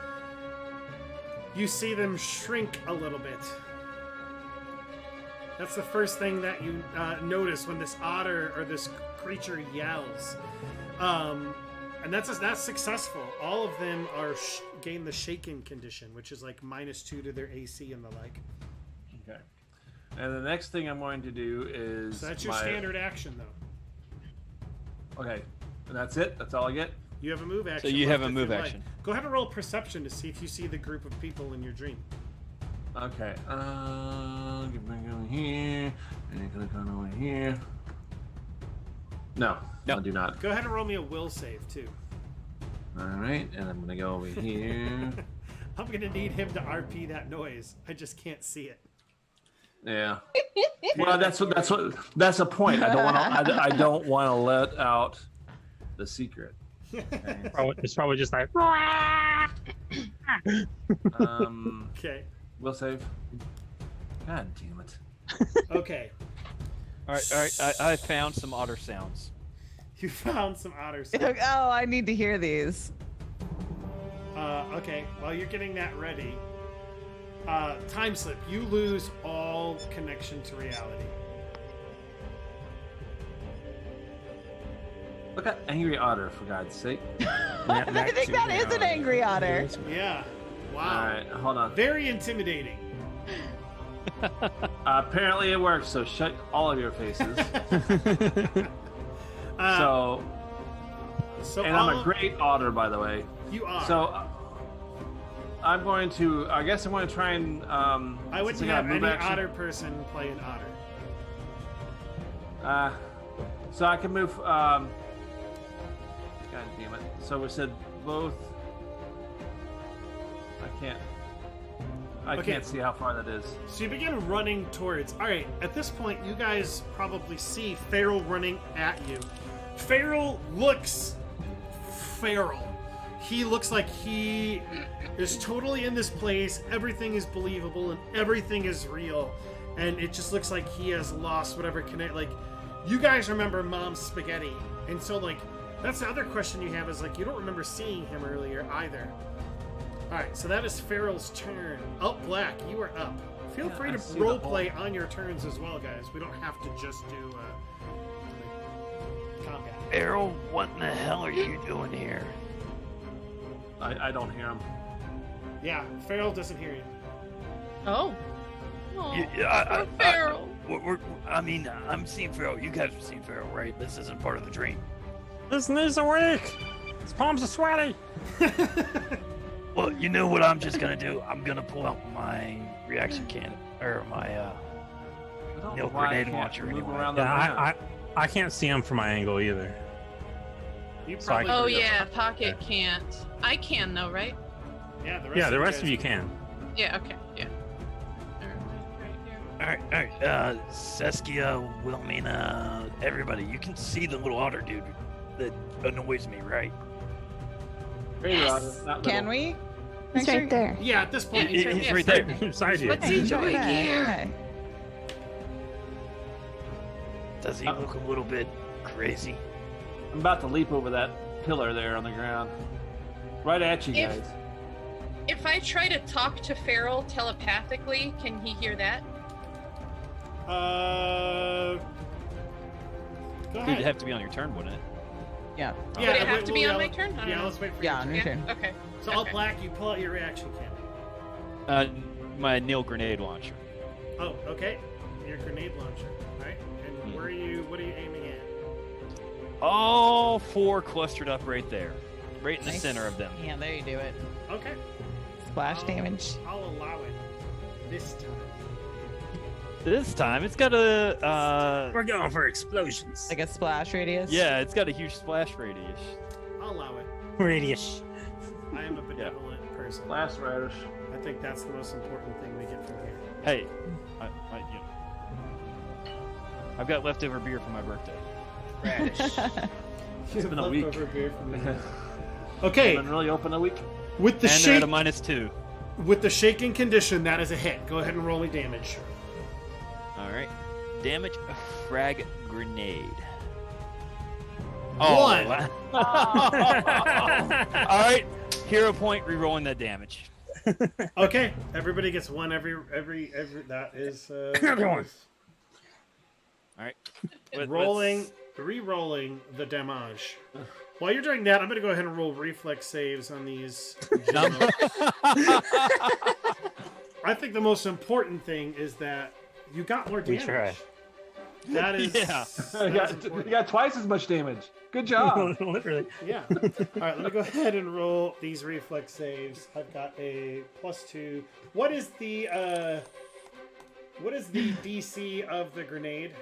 you see them shrink a little bit. That's the first thing that you notice when this otter or this creature yells, and that's successful. All of them are gain the shaken condition, which is like -2 to their AC and the like. Okay, and the next thing I'm going to do is So that's your standard action, though. Okay. And that's it? That's all I get? You have a move action. So you have a if move you'd like. action. Go ahead and roll perception to see if you see the group of people in your dream. Okay. Get back over here. And you're gonna come over here. No, I do not. Go ahead and roll me a will save, too. Alright, and I'm gonna go over here. I'm gonna need him to RP that noise. I just can't see it. Yeah. Well, that's a point. I don't want to let out the secret. Okay. It's probably just like. Okay. We'll save. God damn it. Okay. All right. I found some otter sounds. You found some otter sounds. Oh, I need to hear these. Okay. While you're getting that ready, time slip. You lose all connection to reality. Look at angry otter, for God's sake. I think that is an angry otter. Yeah. Wow. All right, hold on. Very intimidating. Apparently it works. So shut all of your faces. So and I'm a great otter, by the way. You are. So I'm going to. I guess I'm going to try and. I wouldn't have any otter person play an otter. So I can move. God damn it! So we said both. I can't see how far that is. So you begin running towards. All right. At this point, you guys probably see Ferrell running at you. Ferrell looks feral. He looks like he is totally in this place. Everything is believable and everything is real, and it just looks like he has lost whatever connect. Like, you guys remember Mom's spaghetti, and so like that's the other question you have is like you don't remember seeing him earlier either. All right, so that is Ferrell's turn. Up, Black, you are up. Feel free to role play on your turns as well, guys. We don't have to just do combat. Ferrell, what in the hell are you doing here? I don't hear him. Yeah, Ferrell doesn't hear you. Oh. Ferrell. I'm seeing Ferrell. You guys have seen Ferrell, right? This isn't part of the dream. His knees are weak. His palms are sweaty. Well, you know what I'm just gonna do? I'm gonna pull out my reaction cannon or my nail grenade launcher anyway. Yeah, I can't see him from my angle either. You probably oh yeah, Pocket can't. I can though, right? Yeah, the rest of you can. Yeah. Okay. Yeah. All right. Saskia, Wilmina, everybody, you can see the little otter dude that annoys me, right? Yes. Can we? He's right there. Yeah, at this point, He's right there. Beside you. What's he doing here? Okay. Does he look a little bit crazy? I'm about to leap over that pillar there on the ground. Right at you guys. If I try to talk to Ferrell telepathically, can he hear that? Go ahead. It'd have to be on your turn, wouldn't it? Yeah. Would it have to be on my turn? I don't Yeah, know. let's wait for Yeah, your on your turn. turn. Okay. So, All Black, you pull out your reaction cannon. My nail grenade launcher. Oh, okay. Your grenade launcher. All right. And are you? What are you aiming at? All 4 clustered up right there, right in the Nice. center of them. Yeah, there you do it. Okay. Splash damage. I'll allow it this time. This time, it's got a We're going for explosions. Like a splash radius. yeah, it's got a huge splash radius. I'll allow it. Radius. I am a benevolent person. Last radish. I think that's the most important thing we get from here. Hey, I've got leftover beer for my birthday. It's been a week. Leftover beer from me. It's Okay, been really open a week. with the And they're at shake, a -2. with the shaking condition, that is a hit. Go ahead and roll me damage. All right. Damage a frag grenade. One. wow. All right. Hero point re-rolling that damage. Okay, everybody gets one every. That is Everyone. All right. Re-rolling the damage. While you're doing that, I'm gonna go ahead and roll reflex saves on these. I think the most important thing is that you got more We damage. try. That is. Yeah. You got twice as much damage. Good job. Literally. Yeah. All right, let me go ahead and roll these reflex saves. I've got a +2. What is the DC of the grenade?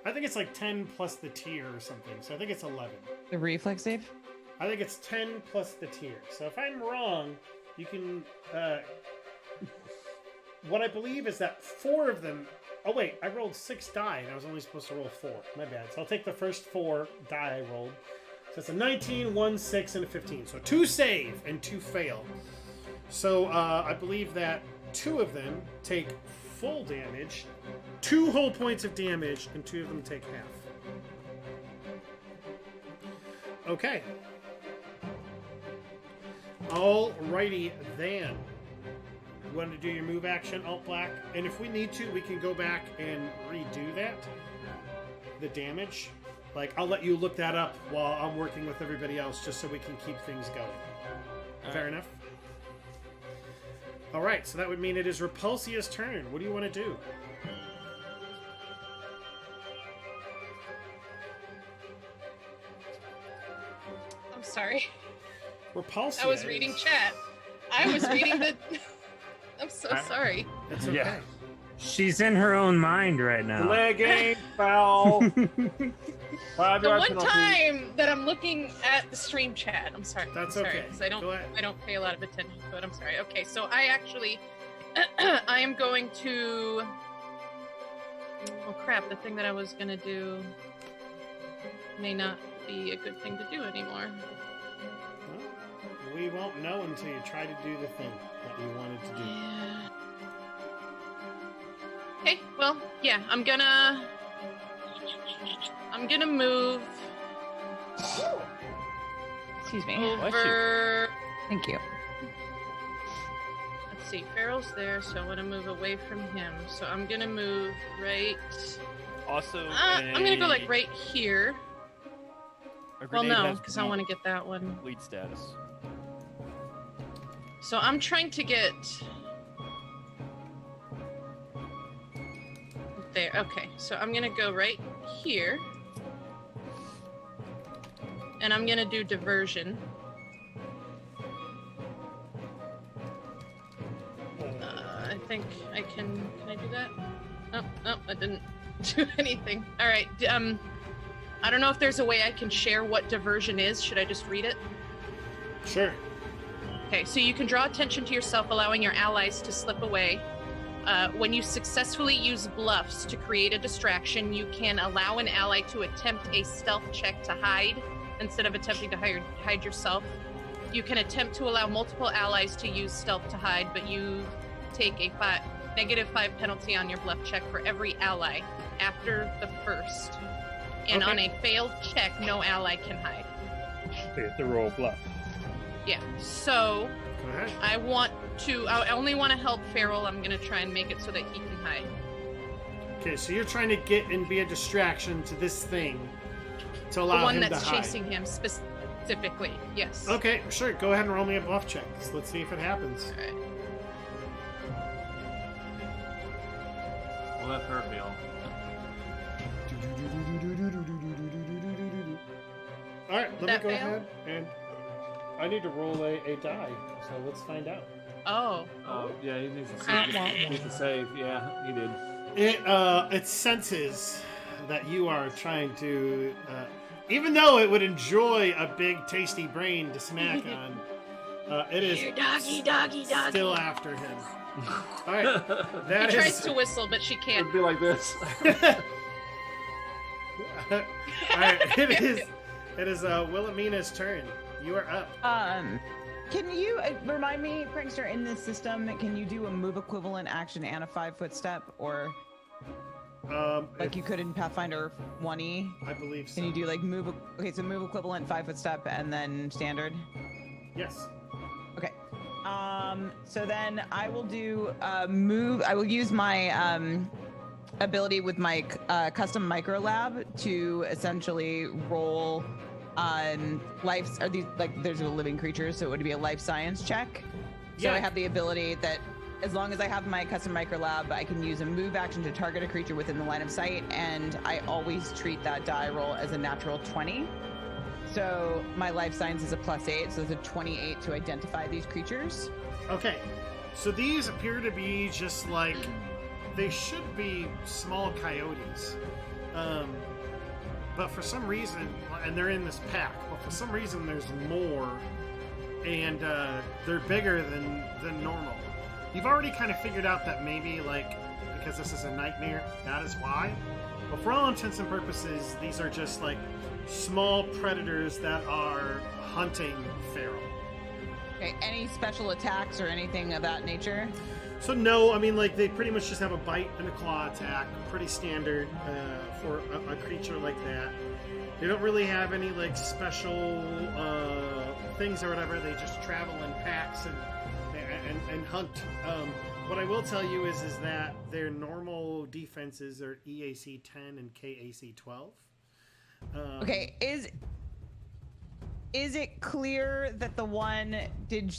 I think it's like 10 plus the tier or something. So I think it's 11. The reflex save. I think it's 10 plus the tier. So if I'm wrong, you can. What I believe is that 4 of them. Oh wait, I rolled 6 die and I was only supposed to roll 4. My bad. So I'll take the first 4 die I rolled. So it's a 19, 1, 6, and a 15. So 2 save and 2 fail. So I believe that 2 of them take full damage, 2 whole points of damage, and 2 of them take half. Okay. Alrighty then. You want to do your move action, Alt Black? And if we need to, we can go back and redo that. The damage. Like, I'll let you look that up while I'm working with everybody else, just so we can keep things going. Fair enough? Alright, so that would mean it is Repulsia's turn. What do you want to do? I'm sorry. Repulsia. I was reading chat. I was reading the. I'm so sorry. It's okay. Yeah. She's in her own mind right now. Legging foul. 5 The yard one penalty. time that I'm looking at the stream chat, I'm sorry. That's I'm sorry, okay. 'cause I Go ahead. don't pay a lot of attention to it. I'm sorry. Okay, so I actually, I am going to. Oh crap! The thing that I was gonna do may not be a good thing to do anymore. Well, we won't know until you try to do the thing that you wanted to do. Yeah. Okay, well, yeah, I'm gonna move Excuse me. over. Thank you. Let's see, Ferrell's there, so I want to move away from him. So I'm gonna move right. Also, I'm gonna go like right here. a Well, grenade no, has because I want to get that one. lead status. So I'm trying to get there. Okay, so I'm gonna go right here, and I'm gonna do diversion. I think I can. Can I do that? Oh, I didn't do anything. All right. I don't know if there's a way I can share what diversion is. Should I just read it? Sure. Okay, so you can draw attention to yourself, allowing your allies to slip away. When you successfully use bluffs to create a distraction, you can allow an ally to attempt a stealth check to hide instead of attempting to hide yourself. You can attempt to allow multiple allies to use stealth to hide, but you take a -5 penalty on your bluff check for every ally after the first. And Okay. on a failed check, no ally can hide. They have to roll bluff. Yeah, so Go ahead. I only want to help Ferrell. I'm going to try and make it so that he can hide. Okay, so you're trying to get and be a distraction to this thing to allow The one him that's to hide. chasing him specifically, yes. Okay, sure. Go ahead and roll me a bluff check. So let's see if it happens. All right. let her heal. All right, let That me go fail? ahead and I need to roll a die. So let's find out. Oh. Yeah, he needs to save. Yeah, he did. It senses that you are trying to, even though it would enjoy a big tasty brain to snack on, it is Here, doggy, doggy, doggy. still after him. All right, that He is. tries to whistle, but she can't. It'd be like this. All right, it is Wilhelmina's turn. You are up. Can you remind me, Prankster, in this system, can you do a move equivalent action and a 5-foot step, or like you could in Pathfinder 1E? I believe so. Can you do like move? Okay, so move equivalent 5-foot step and then standard. Yes. Okay. So then I will do move. I will use my ability with my custom micro lab to essentially roll life. Are these like there's a living creature, so it would be a life science check. So Yeah. I have the ability that as long as I have my custom micro lab, I can use a move action to target a creature within the line of sight, and I always treat that die roll as a natural 20. So my life science is a +8, so it's a 28 to identify these creatures. Okay, so these appear to be just like they should be small coyotes, but for some reason, and they're in this pack. But for some reason, there's more, and they're bigger than normal. You've already kind of figured out that maybe like because this is a nightmare, that is why. But for all intents and purposes, these are just like small predators that are hunting Ferrell. Okay, any special attacks or anything of that nature? So no, I mean like they pretty much just have a bite and a claw attack, pretty standard for a creature like that. They don't really have any like special things or whatever. They just travel in packs and hunt. What I will tell you is that their normal defenses are EAC 10 and KAC 12. Okay, is it clear that the one did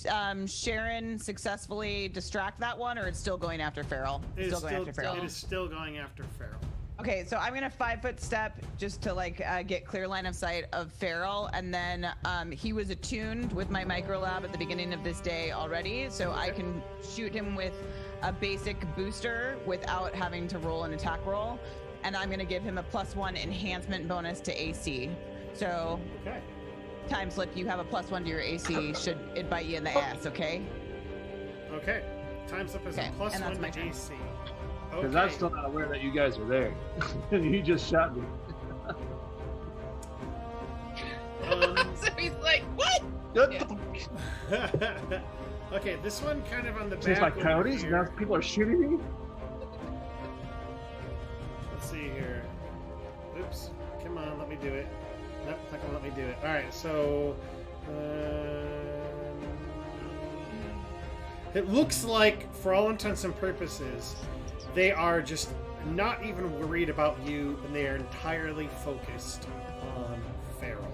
Sharon successfully distract that one, or it's still going after Ferrell? It is After Ferrell. It is still going after Ferrell. Okay, so I'm gonna 5-foot step just to like get clear line of sight of Ferrell, and then he was attuned with my micro lab at the beginning of this day already, so I can shoot him with a basic booster without having to roll an attack roll, and I'm gonna give him a +1 enhancement bonus to AC. So Okay. time slip, you have a +1 to your AC should it bite you in the ass, okay? Okay. Time slip is Okay, a +1 and that's my to turn. AC. Because Okay. I'm still not aware that you guys are there. You just shot me. So he's like, what? Okay, this one kind of on the Seems back. like over coyotes, and here. now people are shooting me? Let's see here. Oops. Come on, let me do it. Nope, not gonna let me do it. Alright, so... it looks like, for all intents and purposes, they are just not even worried about you, and they are entirely focused on Ferrell.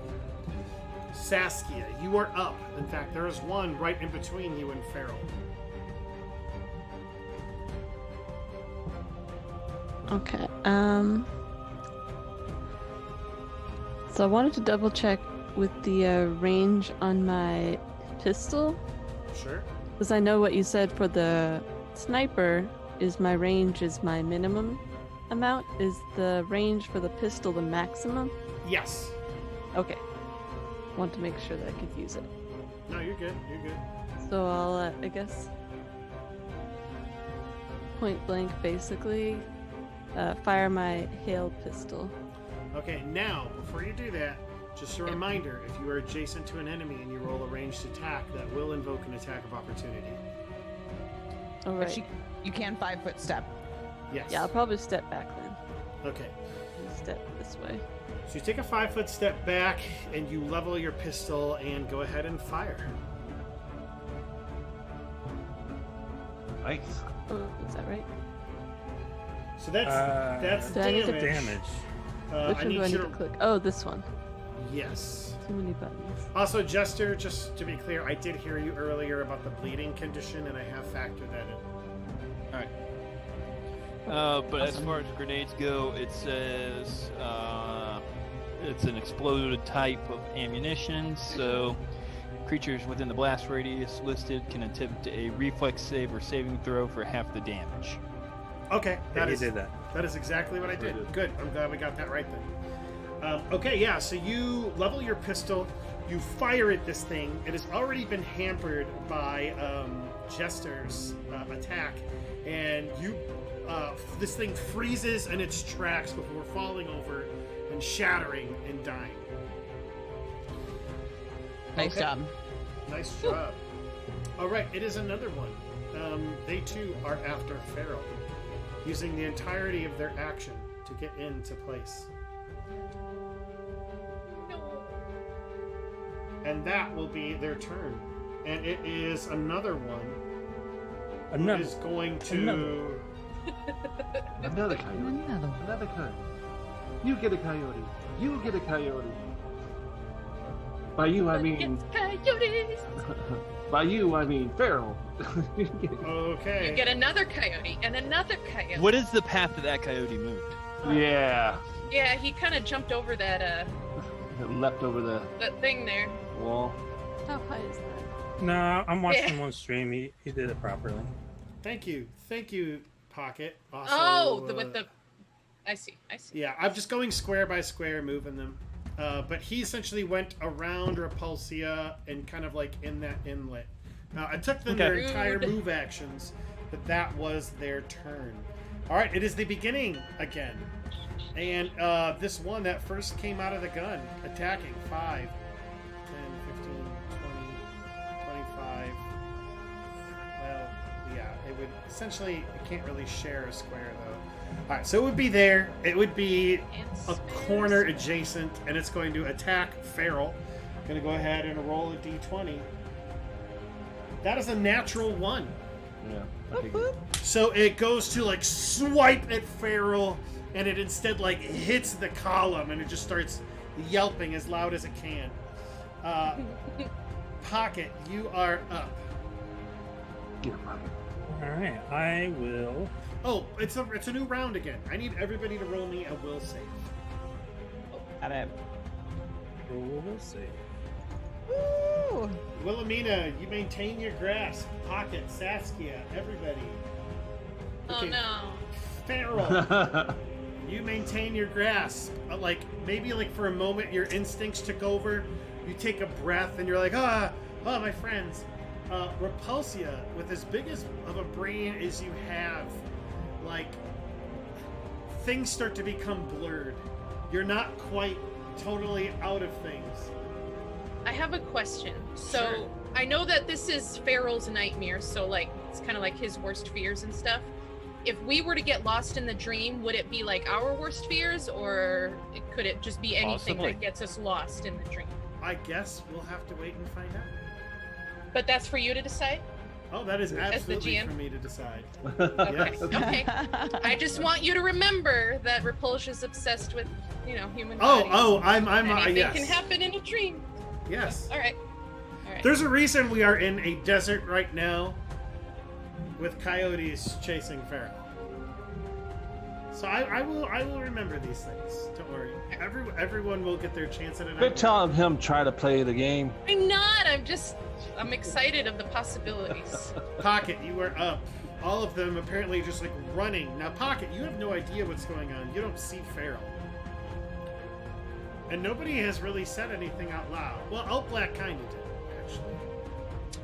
Saskia, you are up. In fact, there is one right in between you and Ferrell. Okay. So I wanted to double check with the range on my pistol, Sure. because I know what you said for the sniper is my range is my minimum amount. Is the range for the pistol the maximum? Yes. Okay. Want to make sure that I could use it. No, you're good. You're good. So I'll, I guess, point blank, basically, fire my hail pistol. Okay, now, before you do that, just a reminder, if you are adjacent to an enemy and you roll a ranged attack, that will invoke an attack of opportunity. All But right. you can 5-foot step. Yes. Yeah, I'll probably step back then. Okay. Step this way. So you take a 5-foot step back and you level your pistol and go ahead and fire. Nice. Oh, is that right? So that's Do I need to- damage. Which one do I need to click? Oh, this one. Yes. Too many buttons. Also, Jester, just to be clear, I did hear you earlier about the bleeding condition, and I have factored that in. All right. But as far as grenades go, it says it's an exploded type of ammunition, so creatures within the blast radius listed can attempt a reflex save or saving throw for half the damage. Okay, Yeah, you did that. That is exactly what I did. Good. I'm glad we got that right then. Okay, yeah. So you level your pistol, you fire at this thing. It has already been hampered by Jester's attack, and you this thing freezes in its tracks before falling over and shattering and dying. Nice job. Nice job. All right, it is another one. They too are after Ferrell, using the entirety of their action to get into place. And that will be their turn. And it is another one. Another. Is going to... Another coyote. Another coyote. You get a coyote. You get a coyote. By you, I mean... Coyotes. By you, I mean Ferrell. Okay. You get another coyote and another coyote. What is the path that coyote moved? Yeah. Yeah, he kind of jumped over that Leapt over the that thing there. wall. How high is that? No, I'm watching one stream. He did it properly. Thank you, Pocket. Also, Oh, with the. I see. Yeah, I'm just going square by square, moving them. But he essentially went around Repulsia and kind of like in that inlet. Now, I took them their entire move actions, but that was their turn. All right, it is the beginning again. And this one that first came out of the gun, attacking 5, 10, 15, 20, 25. Well, yeah, it would essentially, it can't really share a square though. All right, so it would be there. It would be a corner adjacent, and it's going to attack Ferrell. Going to go ahead and roll a d20. That is a natural 1. Yeah. Okay, good. So it goes to like swipe at Ferrell, and it instead like hits the column, and it just starts yelping as loud as it can. Pocket, you are up. Get him, Pocket. All right, I will. Oh, it's a new round again. I need everybody to roll me a will save. Got it. Roll a save. Woo! Wilhelmina, you maintain your grasp. Pocket, Saskia, everybody. Oh no. Ferrell, you maintain your grasp. Like maybe like for a moment your instincts took over. You take a breath and you're like, my friends. Repulsia, with as big of a brain as you have, like things start to become blurred. You're not quite totally out of things. I have a question. So Sure. I know that this is Ferrell's nightmare, so like it's kind of like his worst fears and stuff. If we were to get lost in the dream, would it be like our worst fears, or could it just be anything Possibly. that gets us lost in the dream? I guess we'll have to wait and find out. But that's for you to decide? Oh, that is the absolutely GM? for me to decide. Okay. Yes. Okay. I just want you to remember that Repulsion's obsessed with, human Oh, bodies. I'm Anything yes. can happen in a dream. Yes. All right. All right. There's a reason we are in a desert right now with coyotes chasing Ferrell. So I will remember these things. Don't worry. Everyone will get their chance at it. Quit telling him try to play the game. I'm not. I'm excited of the possibilities. Pocket, you are up. All of them apparently just like running. Now, Pocket, you have no idea what's going on. You don't see Ferrell. And nobody has really said anything out loud. Well, Outblack kind of did, actually.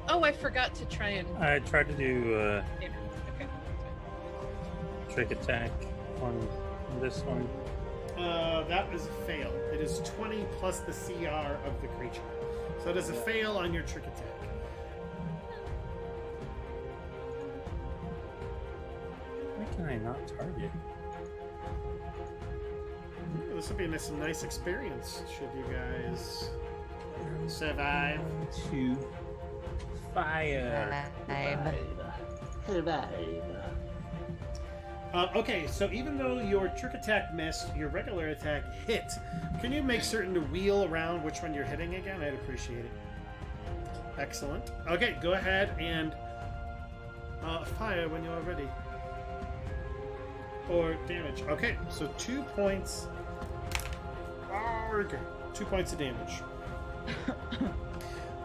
Oh, I forgot to try and. I tried to do Okay. trick attack on this one. That is a fail. It is 20 plus the CR of the creature. So it is a fail on your trick attack. Why can I not target? Ooh, this will be some nice experience should you guys survive. To fire. Okay, so even though your trick attack missed, your regular attack hit. Can you make certain to wheel around which one you're hitting again? I'd appreciate it. Excellent. Okay, go ahead and fire when you're ready. or damage. Okay, so 2 points. Okay, 2 points of damage.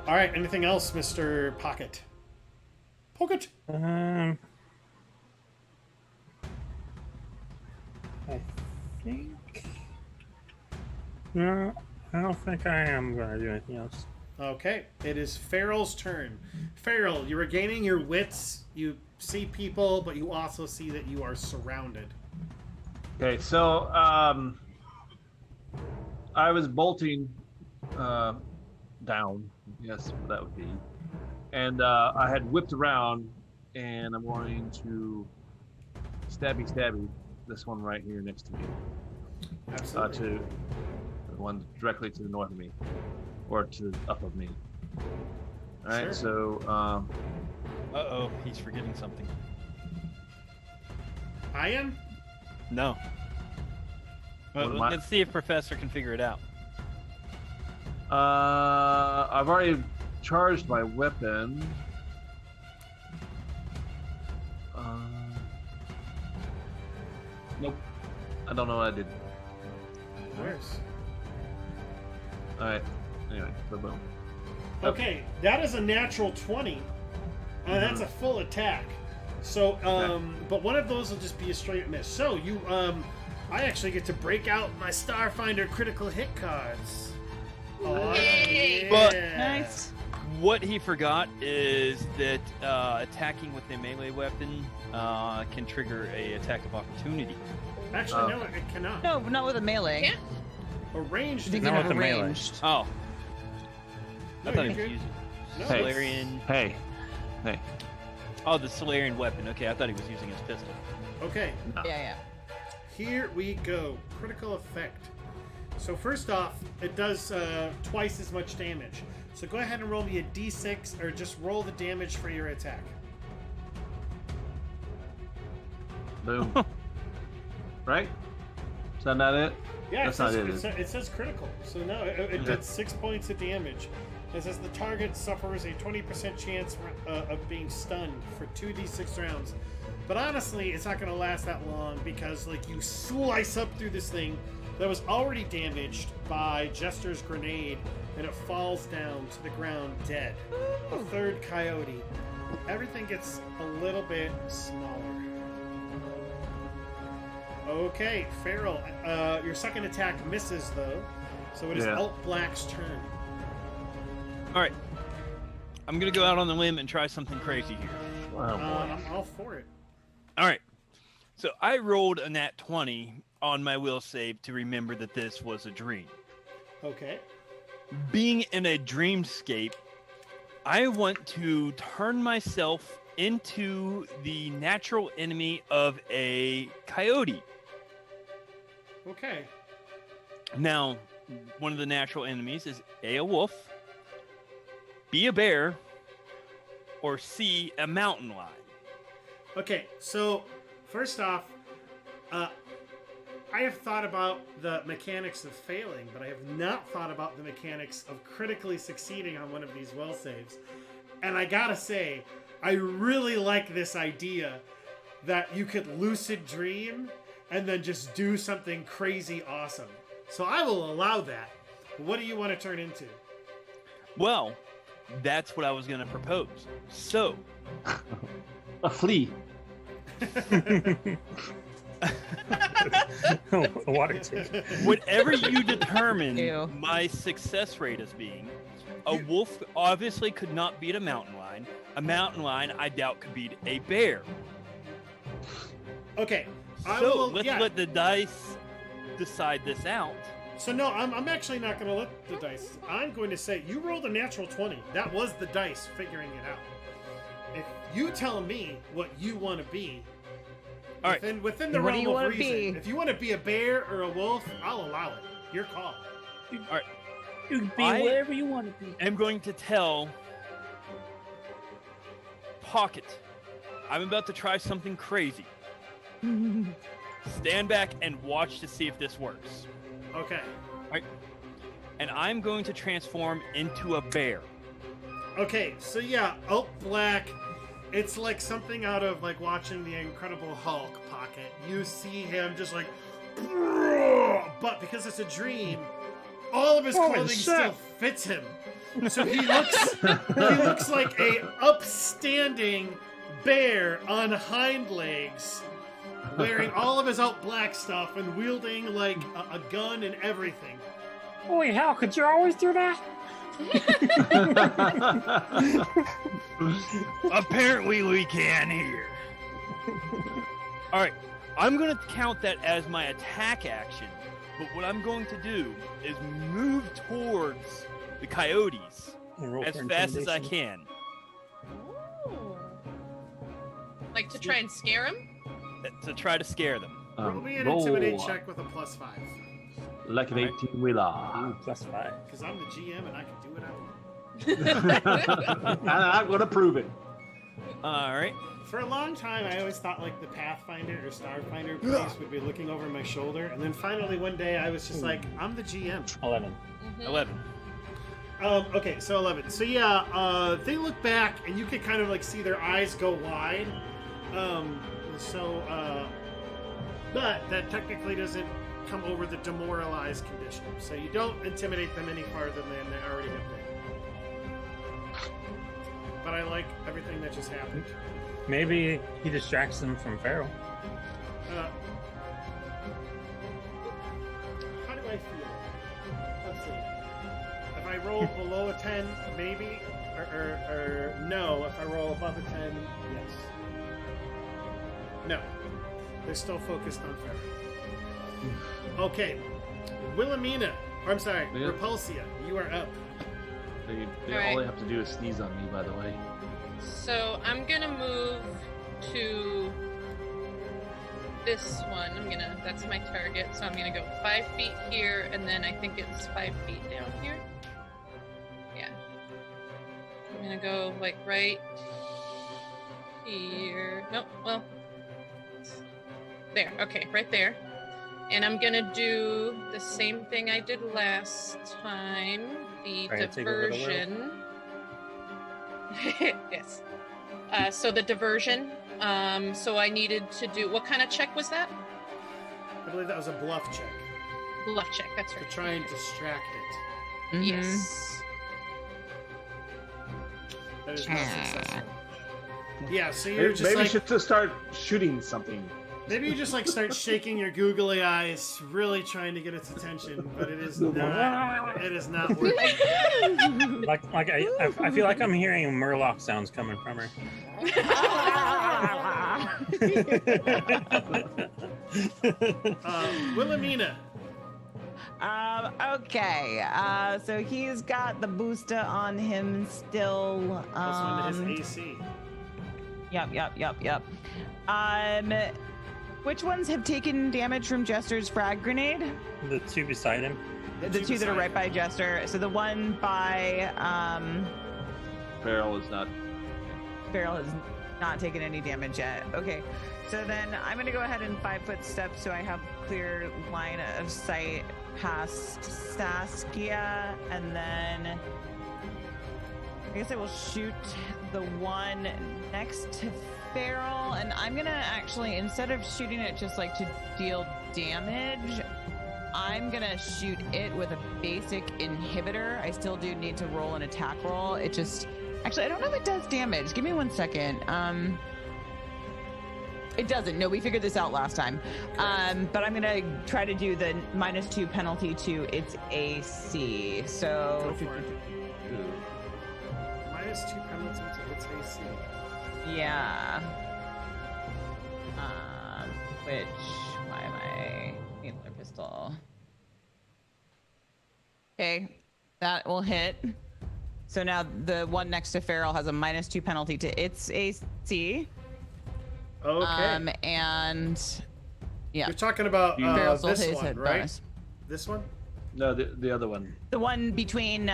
All right, anything else, Mr. Pocket? Pocket. I think. No, I don't think I am going to do anything else. Okay, it is Ferrell's turn. Ferrell, you're regaining your wits. You see people, but you also see that you are surrounded. Okay, so I was bolting down. Yes, that would be. And I had whipped around, and I'm going to stabby this one right here next to me. Absolutely. To the one directly to the north of me, or to the up of me. All right, Sure. so Uh-oh, he's forgetting something. I am? No. Well, What am I- let's see if Professor can figure it out. I've already charged my weapon. Nope. I don't know what I did. Where's? All right. Anyway, so boom. Okay, that is a natural 20. That's a full attack. So, but one of those will just be a straight miss. So you, I actually get to break out my Starfinder critical hit cards. Oh, yeah. But- Nice. What he forgot is that attacking with a melee weapon can trigger a attack of opportunity. Actually, no, it cannot. No, not with a melee. Can't? A ranged. Thinking Not of with the melee. ranged. Oh, No, I thought you're he was good. using No, Hey. Solarian. Hey. Oh, the Solarian weapon. Okay, I thought he was using his pistol. Okay, Yeah. here we go. Critical effect. So first off, it does twice as much damage. So go ahead and roll me a d6, or just roll the damage for your attack. Boom. Right? Is that not it? Yeah, That's not it, it says critical. So no, it did 6 points of damage. It says the target suffers a 20% chance of being stunned for 2d6 rounds. But honestly, it's not going to last that long because, like, you slice up through this thing that was already damaged by Jester's grenade, and it falls down to the ground dead. A third coyote. Everything gets a little bit smaller. Okay, Ferrell, your second attack misses though, so it is Yeah. Alt Black's turn. All right. I'm going to go out on the limb and try something crazy here. Oh, boy. I'm all for it. All right. So I rolled a nat 20 on my will save to remember that this was a dream. Okay. Being in a dreamscape, I want to turn myself into the natural enemy of a coyote. Okay. Now, one of the natural enemies is A, a wolf, B, a bear, or C, a mountain lion. Okay, so first off, I have thought about the mechanics of failing, but I have not thought about the mechanics of critically succeeding on one of these will saves. And I gotta say, I really like this idea that you could lucid dream and then just do something crazy awesome. So I will allow that. What do you want to turn into? Well, that's what I was going to propose. So, A flea. Water tick. whatever you determine Ew. my success rate as being, a wolf obviously could not beat a mountain lion. A mountain lion, I doubt, could beat a bear. Okay. So let's let the dice decide this out. So no, I'm actually not going to let the dice. I'm going to say you rolled a natural 20. That was the dice figuring it out. If you tell me what you want to be, All right. within the What do realm you of wanna reason, be? if you want to be a bear or a wolf, I'll allow it. Your call. You can be I- whatever you want to be. I'm going to tell Pocket, I'm about to try something crazy. Stand back and watch to see if this works. Okay. And I'm going to transform into a bear. Okay. So yeah, Alt Black It's like something out of like watching the Incredible Hulk pocket. You see him just like, but because it's a dream, all of his clothing still fits him. So he looks like a upstanding bear on hind legs, wearing all of his out black stuff and wielding like a gun and everything. Holy hell, could you always do that? Apparently we can here. All right, I'm going to count that as my attack action, but what I'm going to do is move towards the coyotes as fast as I can. Ooh. Like to try and scare him? To try to scare them. Roll me an intimidate check with a +5. Like an 18-wheeler. +5. Because I'm the GM and I can do what I want. And I'm going to prove it. All right. For a long time, I always thought like the Pathfinder or Starfinder police would be looking over my shoulder, and then finally one day I was just like, I'm the GM. 11. Mm-hmm. 11. Okay, so 11. So yeah, they look back and you can kind of like see their eyes go wide. But that technically doesn't come over the demoralized condition. So you don't intimidate them any farther than they already have been. But I like everything that just happened. Maybe he distracts them from Ferrell. How do I feel? Let's see. If I roll below a 10, maybe, or no. If I roll above a 10, yes. No. They're still focused on Ferrell. Okay. Wilhelmina. I'm sorry, Yeah. Repulsia, you are up. All Alright. they have to do is sneeze on me, by the way. So I'm gonna move to this one. That's my target. So I'm gonna go 5 feet here, and then I think it's 5 feet down here. Yeah. I'm gonna go like right here. Nope. Well, there. Okay, right there. And I'm gonna do the same thing I did last time. The Try to take over the world. diversion. Yes. So the diversion. So I needed to do. What kind of check was that? I believe that was a bluff check. Bluff check. That's To right. try and distract it. Yes. That is not successful. Yeah, so you're Maybe, just maybe like... you should just start shooting something. Maybe you just like start shaking your googly eyes, really trying to get its attention, but it is not. It is not working. Like I feel like I'm hearing Murloc sounds coming from her. Wilhelmina. Okay. So he's got the booster on him still. Plus 1 to his AC. Yep. Which ones have taken damage from Jester's frag grenade? The two beside him. The two that are right by Jester. So the one by Ferrell is not. Ferrell has not taken any damage yet. Okay. So then I'm gonna go ahead and 5-foot step so I have clear line of sight past Saskia, and then I guess I will shoot the one next to Ferrell, and I'm gonna actually, instead of shooting it just like to deal damage, I'm gonna shoot it with a basic inhibitor. I still do need to roll an attack roll. It just, actually, I don't know if it does damage. Give me 1 second. It doesn't. No, we figured this out last time. But I'm gonna try to do the -2 penalty to its AC. So Go for it. -2 penalty to its AC. yeah. Why am I need another pistol? Okay, that will hit. So now the one next to Ferrell has a -2 penalty to its AC. Okay. And yeah, You're talking about Ferrell still this his one, hit right? bonus. This one? No, the other one. The one between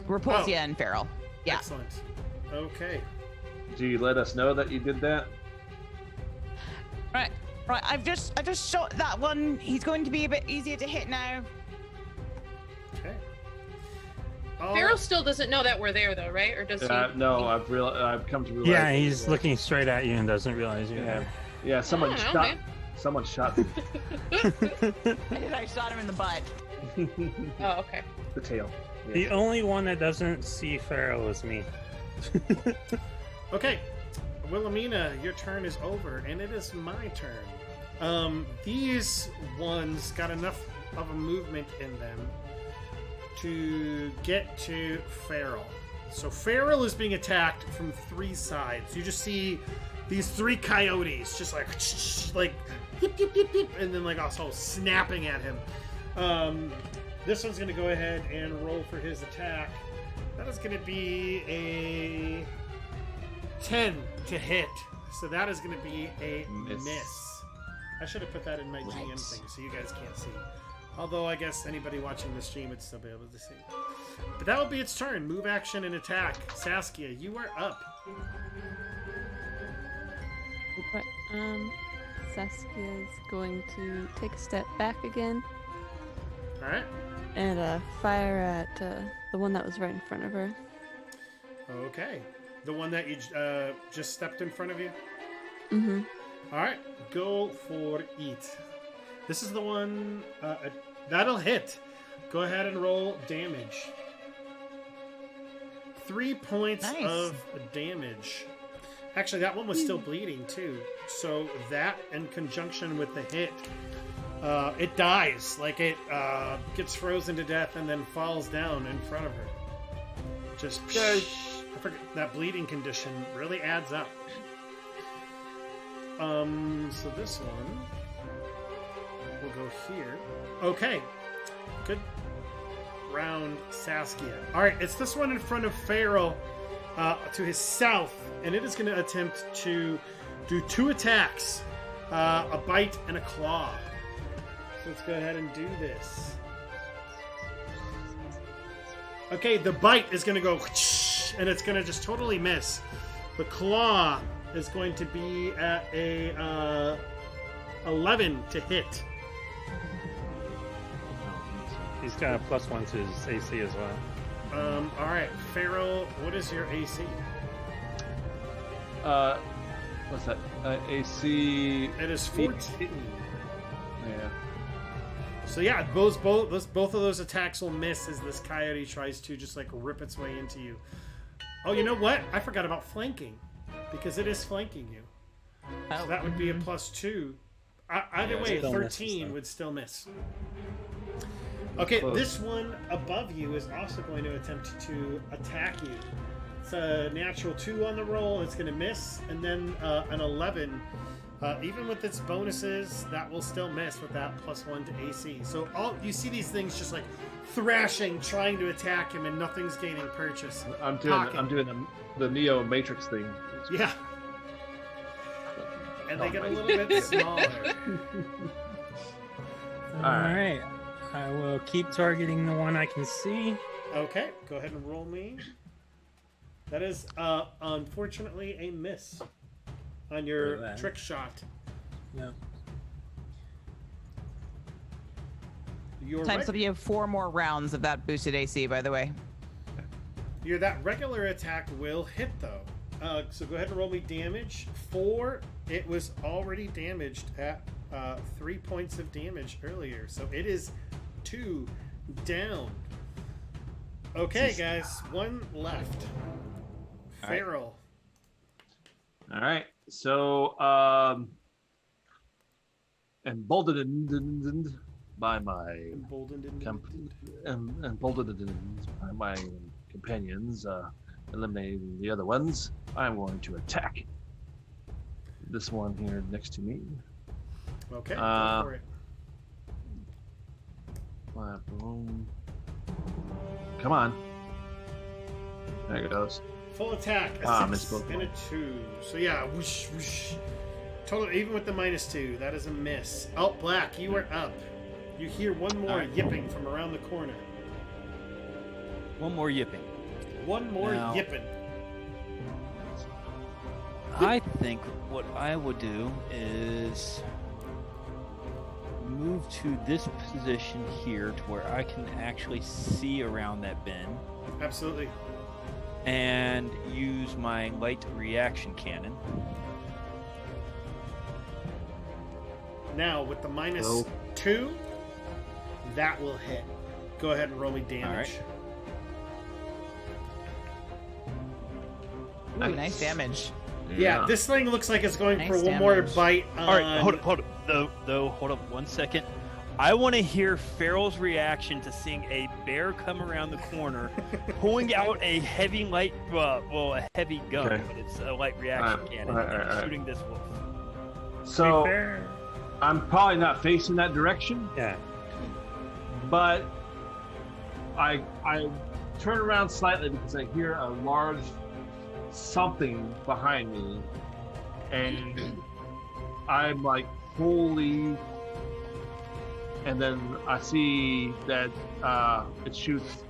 Repulsia and Ferrell. Yeah. Excellent. Okay. Do you let us know that you did that? Right. I've just shot that one. He's going to be a bit easier to hit now. Okay. Ferrell still doesn't know that we're there, though, right? Or does he? No, I've come to realize. Yeah, he's looking straight at you and doesn't realize you're Yeah, there. yeah. Someone I don't know, shot. man. Someone shot me. I shot him in the butt. Oh, okay. The tail. The Yeah. only one that doesn't see Ferrell is me. Okay, Wilhelmina, your turn is over, and it is my turn. These ones got enough of a movement in them to get to Ferrell. So Ferrell is being attacked from 3 sides. You just see these 3 coyotes just like yip, yip, yip, yip, and then like also snapping at him. This one's going to go ahead and roll for his attack. That is going to be a 10 to hit. So that is going to be a miss. I should have put that in my GM thing so you guys can't see. Although I guess anybody watching the stream would still be able to see. But that will be its turn. Move, action, and attack. Saskia, you are up. Right. Saskia's going to take a step back again All right. and fire at the one that was right in front of her. Okay. The one that you just stepped in front of you? Mm-hmm. All right. Go for it. This is the one that'll hit. Go ahead and roll damage. 3 points Nice. of damage. Actually, that one was still bleeding too. So that, in conjunction with the hit, it dies. Like it gets frozen to death and then falls down in front of her. Just I forget, that bleeding condition really adds up. So this one will go here. Okay, good round, Saskia. All right, it's this one in front of Ferrell to his south, and it is going to attempt to do 2 attacks, a bite and a claw. So let's go ahead and do this. Okay, the bite is going to go, and it's going to just totally miss. The claw is going to be at a 11 to hit. He's got a +1 to his AC as well. All right, Ferrell, what is your AC? What's that? AC. It is 14. Yeah. So yeah, both of those attacks will miss as this coyote tries to just like rip its way into you. Oh, you know what? I forgot about flanking, because it is flanking you. So that would be a +2. Either way, still 13 misses, would still miss. Okay, Close. this one above you is also going to attempt to attack you. It's a natural 2 on the roll. It's going to miss, and then an 11. Even with its bonuses, that will still miss with that +1 to AC. So you see these things just like thrashing, trying to attack him, and nothing's gaining purchase. I'm Pocket. doing the Neo Matrix thing. Yeah. And they get a little bit smaller. Alright. I will keep targeting the one I can see. Okay, go ahead and roll me. That is unfortunately a miss on your that. trick shot. Yeah. Your Times up, you have 4 more rounds of that boosted AC, by the way. that regular attack will hit though. So go ahead and roll me damage. 4. It was already damaged at 3 points of damage earlier, so it is 2 down. Okay, guys, 1 left. All right. Ferrell. All right. So, emboldened by my emboldened by my companions, eliminating the other ones, I'm going to attack this one here next to me. Okay, go for it. Boom. Come on. There it goes. Full attack, a 6 and a 2. So yeah, whoosh, whoosh. Total, even with the -2, that is a miss. Oh, Black, you are up. You hear one more yipping from around the corner. One more yipping. One more Now- yipping. I think what I would do is move to this position here to where I can actually see around that bend Absolutely. and use my light reaction cannon. Now, with the -2, that will hit. Go ahead and roll me damage. Ooh, nice damage. Yeah, this thing looks like it's going Nice for one more damage. bite on... All right, hold up. Hold up 1 second. I want to hear Ferrell's reaction to seeing a bear come around the corner, pulling out a heavy light, a heavy gun, Okay. but it's a light reaction cannon, and shooting this wolf. So Fair. I'm probably not facing that direction, Yeah. but I turn around slightly because I hear a large something behind me, and I'm like, holy. And then I see that it shoots,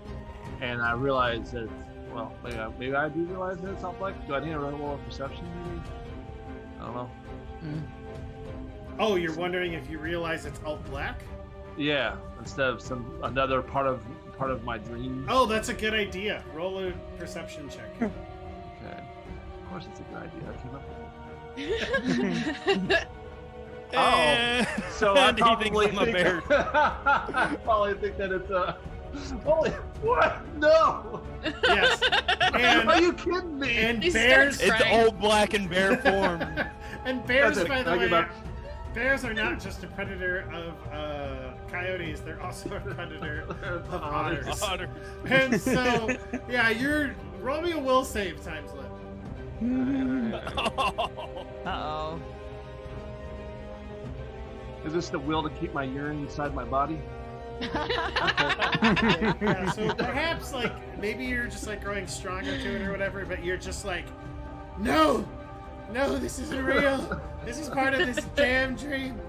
and I realize that, well, maybe I do realize that it's not black. Do I need to run more perception? Maybe? I don't know. Oh, you're wondering if you realize it's all black? Yeah, instead of another part of my dream. Oh, that's a good idea. Roll a perception check. Okay. Of course, it's a good idea. I came up with it. So I And he thinks I'm a bear. I probably think that it's a. Holy what? No! Yes. And, Are you kidding me? and He bears... starts It's old black and bear form. And bears, That's it. by the I give way, up. bears are not just a predator of coyotes, they're also a predator of otters. Otter. And so, yeah, you're... Roll me a will save times 11. Uh-oh. Is this the will to keep my urine inside my body? Yeah, so perhaps, like, maybe you're just, like, growing stronger to it or whatever, but you're just like, no! No, this isn't real! This is part of this damn dream!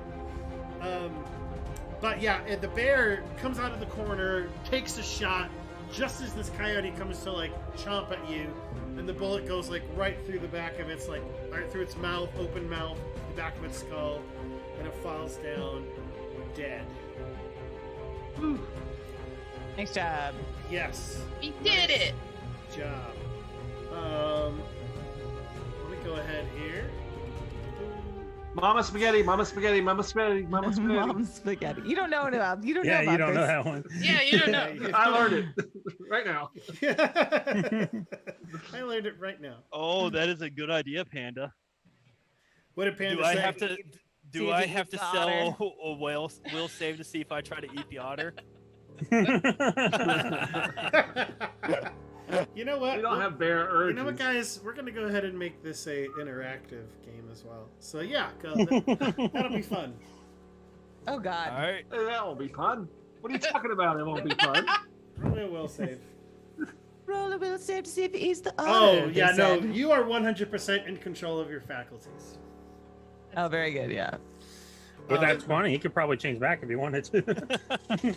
But yeah, the bear comes out of the corner, takes a shot, just as this coyote comes to, like, chomp at you, and the bullet goes, like, right through the back of its, like, right through its mouth, open mouth, the back of its skull, and it falls down dead. Nice job. Yes. We did it. Good job. Let me go ahead here. Mama spaghetti, mama spaghetti, mama spaghetti, mama spaghetti. Mom spaghetti. You don't know about. You don't Yeah, know about you don't know this. that one. Yeah, you don't know. I learned it right now. I learned it right now. Oh, that is a good idea, Panda. What did Panda Do I say? have to? See Do if I he have to eats the sell a will save to see if I try to eat the otter? You know what? We don't have bear urges. You know what, guys? We're gonna go ahead and make this a interactive game as well. So yeah, that'll be fun. Oh God. All right. Hey, that won't be fun. What are you talking about? It won't be fun. Roll me a will save. Roll a will save to see if he eats the Oh otter. they yeah, no, said. you are 100% in control of your faculties. Oh, very good. Yeah. With that 20, he could probably change back if he wanted to.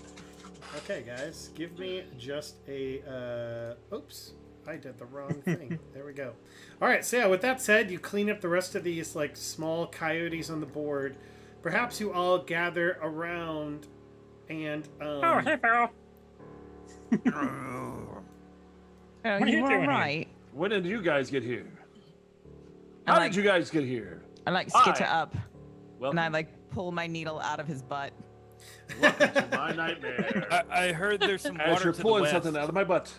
Okay, guys, give me just a. Oops, I did the wrong thing. There we go. All right, so yeah, with that said, you clean up the rest of these like small coyotes on the board. Perhaps you all gather around and. Oh, hey, Ferrell. Oh, What are you you were doing here? right. When did you guys get here? I How like- did you guys get here? I like skitter Hi. up, Welcome and I like pull my needle out of his butt. to my nightmare. I heard there's some As water you're to the pulling west. something out of my butt.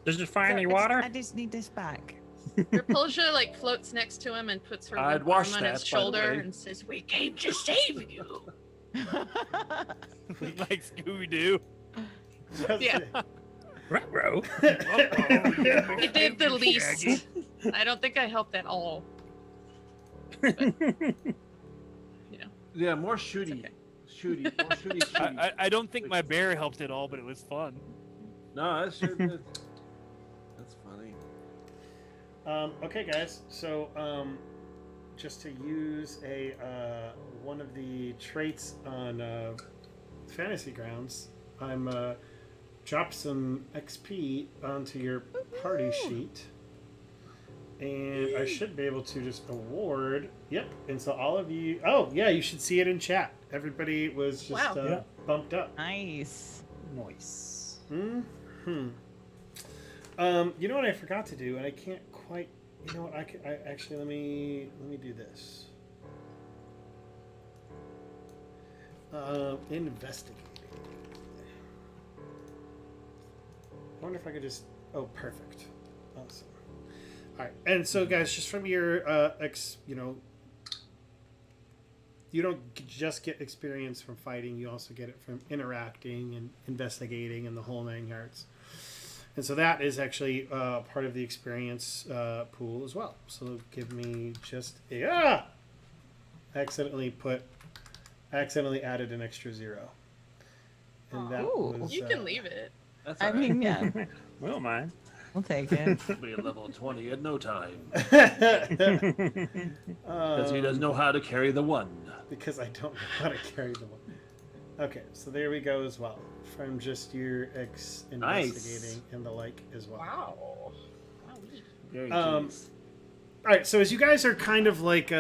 Does it find any I just- water? I just need this back. Rapulsia like floats next to him and puts her I'd limp wash arm on his that, by the shoulder way. and says, "We came to save you." Like Scooby Doo. Yeah. Ruh-roh. I did the least. I don't think I helped at all. Yeah, more shooty. okay. Shooty. More shooty, shooty. I don't think my bear helped at all, but it was fun. No, that's sure did. That's funny. Okay, guys. So, just to use a one of the traits on Fantasy Grounds, I'm drop some XP onto your party sheet. And I should be able to just award. Yep. And so all of you. Oh, yeah, you should see it in chat. Everybody was just Yeah. bumped up. Nice. Nice. You know what I forgot to do, and I can't quite. You know what? I actually let me do this. Investigating. I wonder if I could just. Oh, perfect. Awesome. All right, and so guys, just from your you don't just get experience from fighting; you also get it from interacting and investigating and the whole 9 yards. And so that is actually part of the experience pool as well. So give me just a accidentally added an extra 0, and that was. You can leave it. That's I all right. mean, yeah, Well, mine. we'll take it. Be a level 20 in no time. Because Because he doesn't know how to carry the 1. Because I don't know how to carry the 1. Okay, so there we go as well. From just your investigating and the like as well. Wow. Very All genius. right, so as you guys are kind of like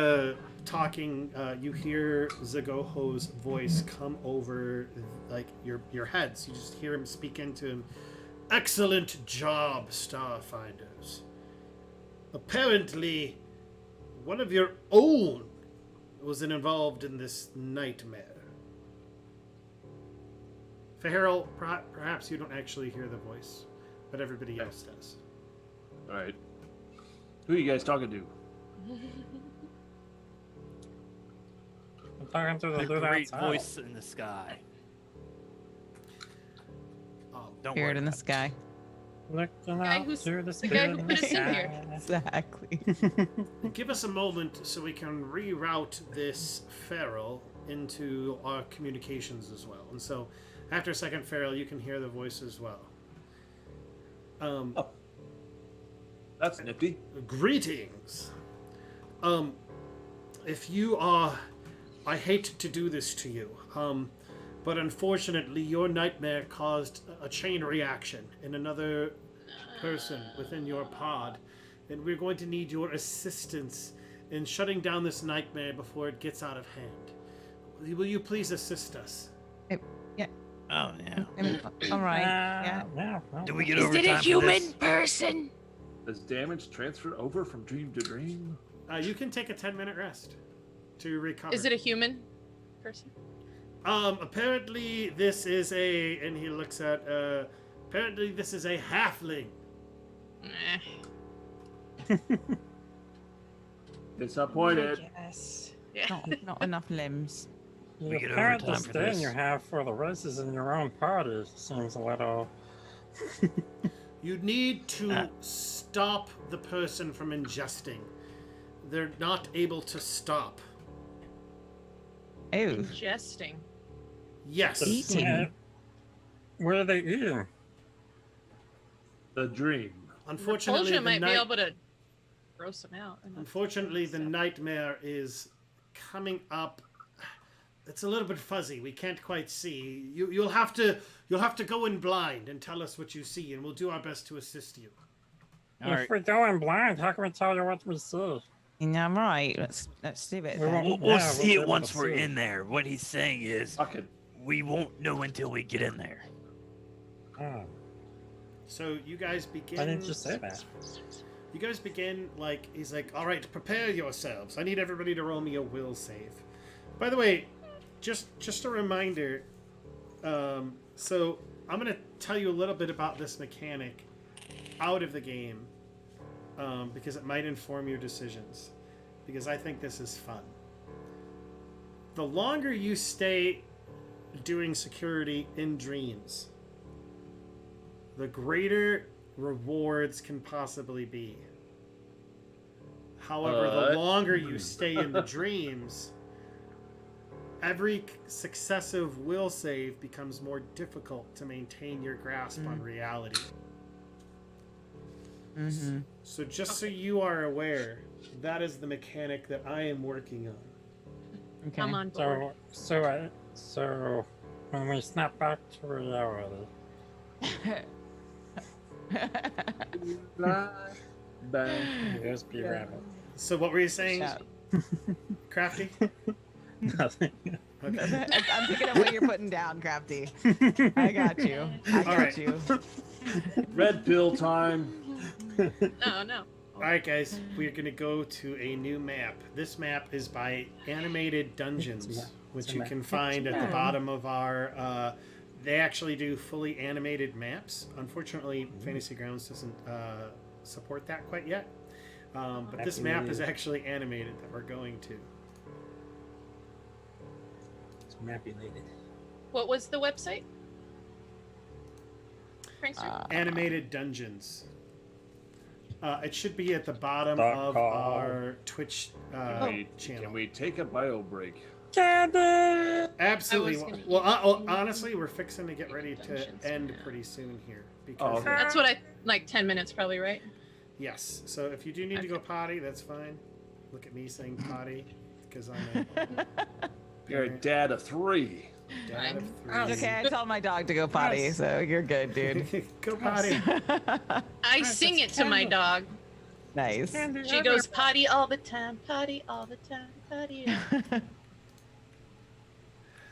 talking, you hear Zagoho's voice come over like your heads. You just hear him speak into him. Excellent job, Starfinders. Apparently, one of your own was involved in this nightmare. Ferrell, perhaps you don't actually hear the voice, but everybody else does. All right. Who are you guys talking to? I'm talking to the The dude great outside. voice in the sky. Don't Spirit worry in the about it. sky. Looking guy out who's- to the the guy who spirit put us in here. Exactly. Give us a moment so we can reroute this Ferrell into our communications as well. And so, after a second, Ferrell, you can hear the voice as well. That's nifty. Greetings. If you are, I hate to do this to you, but unfortunately, your nightmare caused a chain reaction in another person within your pod, and we're going to need your assistance in shutting down this nightmare before it gets out of hand. Will you please assist us? Oh yeah. All right. Yeah. Yeah. Well, Do we get Is overtime it a for human this? person? Does damage transfer over from dream to dream? You can take a 10-minute rest to recover. Is it a human person? Apparently this is a, and he looks at, apparently this is a halfling. Disappointed. Yes. Yeah. Not enough limbs. the We get apparent overtime for disdain this. you have for the races in your own party seems a little. You need to stop the person from ingesting. They're not able to stop. Oh, Ingesting. Yes. Eating. What are they eating? The dream. Unfortunately, Repulsion the might be night- able to gross them out. enough. Unfortunately, the nightmare is coming up. It's a little bit fuzzy. We can't quite see. You'll have to go in blind and tell us what you see, and we'll do our best to assist you. All If right. we go in blind, how can we tell you what we see? yeah, right. Let's do it. We then. won't- We'll Yeah, see we'll be it able once to we're see. in there. What he's saying is, Fucking. we won't know until we get in there. Oh, So you guys begin. why didn't you say that? You guys begin like he's like, all right, prepare yourselves. I need everybody to roll me a will save. By the way, just a reminder. So I'm gonna tell you a little bit about this mechanic out of the game, because it might inform your decisions. Because I think this is fun. The longer you stay doing security in dreams, the greater rewards can possibly be. However, the longer you stay in the dreams, every successive will save becomes more difficult to maintain your grasp on reality. Mm-hmm. So just so you are aware, that is the mechanic that I am working on. Okay. I'm on board. So when we snap back to reality, Bang. There's B Rabbit. So what were you saying, Shout. Crafty? Nothing. Okay. I'm picking up what you're putting down, Crafty. I got you. I got right. you. Red pill time. No. All right, guys, we're gonna go to a new map. This map is by Animated Dungeons, which you can find at the bottom of our. They actually do fully animated maps. Unfortunately, Fantasy Grounds doesn't support that quite yet. But this map is actually animated that we're going to. It's map-related. What was the website? Prankster? Animated Dungeons. It should be at the bottom .com. of our Twitch Can channel. we take a bio break? Absolutely. I was gonna Well, honestly, we're fixing to get ready to Dungeons, end yeah. pretty soon here. Oh, Because okay. That's what I like. 10 minutes, probably, right? yes. So if you do need to go potty, that's fine. Look at me saying potty because I'm You're a dad of 3. a dad of It's 3. okay. I tell my dog to go potty, so you're good, dude. Go potty. I sing it to my dog. Nice. She goes potty all the time, potty all the time, potty.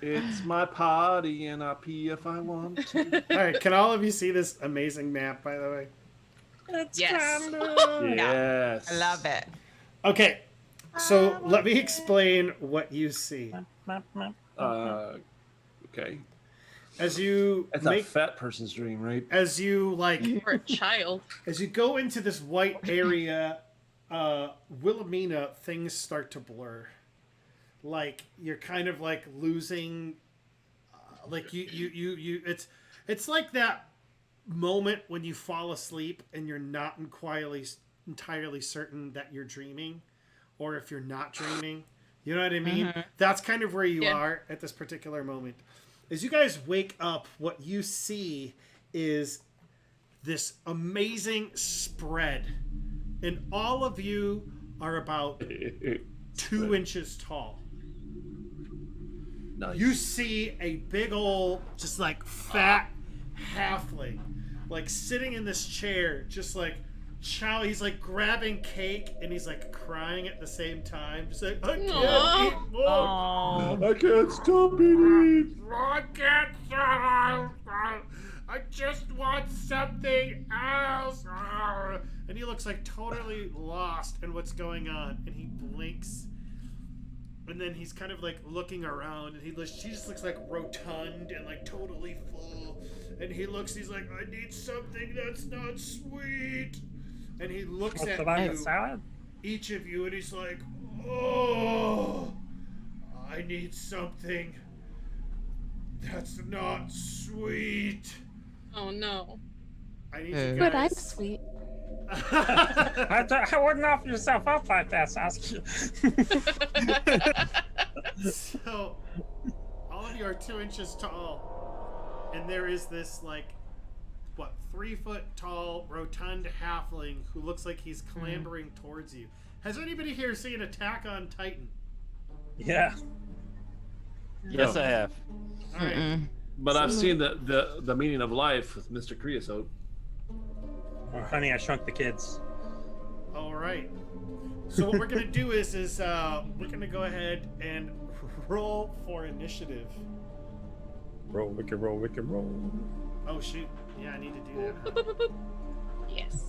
It's my potty and I pee if I want to. All right. Can all of you see this amazing map, by the way? Yes. Yes. I love it. Okay. So let me explain what you see. Okay. As you That's make a fat person's dream, right? as you For a child. as you go into this white area, Wilhelmina, things start to blur. Like you're kind of like losing, like you. It's like that moment when you fall asleep and you're not entirely certain that you're dreaming, or if you're not dreaming. You know what I mean? That's kind of where you are at this particular moment. As you guys wake up, what you see is this amazing spread. And all of you are about 2 inches tall. Nice. You see a big old, just like fat halfling, like sitting in this chair, just like chow. He's like grabbing cake and he's like crying at the same time. Just like, I can't Aw. eat more. Oh. I can't stop eating. I can't stop. I just want something else. And he looks like totally lost in what's going on. And he blinks. And then he's kind of like looking around, and she just looks like rotund and like totally full. And he's like, I need something that's not sweet. And he looks What's at the line you, of salad? each of you, and he's like, oh, I need something that's not sweet. Oh no. I need you But I'm guys. sweet. I wouldn't offer yourself up like that, Saskia. So, all of you are 2 inches tall, and there is this like, 3 foot tall, rotund halfling who looks like he's clambering towards you. Has anybody here seen Attack on Titan? Yeah. Yes, I have. All right. But I've seen the meaning of life with Mr. Creosote. Oh, honey, I Shrunk the Kids. All right. So what we're gonna do is we're gonna go ahead and roll for initiative. Roll, wicked roll, wicked roll. Oh shoot! Yeah, I need to do that. Huh? Yes.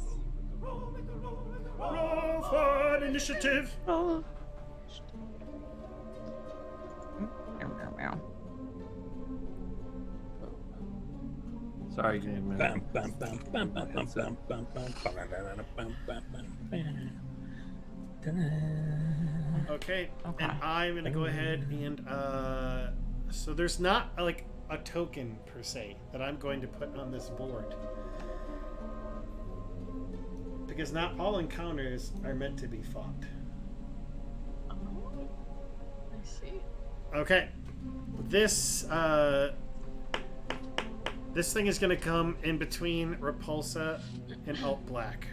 Roll for initiative. Oh. Meow, meow, meow. Sorry, give me a minute. Bam, bam, bam, bam, bam, bam, bam, bam, bam, bam, bam, bam, bam. Okay. Okay. And I'm gonna go ahead and so there's not like a token per se that I'm going to put on this board because not all encounters are meant to be fought. Oh, I see. Okay. This this thing is gonna come in between Repulsa and Alt Black.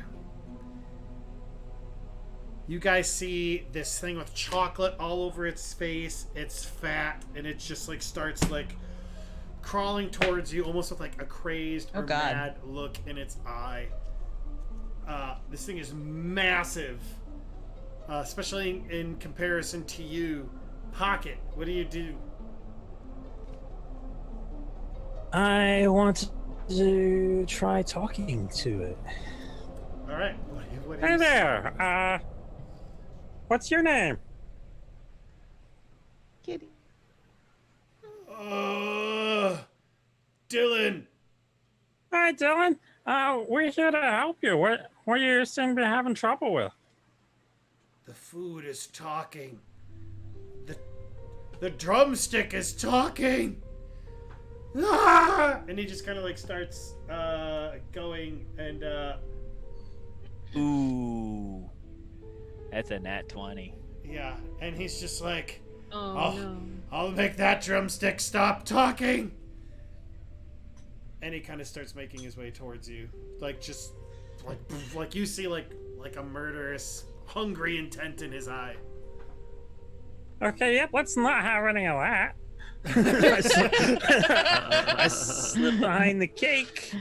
You guys see this thing with chocolate all over its face. It's fat, and it just like starts like crawling towards you, almost with like a crazed or Oh, God. mad look in its eye. This thing is massive, especially in comparison to you. Pocket, what do you do? I want to try talking to it. All right. What do Hey you say? there. What's your name? Kitty. Dylan. Hi, Dylan. We're here to help you. What you seem to be having trouble with? The food is talking. The drumstick is talking. Ah! And he just kind of like starts going and Ooh. That's a nat 20. yeah, and he's just like, Oh no. I'll make that drumstick stop talking. And he kind of starts making his way towards you, like just like you see like a murderous, hungry intent in his eye. Okay, yep, let's not have any of that. I slip behind the cake.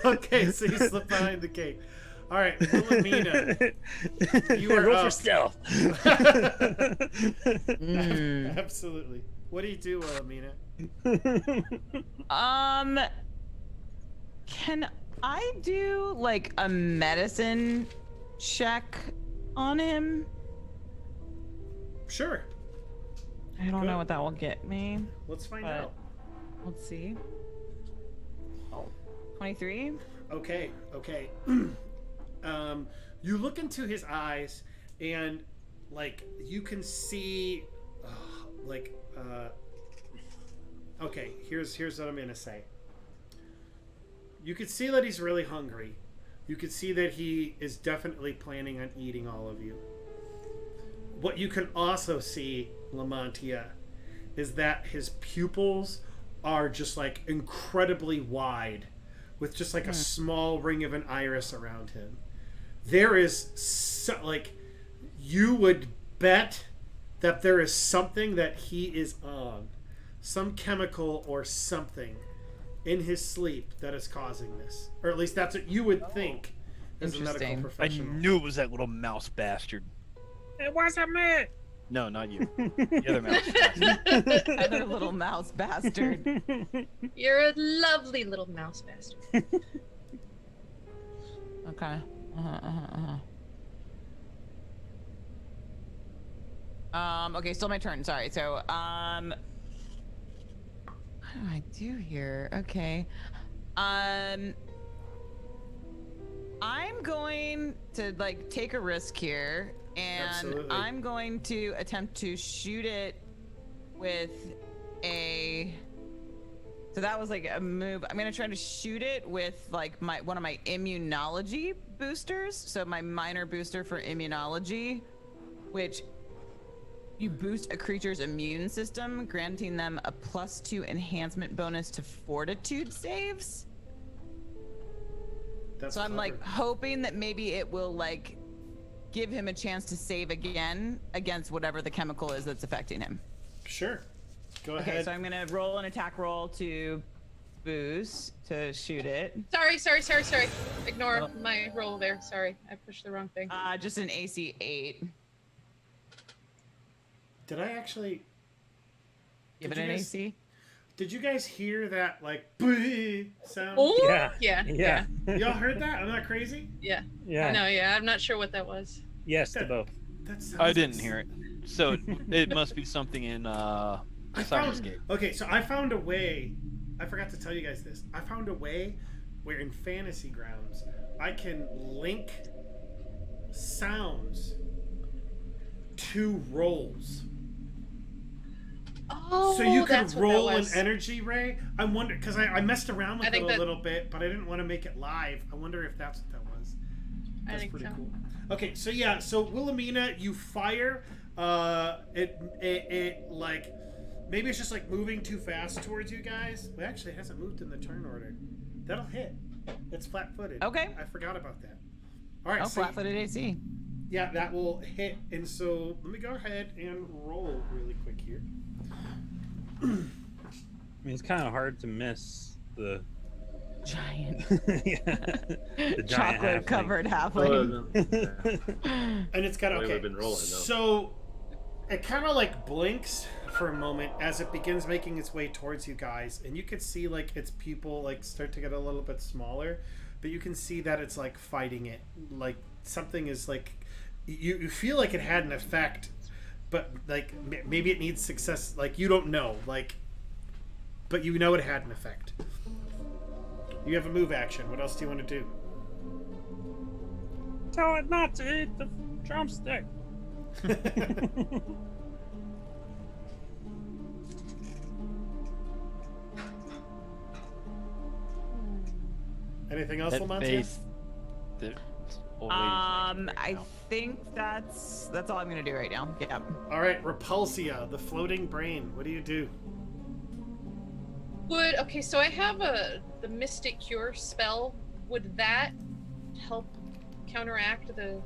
Okay, so you slip behind the cake. All right, Wilhelmina, you are Roll up. for stealth. Absolutely. What do you do, Wilhelmina? Can I do like a medicine check on him? Sure. I don't Good. know what that will get me. Let's find But- out. Let's see. Oh, 23. Okay. You look into his eyes, and like you can see, okay. Here's what I'm gonna say. You can see that he's really hungry. You can see that he is definitely planning on eating all of you. What you can also see, Lamontia, is that his pupils are just like incredibly wide, with just like a small ring of an iris around him. There is you would bet that there is something that he is on, some chemical or something in his sleep that is causing this, or at least that's what you would think as a medical Interesting. I professional. knew it was that little mouse bastard. It wasn't me. No, not you. The other mouse bastard. Other little mouse bastard. You're a lovely little mouse bastard. Okay. Okay, still my turn. Sorry. So, what do I do here? Okay. I'm going to like take a risk here, and Absolutely. I'm going to attempt to shoot it with a. So that was like a move. I'm gonna try to shoot it with like one of my immunology boosters. So my minor booster for immunology, which you boost a creature's immune system, granting them a +2 enhancement bonus to fortitude saves. That's So I'm like clever. hoping that maybe it will like give him a chance to save again against whatever the chemical is that's affecting him. Sure. Go Okay, ahead. so I'm gonna roll an attack roll to boost to shoot it. Sorry. Ignore my roll there. Sorry, I pushed the wrong thing. Just an AC 8. Did I actually? Give it Did an you guys- AC. Did you guys hear that like "boo" sound? Oh, Yeah. yeah. Y'all heard that? I'm not crazy. Yeah. Yeah. No, yeah. I'm not sure what that was. Yes to both. That sounds I didn't hear it. So it must be something in I found, Sirenscape. okay, so I found a way. I forgot to tell you guys this. I found a way where in Fantasy Grounds I can link sounds to rolls. Oh, So you that's could what that roll an was. energy ray. I wonder, because I messed around with I it think a that- little bit, but I didn't want to make it live. I wonder if that's what that was. I That's think pretty so. cool. Okay, so yeah, so Wilhelmina, you fire. It like maybe it's just like moving too fast towards you guys. Well, actually, it hasn't moved in the turn order. That'll hit. It's flat-footed. Okay. I forgot about that. All right. Oh, so flat-footed AC. yeah, that will hit. And so let me go ahead and roll really quick here. I mean, it's kind of hard to miss the Giant Yeah. The giant chocolate covered halfling. And it's got Well, okay. we've been rolling, though. So it kind of like blinks for a moment as it begins making its way towards you guys, and you can see like its pupil like start to get a little bit smaller, but you can see that it's like fighting it. Like something is like you feel like it had an effect, but like maybe it needs success. Like you don't know, like, but you know it had an effect. You have a move action. What else do you want to do? Tell it not to eat the drumstick. Anything else, That Lamontia? face. The old lady's making right I now. think that's all I'm gonna do right now. Yeah. All right, Repulsia, the floating brain. What do you do? Okay, so I have the Mystic Cure spell. Would that help counteract the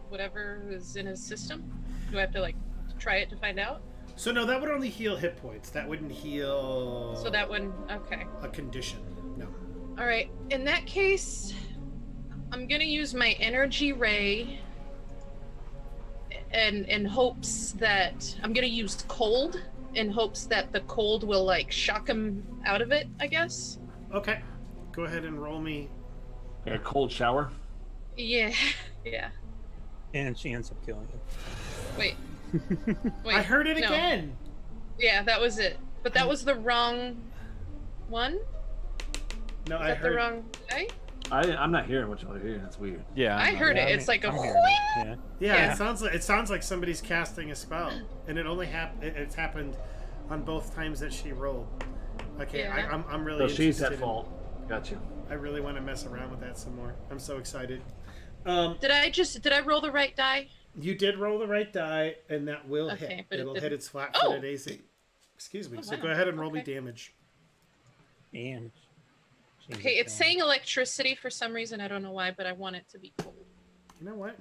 whatever is in his system? Do I have to like try it to find out? So no, that would only heal hit points. That wouldn't heal. So that one, okay. A condition. No. All right. In that case, I'm gonna use my energy ray, and in hopes that I'm gonna use cold, in hopes that the cold will like shock him out of it. I guess. Okay. Go ahead and roll me. A cold shower. Yeah. Yeah. And she ends up killing him. Wait. Wait. I heard it no. again. Yeah, that was it. But that was the wrong one. No, Is I that heard. the wrong guy? I'm not hearing what y'all are hearing. That's weird. Yeah, I heard it. It's like a. I'm hearing it, yeah. Yeah, Yeah. it sounds like somebody's casting a spell, and it only it's happened on both times that she rolled. Okay, Yeah. I'm really. So she's interested at in- fault. Got you. I really want to mess around with that some more. I'm so excited. Did I roll the right die? You did roll the right die, and that will Okay, hit. but it It'll hit didn't- its flat-footed Oh! AC. Excuse me. Oh, So wow. go ahead and roll me Okay. damage. And she Okay, ends it's up saying electricity for some reason. I don't know why, but I want it to be cold. You know what?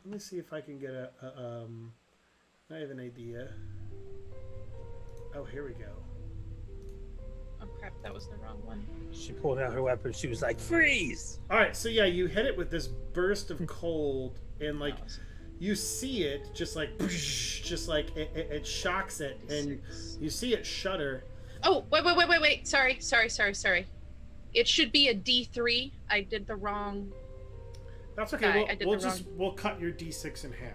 Let me see if I can get I have an idea. Oh, here we go. Oh crap, that was the wrong one. she pulled out her weapon. She was like, "Freeze!" All right, so yeah, you hit it with this burst of cold, and like you see it just like it shocks it, and you see it shudder. Oh, wait. Sorry. It should be a D3. I did the wrong. That's Guy, okay. I did We'll the just we'll cut your D6 in half.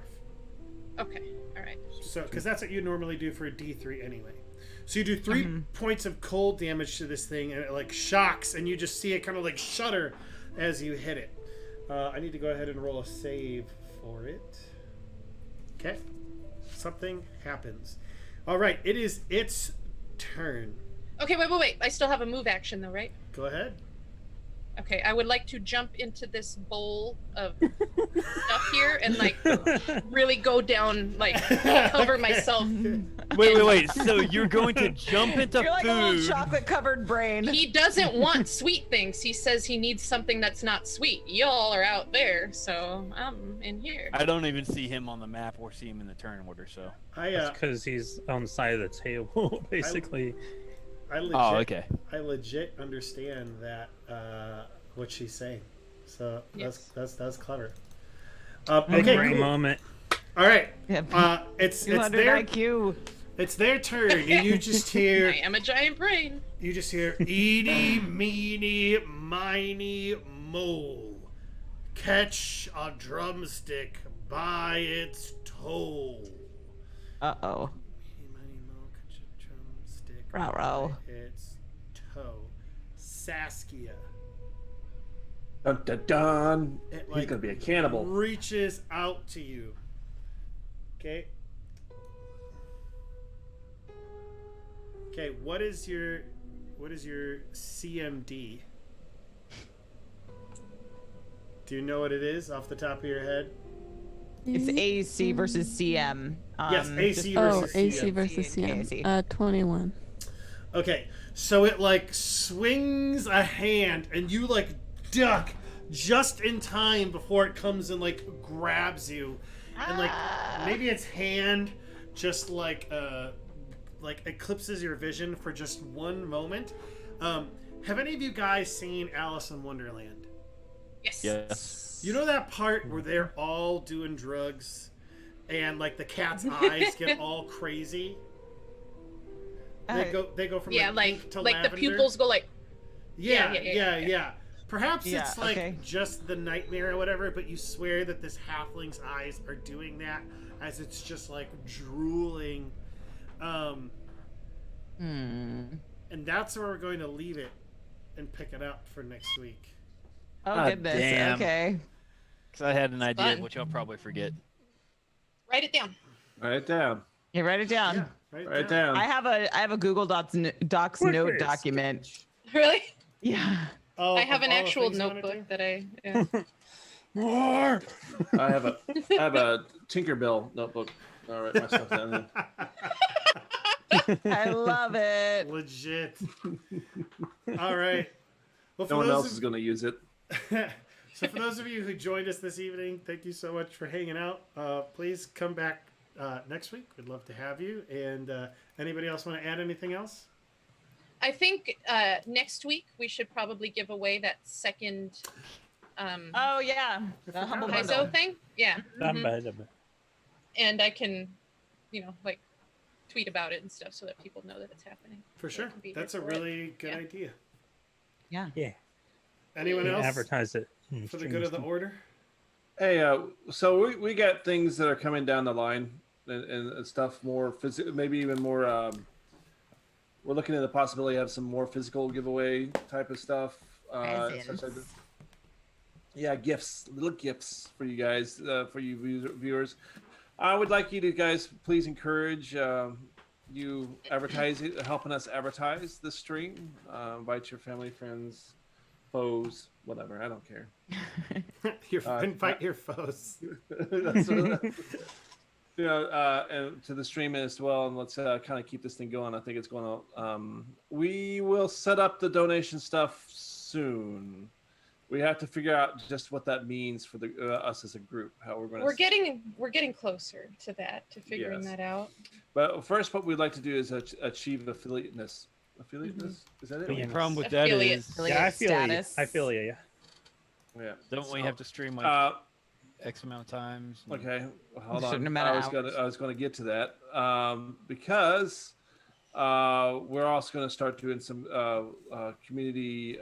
Okay, all right. So because that's what you normally do for a D3 anyway. So you do 3 points of cold damage to this thing, and it like shocks, and you just see it kind of like shudder as you hit it. I need to go ahead and roll a save for it. Okay. Something happens. All right. It is its turn. Okay, wait. I still have a move action though, right? Go ahead. Okay, I would like to jump into this bowl of stuff here and like really go down, like cover myself. Wait. So you're going to jump into You're like a little food? chocolate covered brain. He doesn't want sweet things. He says he needs something that's not sweet. Y'all are out there, so I'm in here. I don't even see him on the map or see him in the turn order. So. That's because he's on the side of the table, basically. I legit understand that what she's saying. So that's clever. Okay, Great cool. moment. All right. Yep. It's 200 their IQ. it's their turn, and you just hear I am a giant brain. you just hear eeny meeny miny mole, catch a drumstick by its toe. Uh-oh. Eeny, miny, moe, catch a drumstick Ruh-roh. by its toe. Saskia. Dun dun dun. It, He's gonna be a cannibal. Reaches out to you. Okay. Okay, what is your CMD? Do you know what it is off the top of your head? It's AC versus CM. Yes, AC Oh, versus AC CM. versus AC. CM. 21. Okay, so it like swings a hand and you like duck just in time before it comes and like grabs you. And like maybe its hand just like eclipses your vision for just one moment. Have any of you guys seen Alice in Wonderland? Yes. Yes. You know that part where they're all doing drugs and like the cat's eyes get all crazy? They go from Yeah, like pink to like lavender. the pupils go like. Yeah. Perhaps Yeah, it's like okay. just the nightmare or whatever, but you swear that this halfling's eyes are doing that as it's just like drooling. And that's where we're going to leave it and pick it up for next week. Oh Ah, goodness. damn. Okay. Because I had an idea, fun. which I'll probably forget. Write it down. Write it down. You write it down. Yeah, Write it down. I have a Google Docs note Quickest. document. Really? Yeah. Oh, I have of an all the actual things on it, notebook too? that I. Yeah. Roar! I have a Tinkerbell notebook. All right, my stuff down there. I love it. Legit. All right. Well, No one else is going to use it. So for those of you who joined us this evening, thank you so much for hanging out. Please come back next week. We'd love to have you. And anybody else want to add anything else? I think next week we should probably give away that second Oh yeah. The humble about bundle. ISO thing. Yeah. Not Mhm. bad. And I can, like tweet about it and stuff so that people know that it's happening. For So sure. they can be That's a here for it. really good Yeah. idea. Yeah. Yeah. Anyone else? Advertise it. For the good of the order? Hey, so we got things that are coming down the line and stuff more physical, maybe even more. We're looking at the possibility of some more physical giveaway type of stuff. Such as, yeah, gifts, little gifts for you guys, for you viewers. I would like you to guys please encourage you helping us advertise this stream. Invite your family, friends, foes, whatever. I don't care. Invite your foes. That's and to the stream as well, and let's kind of keep this thing going. I think it's going to. We will set up the donation stuff soon. We have to figure out just what that means for the us as a group. How we're going to. We're getting closer to that, to figuring Yes. that out. But first, what we'd like to do is achieve affiliateness. Affiliateness? Is that it? The Yeah. problem with that Affiliate. is, Yeah, I feel you. Status. I feel you. Yeah. don't we have to stream like X amount of times? Okay, hold Certain on. amount I of was gonna get to that because we're also gonna start doing some community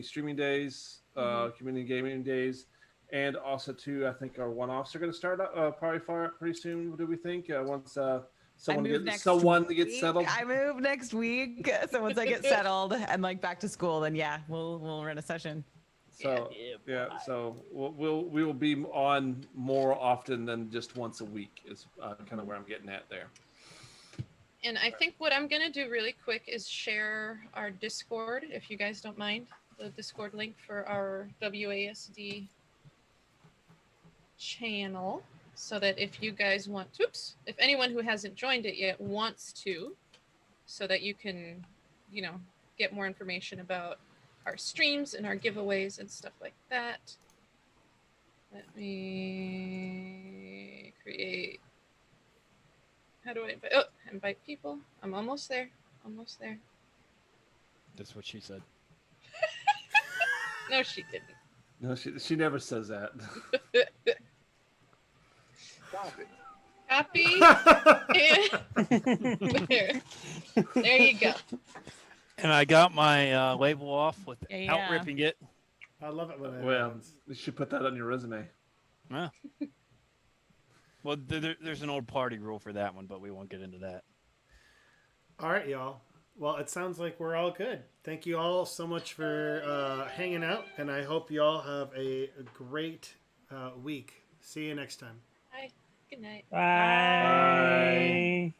streaming days, community gaming days, and also too, I think our one-offs are gonna start probably pretty soon. What do we think? Once someone gets settled. I move next week. So once I get settled and like back to school, then yeah, we'll run a session. So so we will be on more often than just once a week is kind of where I'm getting at there. And I think what I'm going to do really quick is share our Discord, if you guys don't mind, the Discord link for our WASD channel, so that if you guys want, if anyone who hasn't joined it yet wants to, so that you can, get more information about our streams and our giveaways and stuff like that. Let me create. How do I invite? Oh, invite people. I'm almost there. Almost there. That's what she said. No, she didn't. No, she never says that. Copy. there. There you go. And I got my label off without Yeah. ripping it. I love it when that Well, happens. you should put that on your resume. Yeah. Well, there's an old party rule for that one, but we won't get into that. All right, y'all. Well, it sounds like we're all good. Thank you all so much for hanging out, and I hope you all have a great week. See you next time. Hi. Good night. Bye.